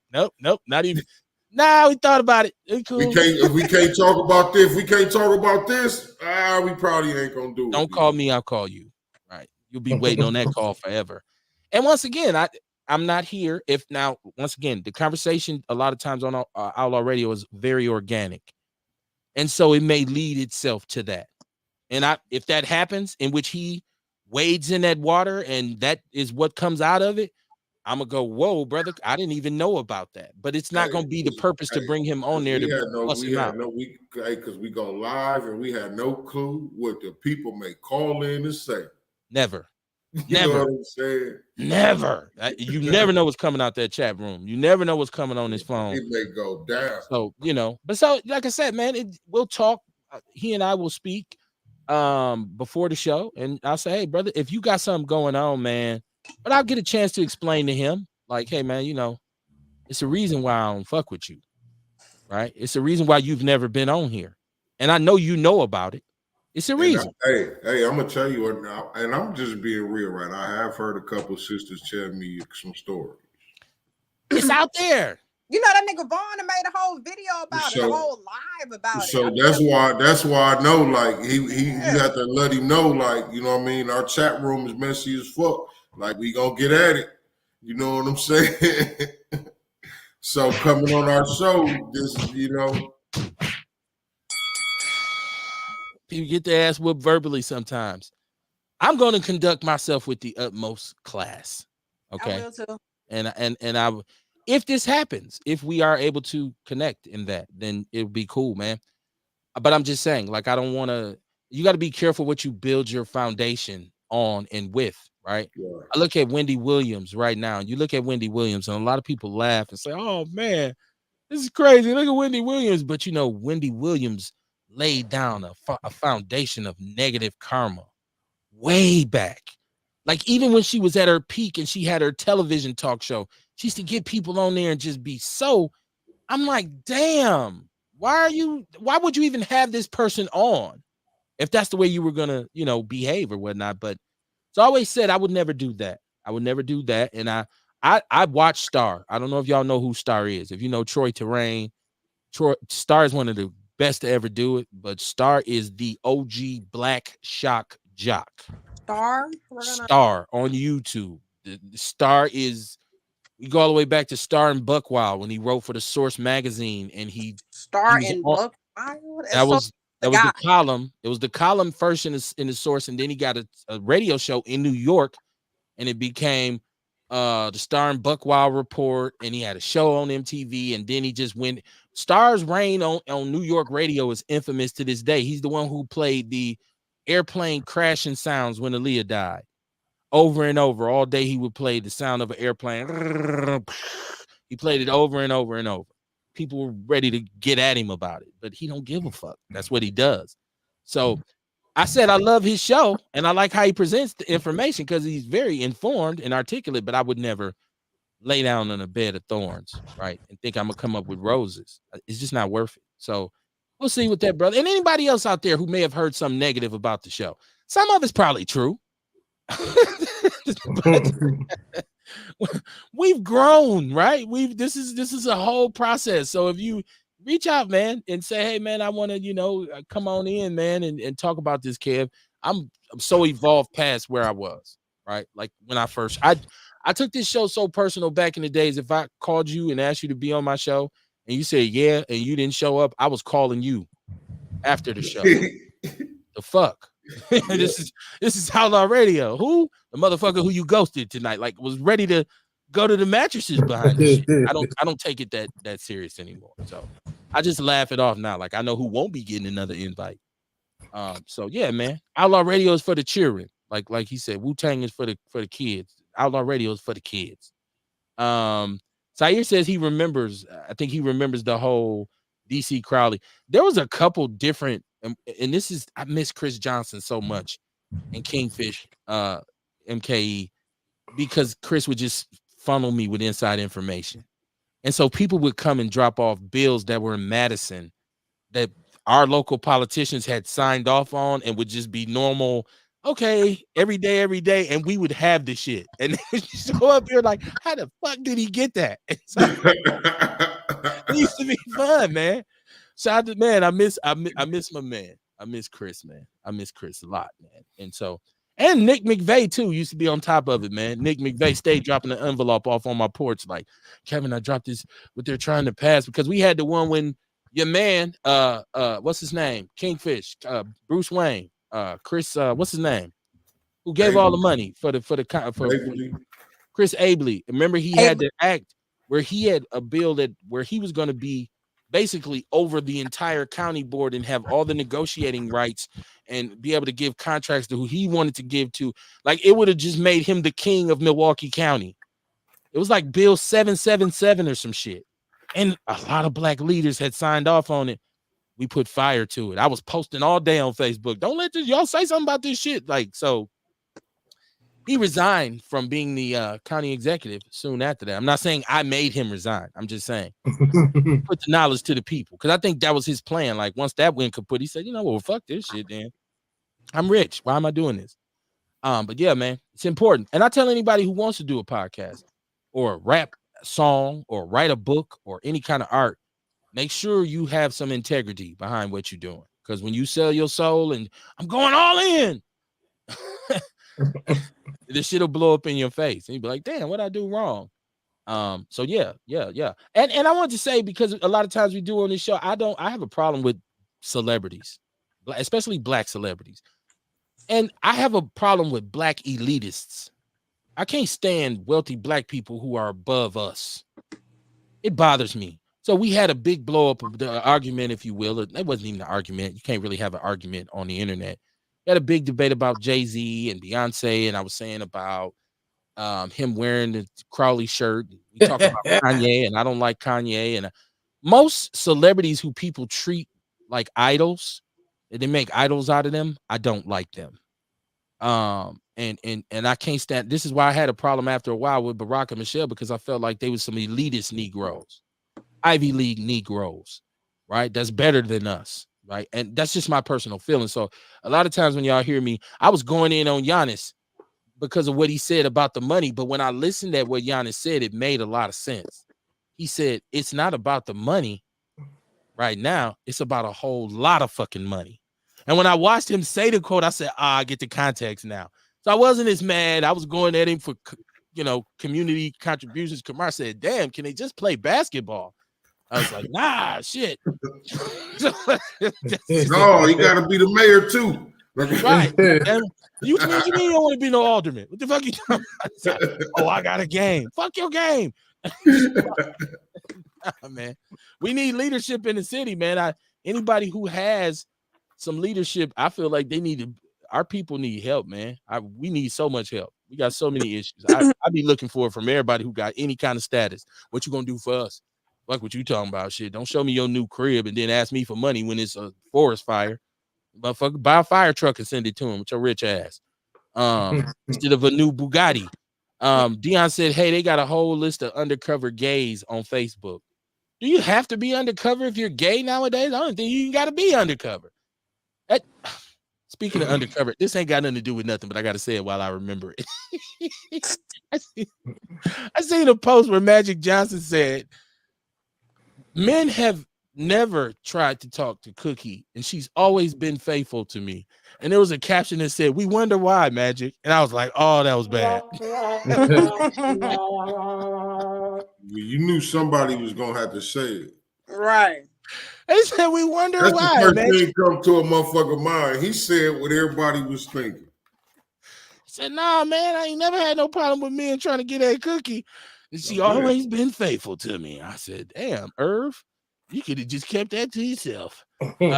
Not even. Nah, we thought about it. Cool. If we can't talk about this, we probably ain't gonna do it. Don't call me, I'll call you. Right. You'll be waiting on that call forever. And once again, I I'm not here. If now, once again, the conversation a lot of times on Outlaw Radio is very organic, and so it may lead itself to that. And if that happens, in which he wades in that water, and that is what comes out of it, I'm gonna go, whoa, brother, I didn't even know about that. But it's not gonna be the purpose to bring him on there to bust him out. Because we go live and we had no clue what the people may call in and say. Never. You know what I'm saying? Never. You never know what's coming out that chat room. You never know what's coming on his phone. It may go down. So, but so like I said, man, we'll talk. He and I will speak before the show, and I'll say, hey, brother, if you got something going on, man, but I'll get a chance to explain to him, like, hey, man, it's a reason why I don't fuck with you, right? It's a reason why you've never been on here, and I know you know about it. It's a reason. Hey, I'm gonna tell you what now, and I'm just being real, right? I have heard a couple of sisters tell me some stories. It's out there. That nigga Vaughn made a whole video about it, a whole live about it. So that's why I know, like, you have to let him know, like, you know what I mean? Our chat room is messy as fuck. Like, we gonna get at it. You know what I'm saying? So coming on our show, this, people get their ass whooped verbally sometimes. I'm going to conduct myself with the utmost class. Okay. I will too. And I, if this happens, if we are able to connect in that, then it'll be cool, man. But I'm just saying, like, I don't want to. You got to be careful what you build your foundation on and with, right? Yeah. I look at Wendy Williams right now, and you look at Wendy Williams, and a lot of people laugh and say, "Oh man, this is crazy. Look at Wendy Williams." But Wendy Williams laid down a foundation of negative karma way back. Like, even when she was at her peak and she had her television talk show, she used to get people on there and just be so. I'm like, damn, why would you even have this person on if that's the way you were gonna, behave or whatnot? But it's always said I would never do that. I would never do that. And I watch Star. I don't know if y'all know who Star is. If you know Troy Terrain, Star is one of the best to ever do it, but Star is the OG black shock jock. Star on YouTube. The Star is, we go all the way back to Star and Buckwild when he wrote for the Source magazine, and Star and Buckwild. That was the column. It was the column first in the Source, and then he got a radio show in New York, and it became the Star and Buckwild Report, and he had a show on MTV, and then he just went. Star's reign on New York radio is infamous to this day. He's the one who played the airplane crashing sounds when Aaliyah died. Over and over all day, he would play the sound of an airplane. He played it over and over and over. People were ready to get at him about it, but he don't give a fuck. That's what he does. So I said I love his show, and I like how he presents the information because he's very informed and articulate, but I would never lay down on a bed of thorns, right, and think I'm going to come up with roses. It's just not worth it. So we'll see with that, brother. And anybody else out there who may have heard something negative about the show. Some of it's probably true. We've grown, right? This is a whole process. So if you reach out, man, and say, hey, man, I want to, come on in, man, and talk about this, Kev. I'm so evolved past where I was, right? Like when I took this show so personal back in the days. If I called you and asked you to be on my show and you said yeah, and you didn't show up, I was calling you after the show. The fuck? Yeah. This is Outlaw Radio. Who? The motherfucker who you ghosted tonight, like, was ready to go to the mattresses behind the shit. I don't take it that serious anymore. So I just laugh it off now. Like, I know who won't be getting another invite. So yeah, man. Outlaw Radio is for the children. Like he said, Wu-Tang is for the kids. Outlaw Radio is for the kids. Zaire says he remembers. I think he remembers the whole DC Crowley. There was a couple different, and this is, I miss Chris Johnson so much and Kingfish, MKE, because Chris would just funnel me with inside information, and so people would come and drop off bills that were in Madison that our local politicians had signed off on, and would just be normal. Okay, every day, and we would have the shit, and show up here like, how the fuck did he get that? So, it used to be fun, man. Shout out to, man, I miss my man. I miss Chris, man. I miss Chris a lot, man. And so, And Nick McVeigh too used to be on top of it, man. Nick McVeigh stayed dropping the envelope off on my porch, like, Kevin, I dropped this, what they're trying to pass, because we had the one when your man, what's his name, Kingfish, Bruce Wayne, Chris, what's his name, who gave all the money for Chris Abley. Remember, he had the act where he had a bill that where he was going to be basically over the entire county board and have all the negotiating rights and be able to give contracts to who he wanted to give to. Like, it would have just made him the king of Milwaukee County. It was like Bill 777 or some shit. And a lot of black leaders had signed off on it. We put fire to it. I was posting all day on Facebook. Don't let y'all say something about this shit. Like, so he resigned from being the county executive soon after that. I'm not saying I made him resign. I'm just saying put the knowledge to the people, because I think that was his plan. Like, once that went kaput, he said, you know what, well, fuck this shit, then. I'm rich. Why am I doing this? But yeah, man, it's important. And I tell anybody who wants to do a podcast or a rap song or write a book or any kind of art, make sure you have some integrity behind what you're doing. Because when you sell your soul and I'm going all in, this shit will blow up in your face. And you'll be like, damn, what I do wrong? So yeah. And I want to say, because a lot of times we do on this show, I have a problem with celebrities, especially black celebrities. And I have a problem with black elitists. I can't stand wealthy black people who are above us. It bothers me. So we had a big blow up of the argument, if you will. It wasn't even an argument. You can't really have an argument on the internet. We had a big debate about Jay-Z and Beyonce, and I was saying about him wearing the Crowley shirt. We talk about Kanye, and I don't like Kanye. And most celebrities who people treat like idols, and they make idols out of them, I don't like them. And I can't stand. This is why I had a problem after a while with Barack and Michelle, because I felt like they were some elitist Negroes, Ivy League Negroes, right? That's better than us, right? And that's just my personal feeling. So a lot of times when y'all hear me, I was going in on Giannis because of what he said about the money. But when I listened at what Giannis said, it made a lot of sense. He said, it's not about the money right now. It's about a whole lot of fucking money. And when I watched him say the quote, I said, I get the context now. So I wasn't as mad. I was going at him for, community contributions. Kamar said, damn, can they just play basketball? I was like, nah, shit. No, you got to be the mayor too. Right. And you mean you don't want to be no alderman? What the fuck you talking about? Oh, I got a game. Fuck your game. Nah, man. We need leadership in the city, man. Anybody who has some leadership, I feel like our people need help, man. We need so much help. We got so many issues. I be looking for it from everybody who got any kind of status. What you gonna do for us? Like what you talking about, shit. Don't show me your new crib and then ask me for money when it's a forest fire. Motherfucker, buy a fire truck and send it to him with your rich ass. Instead of a new Bugatti. Dion said, hey, they got a whole list of undercover gays on Facebook. Do you have to be undercover if you're gay nowadays? I don't think you got to be undercover. Speaking of undercover, this ain't got nothing to do with nothing, but I got to say it while I remember it. I seen a post where Magic Johnson said, men have never tried to talk to Cookie, and she's always been faithful to me. And there was a caption that said, we wonder why, Magic. And I was like, oh, that was bad. You knew somebody was going to have to say it. Right. They said, we wonder That's why, the first Magic. thing come to a motherfucker mind. He said what everybody was thinking. He said, nah, man, I ain't never had no problem with men trying to get at Cookie. And she always been faithful to me. I said, damn, Irv, you could have just kept that to yourself. We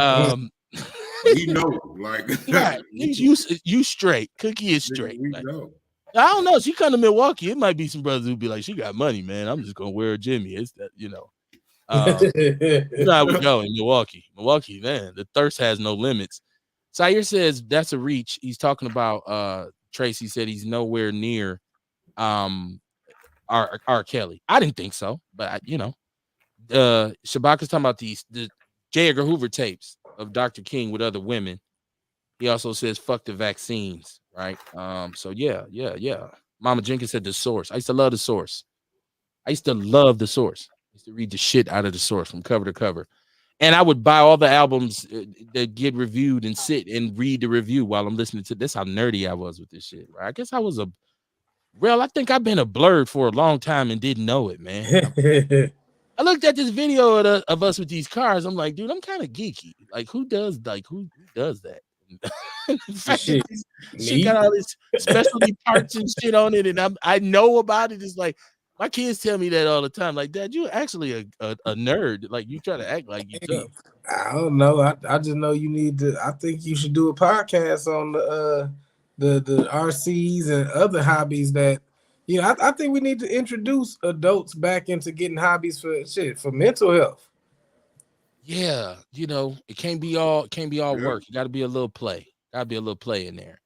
know, like, right. You straight. Cookie is straight. We like, know. I don't know. She come to Milwaukee. It might be some brothers who'd be like, she got money, man. I'm just gonna wear a Jimmy. It's that, you know how we go in Milwaukee. Milwaukee, man, the thirst has no limits. Sire says that's a reach. He's talking about Tracy said he's nowhere near R. Kelly. I didn't think so, but Shabaka's talking about the J. Edgar Hoover tapes of Dr. King with other women. He also says fuck the vaccines, right? So yeah. Mama Jenkins said The Source. I used to love The Source. I used to read the shit out of The Source from cover to cover. And I would buy all the albums that get reviewed and sit and read the review while I'm listening to this. How nerdy I was with this shit, right? I guess I was I think I've been a blurred for a long time and didn't know it, man. I looked at this video of us with these cars. I'm like, dude, I'm kind of geeky. Like, who does that? The fact that Shit, this shit me. got all this specialty parts and shit on it, and I know about it. It's like my kids tell me that all the time. Like, Dad, you're actually a nerd. Like, you try to act like you Hey, tough. I don't know. I just know you need to. I think you should do a podcast on the RCs and other hobbies that. I think we need to introduce adults back into getting hobbies for mental health. Yeah, it can't be all Yeah. work. You got to be a little play. Got to be a little play in there.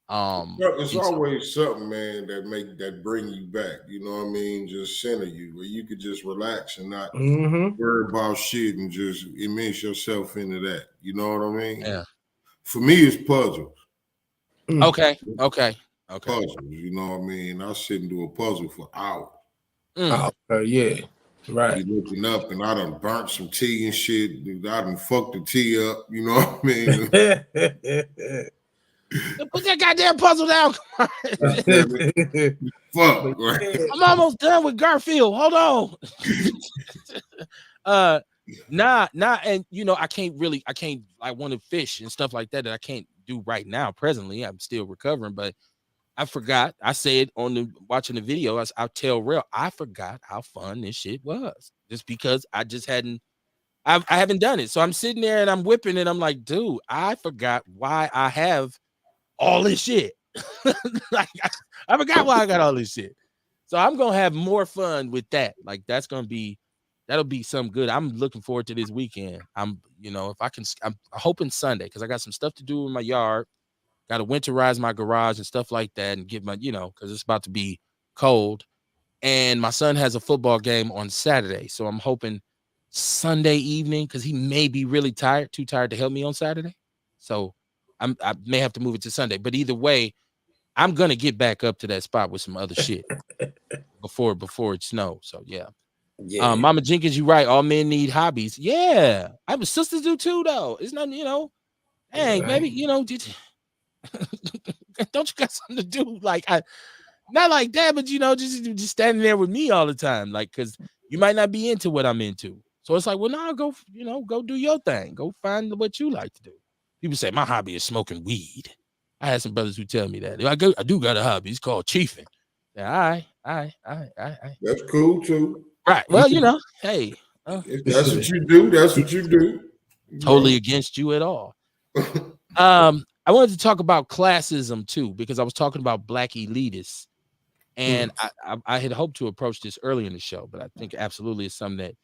It's And so always something, man, that bring you back. You know what I mean? Just center you where you could just relax and not Mm-hmm. worry about shit and just immerse yourself into that. You know what I mean? yeah. For me, it's puzzles. Okay. Puzzles. You know what I mean? I sit and do a puzzle for hours. Mm. Yeah, right. Be looking up and I done burnt some tea and shit. I done fucked the tea up. You know what I mean? Put that goddamn puzzle down. Fuck. Right? I'm almost done with Garfield. Hold on. Nah, and I want to fish and stuff like that I can't do right now. Presently, I'm still recovering, but I forgot. I said watching the video, I'll tell real. I forgot how fun this shit was. Just because I haven't done it. So I'm sitting there and I'm whipping it. I'm like, dude, I forgot why I have all this shit. Like I forgot why I got all this shit. So I'm gonna have more fun with that. Like that'll be some good. I'm looking forward to this weekend. If I can, I'm hoping Sunday because I got some stuff to do in my yard. Got to winterize my garage and stuff like that, and get my, because it's about to be cold. And my son has a football game on Saturday, so I'm hoping Sunday evening because he may be really tired, too tired to help me on Saturday. So I may have to move it to Sunday. But either way, I'm gonna get back up to that spot with some other shit before it snows. So yeah. Yeah. Mama Jenkins, you right. All men need hobbies. Yeah, I have sisters do too, though. It's not, dang, baby, don't you got something to do? Like not like that, but just standing there with me all the time, like because you might not be into what I'm into. So it's like, well, no, go do your thing. Go find what you like to do. People say my hobby is smoking weed. I had some brothers who tell me that. I do got a hobby. It's called chiefing. Yeah, all right. That's cool too. Right. Well, hey. If that's what you do, that's what you do. Totally against you at all. I wanted to talk about classism too, because I was talking about black elitists. And I had hoped to approach this early in the show, but I think absolutely it's something that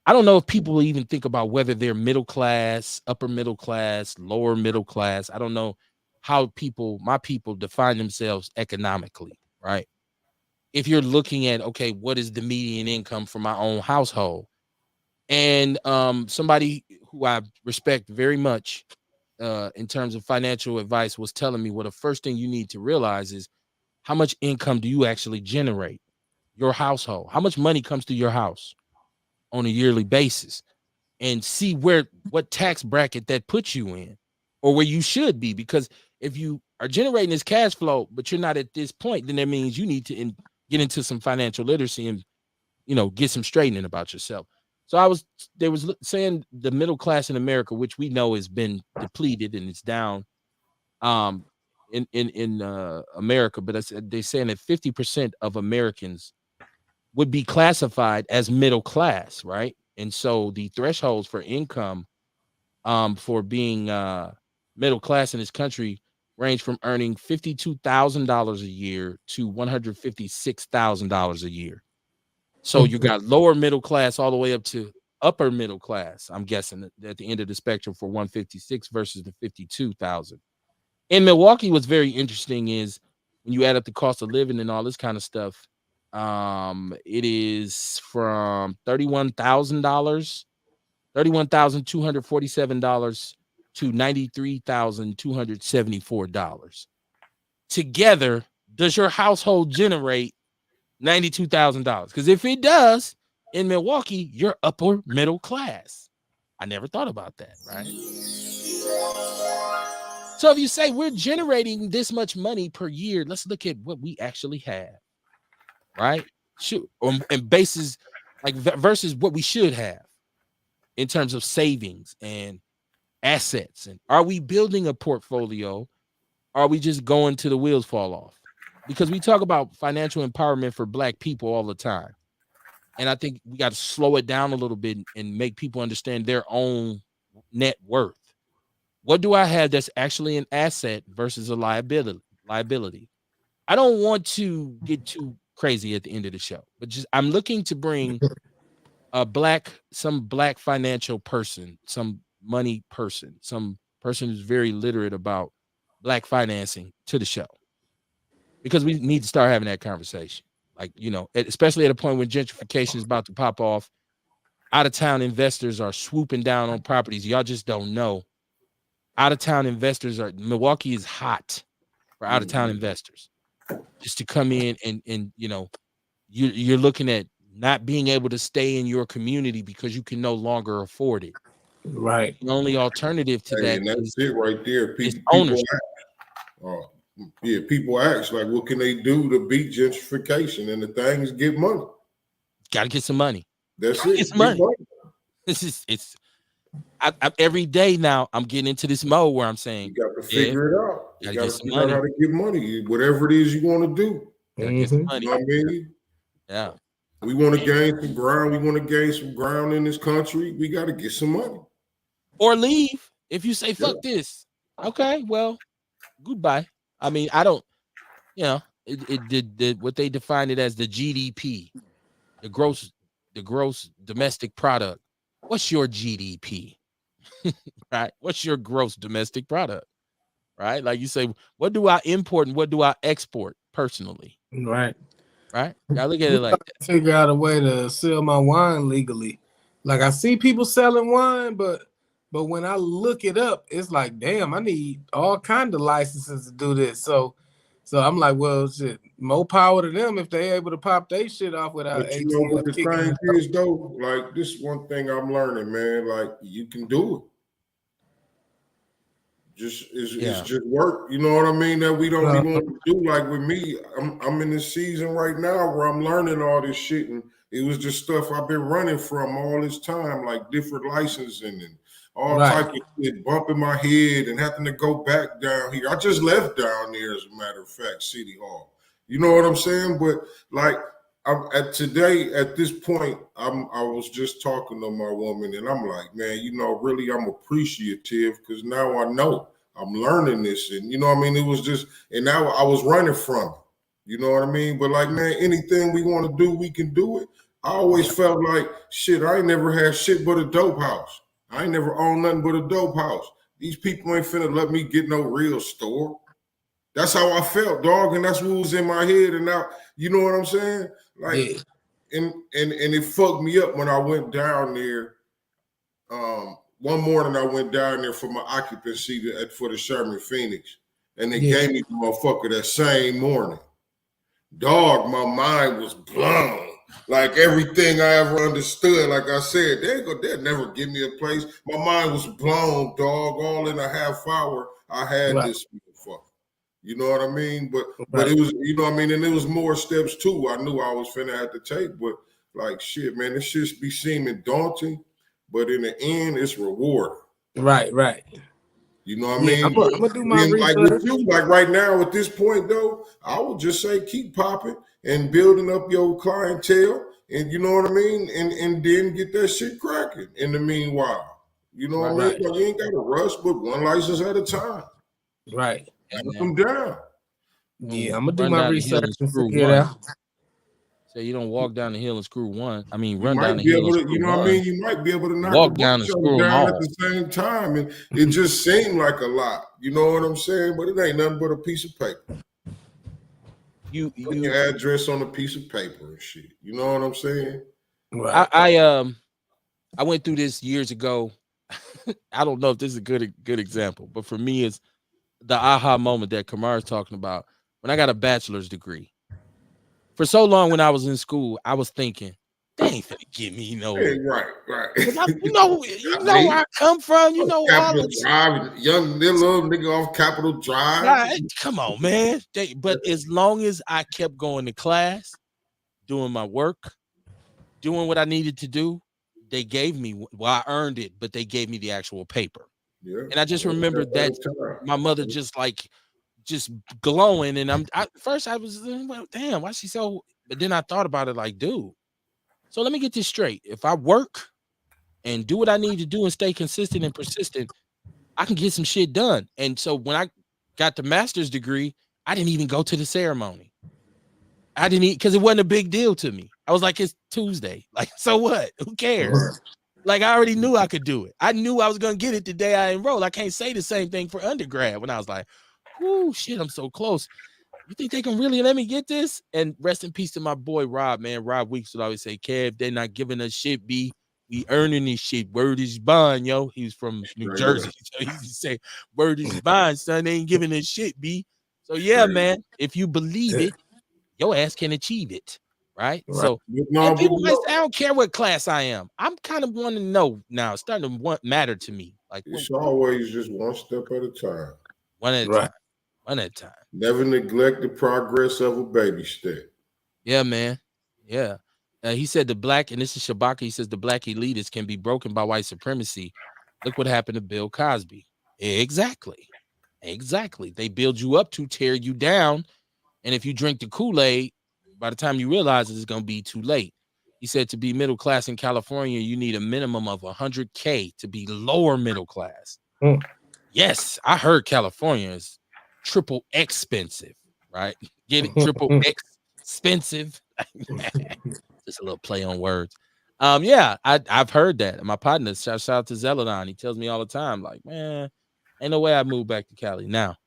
I don't know if people even think about whether they're middle class, upper middle class, lower middle class. I don't know how my people define themselves economically, right? If you're looking at, okay, what is the median income for my own household? And somebody who I respect very much in terms of financial advice was telling me, well, the first thing you need to realize is how much income do you actually generate? Your household, how much money comes to your house on a yearly basis, and see what tax bracket that puts you in, or where you should be. Because if you are generating this cash flow, but you're not at this point, then that means you need to get into some financial literacy and get some straightening about yourself. So they was saying the middle class in America, which we know has been depleted and it's down in America, but they're saying that 50% of Americans would be classified as middle class, right? And so the thresholds for income for being middle class in this country range from earning $52,000 a year to $156,000 a year. So you got lower middle class all the way up to upper middle class, I'm guessing, at the end of the spectrum for 156 versus the 52,000. In Milwaukee, what's very interesting is when you add up the cost of living and all this kind of stuff, it is from $31,247 to $93,274. Together, does your household generate $92,000? Because if it does, in Milwaukee, you're upper middle class. I never thought about that, right? So if you say we're generating this much money per year, let's look at what we actually have, right? Shoot, and basis like versus what we should have in terms of savings and assets. And are we building a portfolio? Are we just going to the wheels fall off? Because we talk about financial empowerment for Black people all the time. And I think we got to slow it down a little bit and make people understand their own net worth. What do I have that's actually an asset versus a liability? I don't want to get too crazy at the end of the show, but just I'm looking to bring some black financial person, some money person, some person who's very literate about Black financing to the show, because we need to start having that conversation. Like, especially at a point when gentrification is about to pop off, out of town investors are swooping down on properties. Y'all just don't know. Out of town investors Milwaukee is hot for out of town investors just to come in and you're looking at not being able to stay in your community because you can no longer afford it. Right. The only alternative to that and that's is it right there. is People ownership. People ask like, what can they do to beat gentrification? And the thing is, get money. Got to get some money. That's it. Get money. Every day now I'm getting into this mode where I'm saying you got to figure it out. You got to to figure out how to get money, whatever it is you want to do. Get some money. You know what I mean? Yeah. We want to gain some ground. We want to gain some ground in this country. We got to get some money. Or leave. If you say fuck this, okay, well, goodbye. I mean, I don't, it did what they defined it as the GDP, the gross domestic product. What's your GDP? Right? What's your gross domestic product? Right? Like you say, what do I import and what do I export personally? Right. Right? I look at it like that. Figure out a way to sell my wine legally. Like I see people selling wine, but when I look it up, it's like, damn, I need all kind of licenses to do this. So I'm like, well, shit, more power to them if they able to pop their shit off without. But you know what the thing is though? Like this one thing I'm learning, man. Like you can do it. It's just work. You know what I mean? That we don't even want to do. Like with me, I'm in this season right now where I'm learning all this shit, and it was just stuff I've been running from all this time, like different licensing and all type of shit, bumping my head and having to go back down here. I just left down there, as a matter of fact, City Hall. You know what I'm saying? But like at this point, I was just talking to my woman, and I'm like, man, really, I'm appreciative because now I know I'm learning this, and you know what I mean. It was just, and now I was running from it. You know what I mean? But like, man, anything we want to do, we can do it. I always felt like shit. I ain't never had shit but a dope house. I ain't never owned nothing but a dope house. These people ain't finna let me get no real store. That's how I felt, dog, and that's what was in my head. And now, you know what I'm saying? Like, and it fucked me up when I went down there. One morning I went down there for my occupancy for the Sherman Phoenix, and they gave me the motherfucker that same morning. Dog, my mind was blown. Like everything I ever understood, like I said, they'll never give me a place. My mind was blown, dog. All in a half hour, I had this motherfucker. You know what I mean? But it was, you know what I mean? And there was more steps too. I knew I was finna have to take, but like shit, man, this shit be seeming daunting, but in the end, it's rewarding. Right. You know what I mean? I'm gonna do my research. Like with you, like right now at this point though, I would just say keep popping and building up your clientele, and you know what I mean, and then get that shit cracking. In the meanwhile, you know what I mean? Like, you ain't got to rush, but one license at a time. Right. Knock them down. Yeah, I'm gonna do my research and figure it out. So you don't walk down the hill and screw one. I mean, you run down the be hill able and to, you know one. what I mean? You might be able to knock walk down and screw down them at the same time, and it just seemed like a lot. You know what I'm saying? But it ain't nothing but a piece of paper. You put your address on a piece of paper and shit. You know what I'm saying? Right. I went through this years ago. I don't know if this is a good example, but for me, it's the aha moment that Kamar is talking about. When I got a bachelor's degree, for so long when I was in school, I was thinking, They ain't finna give me no. Hey, right. You know where I come from. You know all Capitol the Drive, young little nigga off Capitol Drive. right. Come on, man. But as long as I kept going to class, doing my work, doing what I needed to do, they gave me. Well, I earned it, but they gave me the actual paper. Yeah. And I just One remember step at that a time. my mother just glowing, and first I was well, damn, why she so? But then I thought about it, like, dude. So let me get this straight. If I work and do what I need to do and stay consistent and persistent, I can get some shit done. And so when I got the master's degree, I didn't even go to the ceremony. I didn't because it wasn't a big deal to me. I was like, it's Tuesday. Like, so what? Who cares? Like, I already knew I could do it. I knew I was gonna get it the day I enrolled. I can't say the same thing for undergrad when I was like, "Ooh, shit, I'm so close." You think they can really let me get this? And rest in peace to my boy Rob, man. Rob Weeks would always say, Kev, they're not giving us shit, B. We earning this shit. Word is bond, yo. He's from New Jersey. So he used to say, word is bond, son. They ain't giving us shit, B. So yeah, man. If you believe it, your ass can achieve it. Right? So and people might say, I don't care what class I am. I'm kind of wanting to know now. It's starting to matter to me. Like it's always just one step at a time. One at a time. One at a time. Never neglect the progress of a baby step. Yeah, man. Yeah. He said the black, and this is Shabaka, he says the black elitists can be broken by white supremacy. Look what happened to Bill Cosby. Exactly. They build you up to tear you down. And if you drink the Kool-Aid, by the time you realize it's going to be too late. He said to be middle class in California, you need a minimum of 100K to be lower middle class. Yes, I heard California is triple expensive, right? Get it? Triple expensive. Just a little play on words. Yeah, I've heard that. My partner, shout out to Zeladon, he tells me all the time, like, man, ain't no way I move back to Cali now.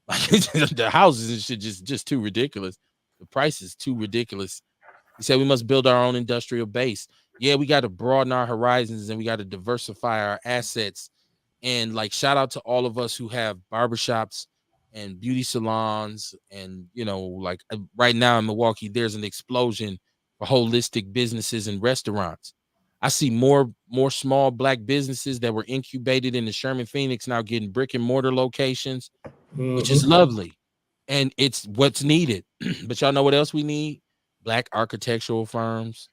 Like the houses and shit just too ridiculous. The price is too ridiculous. He said we must build our own industrial base. Yeah, we got to broaden our horizons and we got to diversify our assets. And like, shout out to all of us who have barbershops and beauty salons. And, you know, like right now in Milwaukee, there's an explosion for holistic businesses and restaurants. I see more small black businesses that were incubated in the Sherman Phoenix now getting brick and mortar locations, which is lovely. And it's what's needed. But y'all know what else we need? Black architectural firms,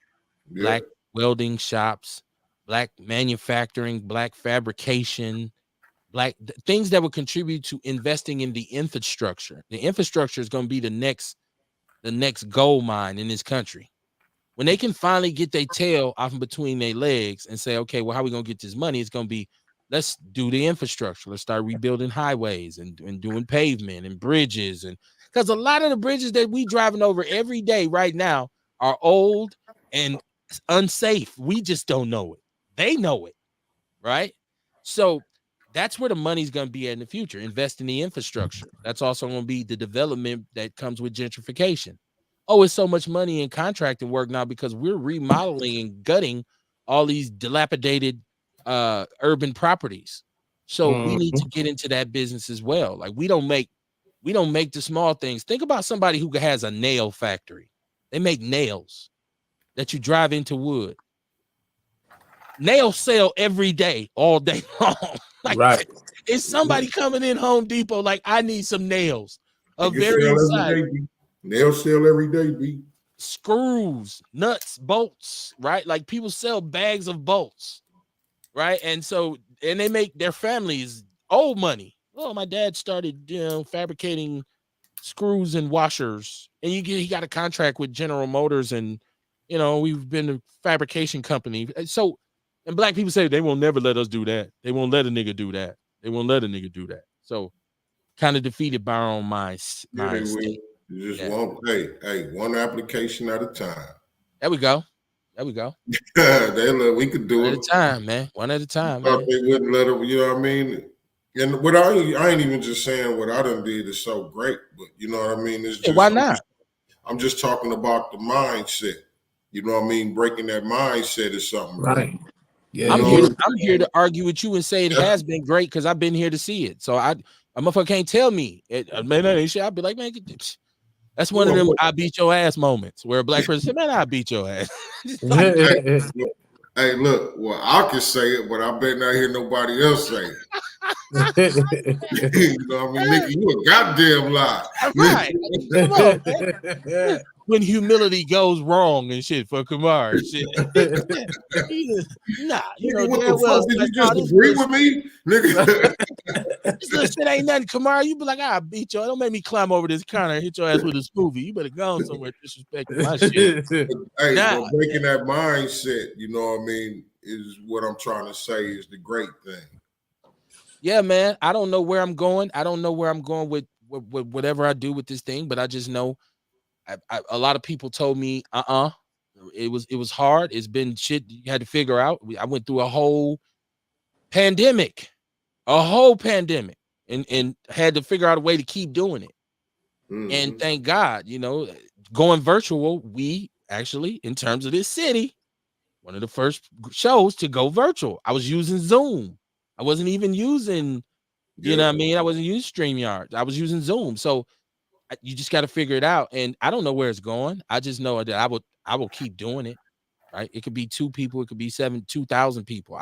black welding shops, black manufacturing, black fabrication, black things that would contribute to investing in the infrastructure. The infrastructure is going to be the next gold mine in this country. When they can finally get their tail off in between their legs and say, okay, well, how are we going to get this money? It's going to be, let's do the infrastructure. Let's start rebuilding highways and doing pavement and bridges. And because a lot of the bridges that we driving over every day right now are old and unsafe. We just don't know it. They know it, right? So that's where the money's going to be in the future. Invest in the infrastructure. That's also going to be the development that comes with gentrification. Oh, it's so much money in contracting work now because we're remodeling and gutting all these dilapidated urban properties. So we need to get into that business as well. Like we don't make the small things. Think about somebody who has a nail factory. They make nails that you drive into wood. Nails sell every day, all day long. Like, right. Is somebody coming in Home Depot like, I need some nails of various sizes. Nails sell every day, B. Screws, nuts, bolts, right? Like people sell bags of bolts, right? And so, and they make their families old money. Oh, my dad started, fabricating screws and washers, and he got a contract with General Motors, and we've been a fabrication company. So, and black people say they won't never let us do that. They won't let a nigga do that. They won't let a nigga do that. So, kind of defeated by our own mind state. You just won't. Hey, one application at a time. There we go. We could do one it at a time, man. One at a time. Man. They wouldn't let it. You know what I mean? And what I ain't even just saying what I done did is so great, but you know what I mean? It's just, why not? I'm just talking about the mindset. You know what I mean? Breaking that mindset is something right. Yeah, I'm here to argue with you and say it has been great because I've been here to see it. So a motherfucker can't tell me it, man, that ain't shit. I'll be like, man, That's one of them I beat your ass moments where a black person said, man, I beat your ass. Hey, look, well, I can say it, but I better not hear nobody else say it. You know what I mean? Nigga, you a goddamn lie. Right. Come on, man. When humility goes wrong and shit for Kamar, shit. Nah, you know, what damn the well, fuck? Did you just agree with me? Nigga. This little shit ain't nothing, Kamar. You be like, I beat you. Don't make me climb over this counter and hit your ass with a smoothie. You better go somewhere disrespecting my shit. Hey, Nah. but breaking that mindset, you know what I mean, is what I'm trying to say is the great thing. Yeah, man. I don't know where I'm going. I don't know where I'm going with whatever I do with this thing, but I just know a lot of people told me, it was hard. It's been shit you had to figure out. I went through a whole pandemic, and had to figure out a way to keep doing it. Mm-hmm. And thank God, you know, going virtual, we actually, in terms of this city, one of the first shows to go virtual. I was using Zoom. I wasn't even using, you know what I mean? I wasn't using StreamYard. I was using Zoom. So you just got to figure it out. And I don't know where it's going. I just know that I will keep doing it. Right? It could be 2 people. It could be 2,000 people.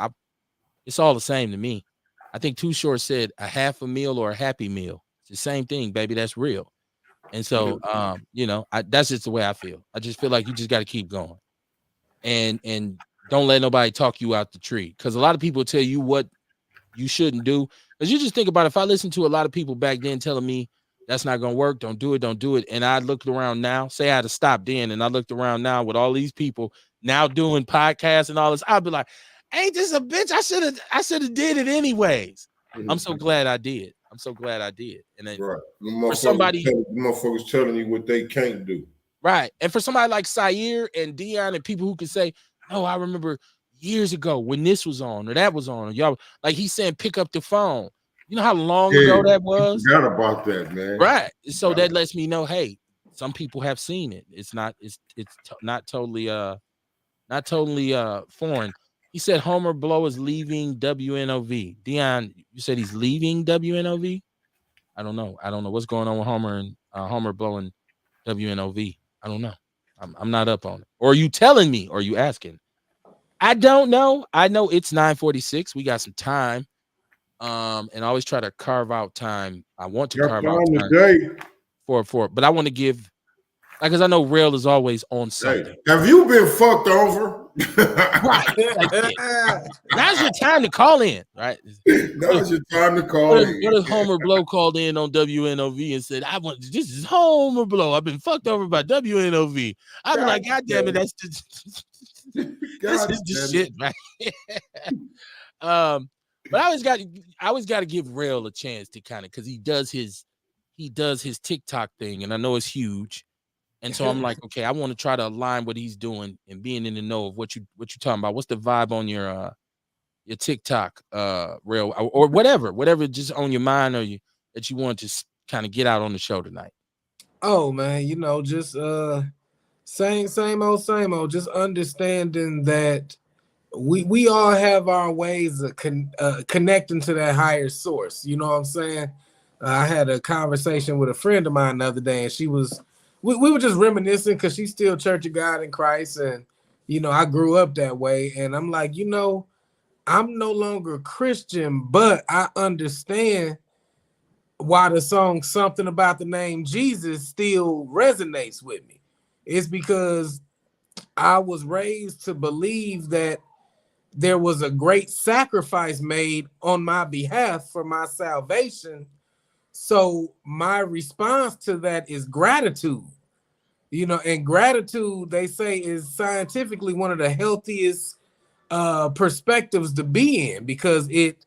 It's all the same to me. I think Too Short said a half a meal or a happy meal. It's the same thing, baby. That's real. And so, you know, that's just the way I feel. I just feel like you just got to keep going, and don't let nobody talk you out the tree. Because a lot of people tell you what you shouldn't do. Because you just think about it, if I listened to a lot of people back then telling me that's not gonna work, don't do it, and I looked around now, say I had to stop then, and I looked around now with all these people now doing podcasts and all this, I'd be like, ain't this a bitch? I should have did it anyways. I'm so glad I did. I'm so glad I did. And then right. for somebody, motherfuckers telling you what they can't do. Right. And for somebody like Sayer and Dion and people who can say, no, I remember years ago when this was on or that was on. Or y'all, like he's saying, pick up the phone. You know how long ago that was? Forgot about that, man. Right. So that lets me know, hey, some people have seen it. It's not totally foreign. He said Homer Blow is leaving WNOV. Dion, you said he's leaving WNOV? I don't know. What's going on with Homer and Homer Blow and WNOV. I don't know. I'm not up on it. Or are you telling me? Or are you asking? I don't know. I know it's 9:46. We got some time. And I always try to carve out time. I want to carve out time today. for but I want to give, like, because I know Rail is always on something. Hey, have you been fucked over? Right. Now's your time to call in, right? Now's your time to call in. What if Homer Blow called in on WNOV and said, this is Homer Blow. I've been fucked over by WNOV. I'd be like, God damn it, that's this is the shit, right? But I always got to give Rail a chance to kind of, because he does his TikTok thing, and I know it's huge. And so I'm like, okay, I want to try to align what he's doing and being in the know of what you're talking about. What's the vibe on your TikTok, Rail, or whatever just on your mind, or that you want to kind of get out on the show tonight? Oh man, you know, just same old. Just understanding that we all have our ways of connecting to that higher source. You know what I'm saying? I had a conversation with a friend of mine the other day, and we were just reminiscing because she's still Church of God in Christ, and you know, I grew up that way, and I'm like, you know, I'm no longer Christian, but I understand why the song Something About the Name Jesus still resonates with me. It's because I was raised to believe that there was a great sacrifice made on my behalf for my salvation. So my response to that is gratitude. You know, and gratitude, they say, is scientifically one of the healthiest perspectives to be in, because it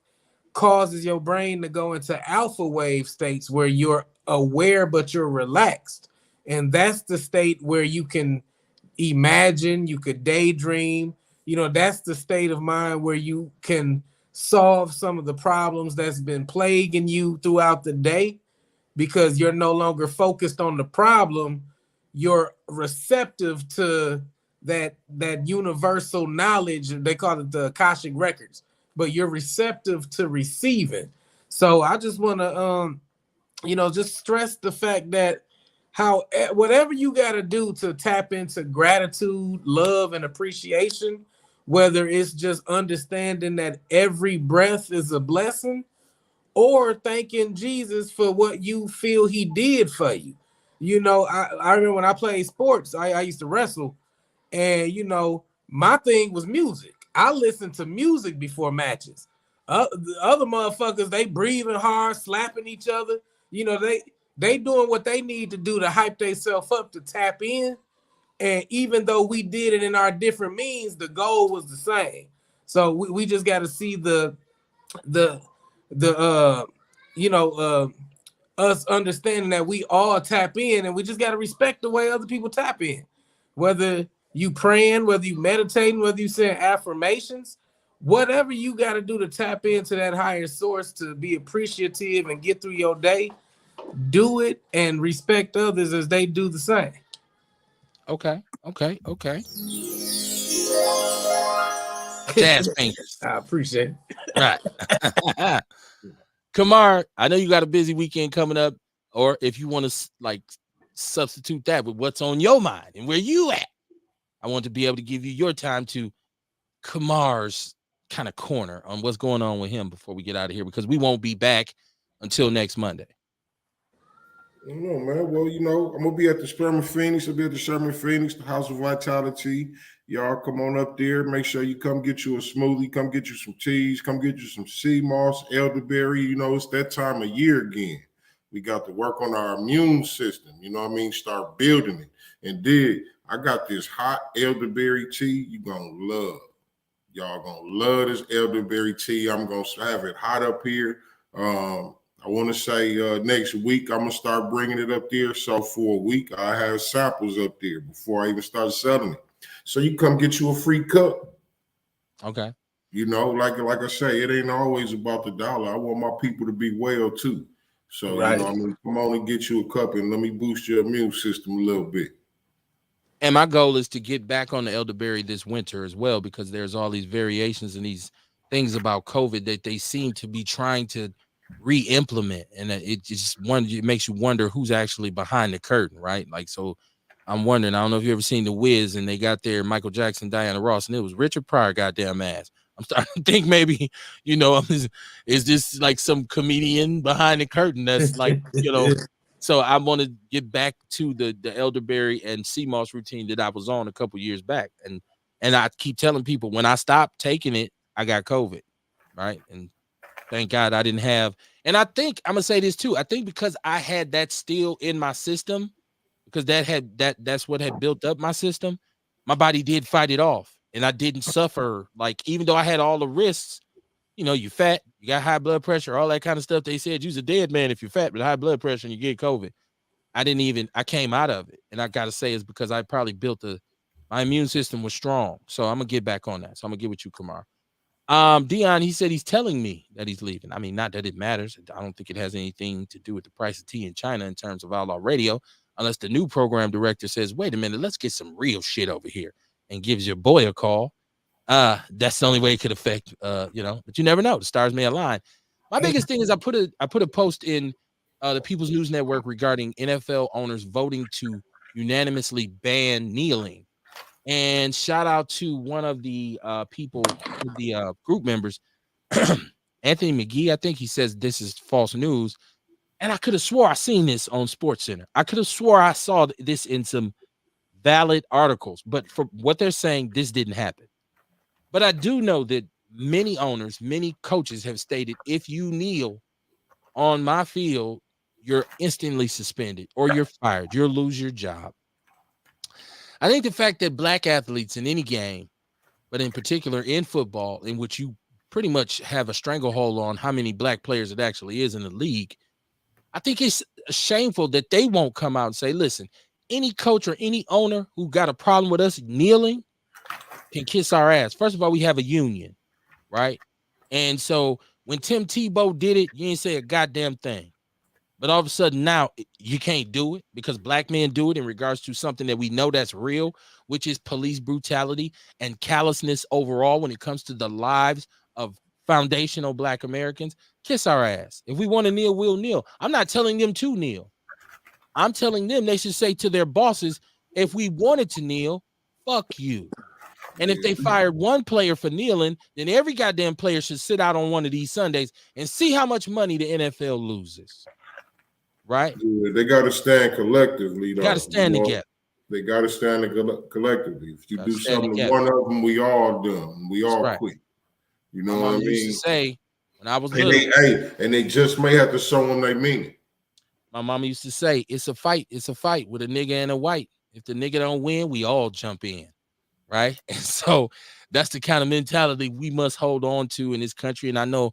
causes your brain to go into alpha wave states where you're aware but you're relaxed, and that's the state where you can imagine, you could daydream. You know, that's the state of mind where you can solve some of the problems that's been plaguing you throughout the day, because you're no longer focused on the problem. You're receptive to that universal knowledge. They call it the Akashic records, but you're receptive to receiving. So I just want to, you know, just stress the fact that how whatever you got to do to tap into gratitude, love, and appreciation, whether it's just understanding that every breath is a blessing or thanking Jesus for what you feel he did for you. You know, I remember when I played sports, I used to wrestle, and you know, my thing was music. I listened to music before matches. The other motherfuckers, they breathing hard, slapping each other. You know, they doing what they need to do to hype themselves up to tap in. And even though we did it in our different means, the goal was the same. So we just got to see the the you know us understanding that we all tap in, and we just got to respect the way other people tap in, whether you praying, whether you meditating, whether you saying affirmations, whatever you got to do to tap into that higher source to be appreciative and get through your day. Do it and respect others as they do the same. Okay. Jazz fingers. I appreciate it. Right. Kamar, I know you got a busy weekend coming up, or if you want to like substitute that with what's on your mind and where you at, I want to be able to give you your time to Kamar's kind of corner on what's going on with him before we get out of here, because we won't be back until next Monday. I don't know, man. Well, you know, I'm gonna be at the Sherman Phoenix. I'll be at the Sherman Phoenix, the House of Vitality. Y'all come on up there. Make sure you come get you a smoothie, come get you some teas, come get you some sea moss, elderberry. You know, it's that time of year again. We got to work on our immune system. You know what I mean? Start building it. And then I got this hot elderberry tea you gonna love. Y'all gonna love this elderberry tea. I'm gonna have it hot up here. I want to say next week I'm gonna start bringing it up there. So for a week I have samples up there before I even start selling it. So you come get you a free cup. Okay. You know, like I say, it ain't always about the dollar. I want my people to be well too. So Right. you know, I mean, come on and get you a cup and let me boost your immune system a little bit. And my goal is to get back on the elderberry this winter as well, because there's all these variations and these things about COVID that they seem to be trying to re-implement, and it makes you wonder who's actually behind the curtain, right? Like, so I'm wondering, I don't know if you ever seen The Wiz, and they got there Michael Jackson, Diana Ross, and it was Richard Pryor goddamn ass. I'm starting to think maybe, you know, is this like some comedian behind the curtain that's like, you know. So I want to get back to the elderberry and sea moss routine that I was on a couple years back, and I keep telling people when I stopped taking it, I got COVID, right? And thank God I didn't have. And I think I'm gonna say this too. I think because I had that still in my system, because that's what had built up my system. My body did fight it off, and I didn't suffer. Like, even though I had all the risks, you know, you fat, you got high blood pressure, all that kind of stuff. They said you's a dead man if you're fat with high blood pressure and you get COVID. I came out of it, and I gotta say it's because I probably built my immune system was strong. So I'm gonna get back on that. So I'm gonna get with you, Kamar. Dion, he said he's telling me that he's leaving. I mean, not that it matters. I don't think it has anything to do with the price of tea in China in terms of Outlaw Radio, unless the new program director says, wait a minute, let's get some real shit over here, and gives your boy a call. That's the only way it could affect, you know, but you never know. The stars may align. My biggest thing is I put a post in the People's News Network regarding NFL owners voting to unanimously ban kneeling. And shout out to one of the people, the group members, Anthony McGee. I think he says this is false news. And I could have swore I seen this on Sports Center. I could have swore I saw this in some valid articles. But for what they're saying, this didn't happen. But I do know that many owners, many coaches have stated, if you kneel on my field, you're instantly suspended or you're fired. You'll lose your job. I think the fact that black athletes in any game, but in particular in football, in which you pretty much have a stranglehold on how many black players it actually is in the league, I think it's shameful that they won't come out and say, listen, any coach or any owner who got a problem with us kneeling can kiss our ass. First of all, we have a union, right? And so when Tim Tebow did it, you didn't say a goddamn thing. But all of a sudden now you can't do it because black men do it in regards to something that we know that's real, which is police brutality and callousness overall when it comes to the lives of foundational black Americans. Kiss our ass. If we want to kneel, we'll kneel. I'm not telling them to kneel. I'm telling them they should say to their bosses, if we wanted to kneel, fuck you. And if they fired one player for kneeling, then every goddamn player should sit out on one of these Sundays and see how much money the NFL loses. Right? Yeah, they got to stand collectively, though. Got to stand together. They got to stand collectively. If you Gotta do stand something together. to one of them, we all done. We all right. quit. You My know what I mom used mean? to say when I was And little, they just may have to show them they mean it. my mama used to say, it's a fight with a nigga and a white. If the nigga don't win, we all jump in. Right? And so that's the kind of mentality we must hold on to in this country. And I know,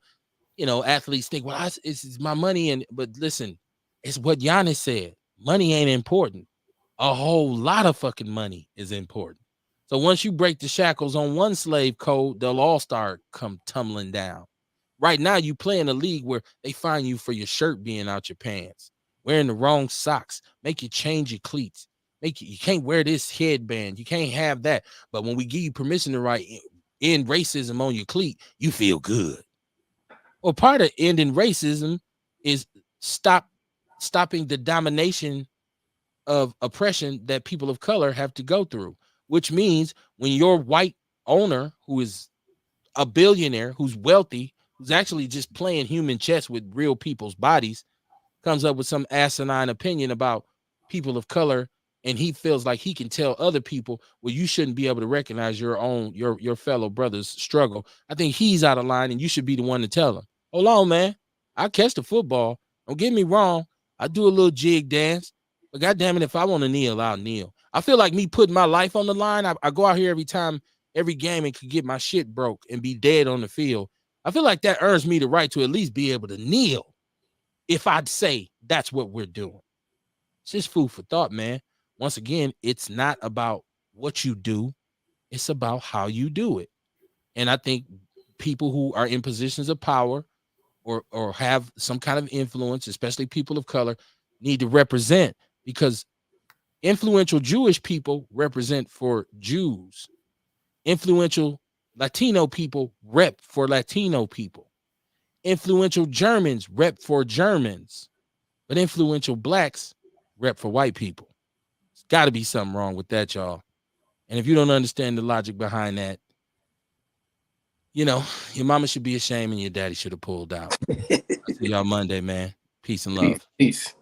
athletes think, well, it's my money. But listen, it's what Giannis said. Money ain't important. A whole lot of fucking money is important. So once you break the shackles on one slave code, they'll all start come tumbling down. Right now, you play in a league where they fine you for your shirt being out your pants, wearing the wrong socks, make you change your cleats, you can't wear this headband, you can't have that. But when we give you permission to end racism on your cleat, you feel good. Well, part of ending racism is stopping the domination of oppression that people of color have to go through, which means when your white owner, who is a billionaire, who's wealthy, who's actually just playing human chess with real people's bodies, comes up with some asinine opinion about people of color, and he feels like he can tell other people, well, you shouldn't be able to recognize your fellow brother's struggle. I think he's out of line, and you should be the one to tell him, hold on, man, I catch the football, don't get me wrong, I do a little jig dance, but goddamn it, if I want to kneel, I'll kneel. I feel like me putting my life on the line. I go out here every game, and could get my shit broke and be dead on the field. I feel like that earns me the right to at least be able to kneel if I'd say that's what we're doing. It's just food for thought, man. Once again, it's not about what you do. It's about how you do it. And I think people who are in positions of power or have some kind of influence, especially people of color, need to represent, because influential Jewish people represent for Jews. Influential Latino people rep for Latino people. Influential Germans rep for Germans. But influential blacks rep for white people. There's got to be something wrong with that, y'all. And if you don't understand the logic behind that, your mama should be ashamed and your daddy should have pulled out. I'll see y'all Monday, man. Peace and love. Peace.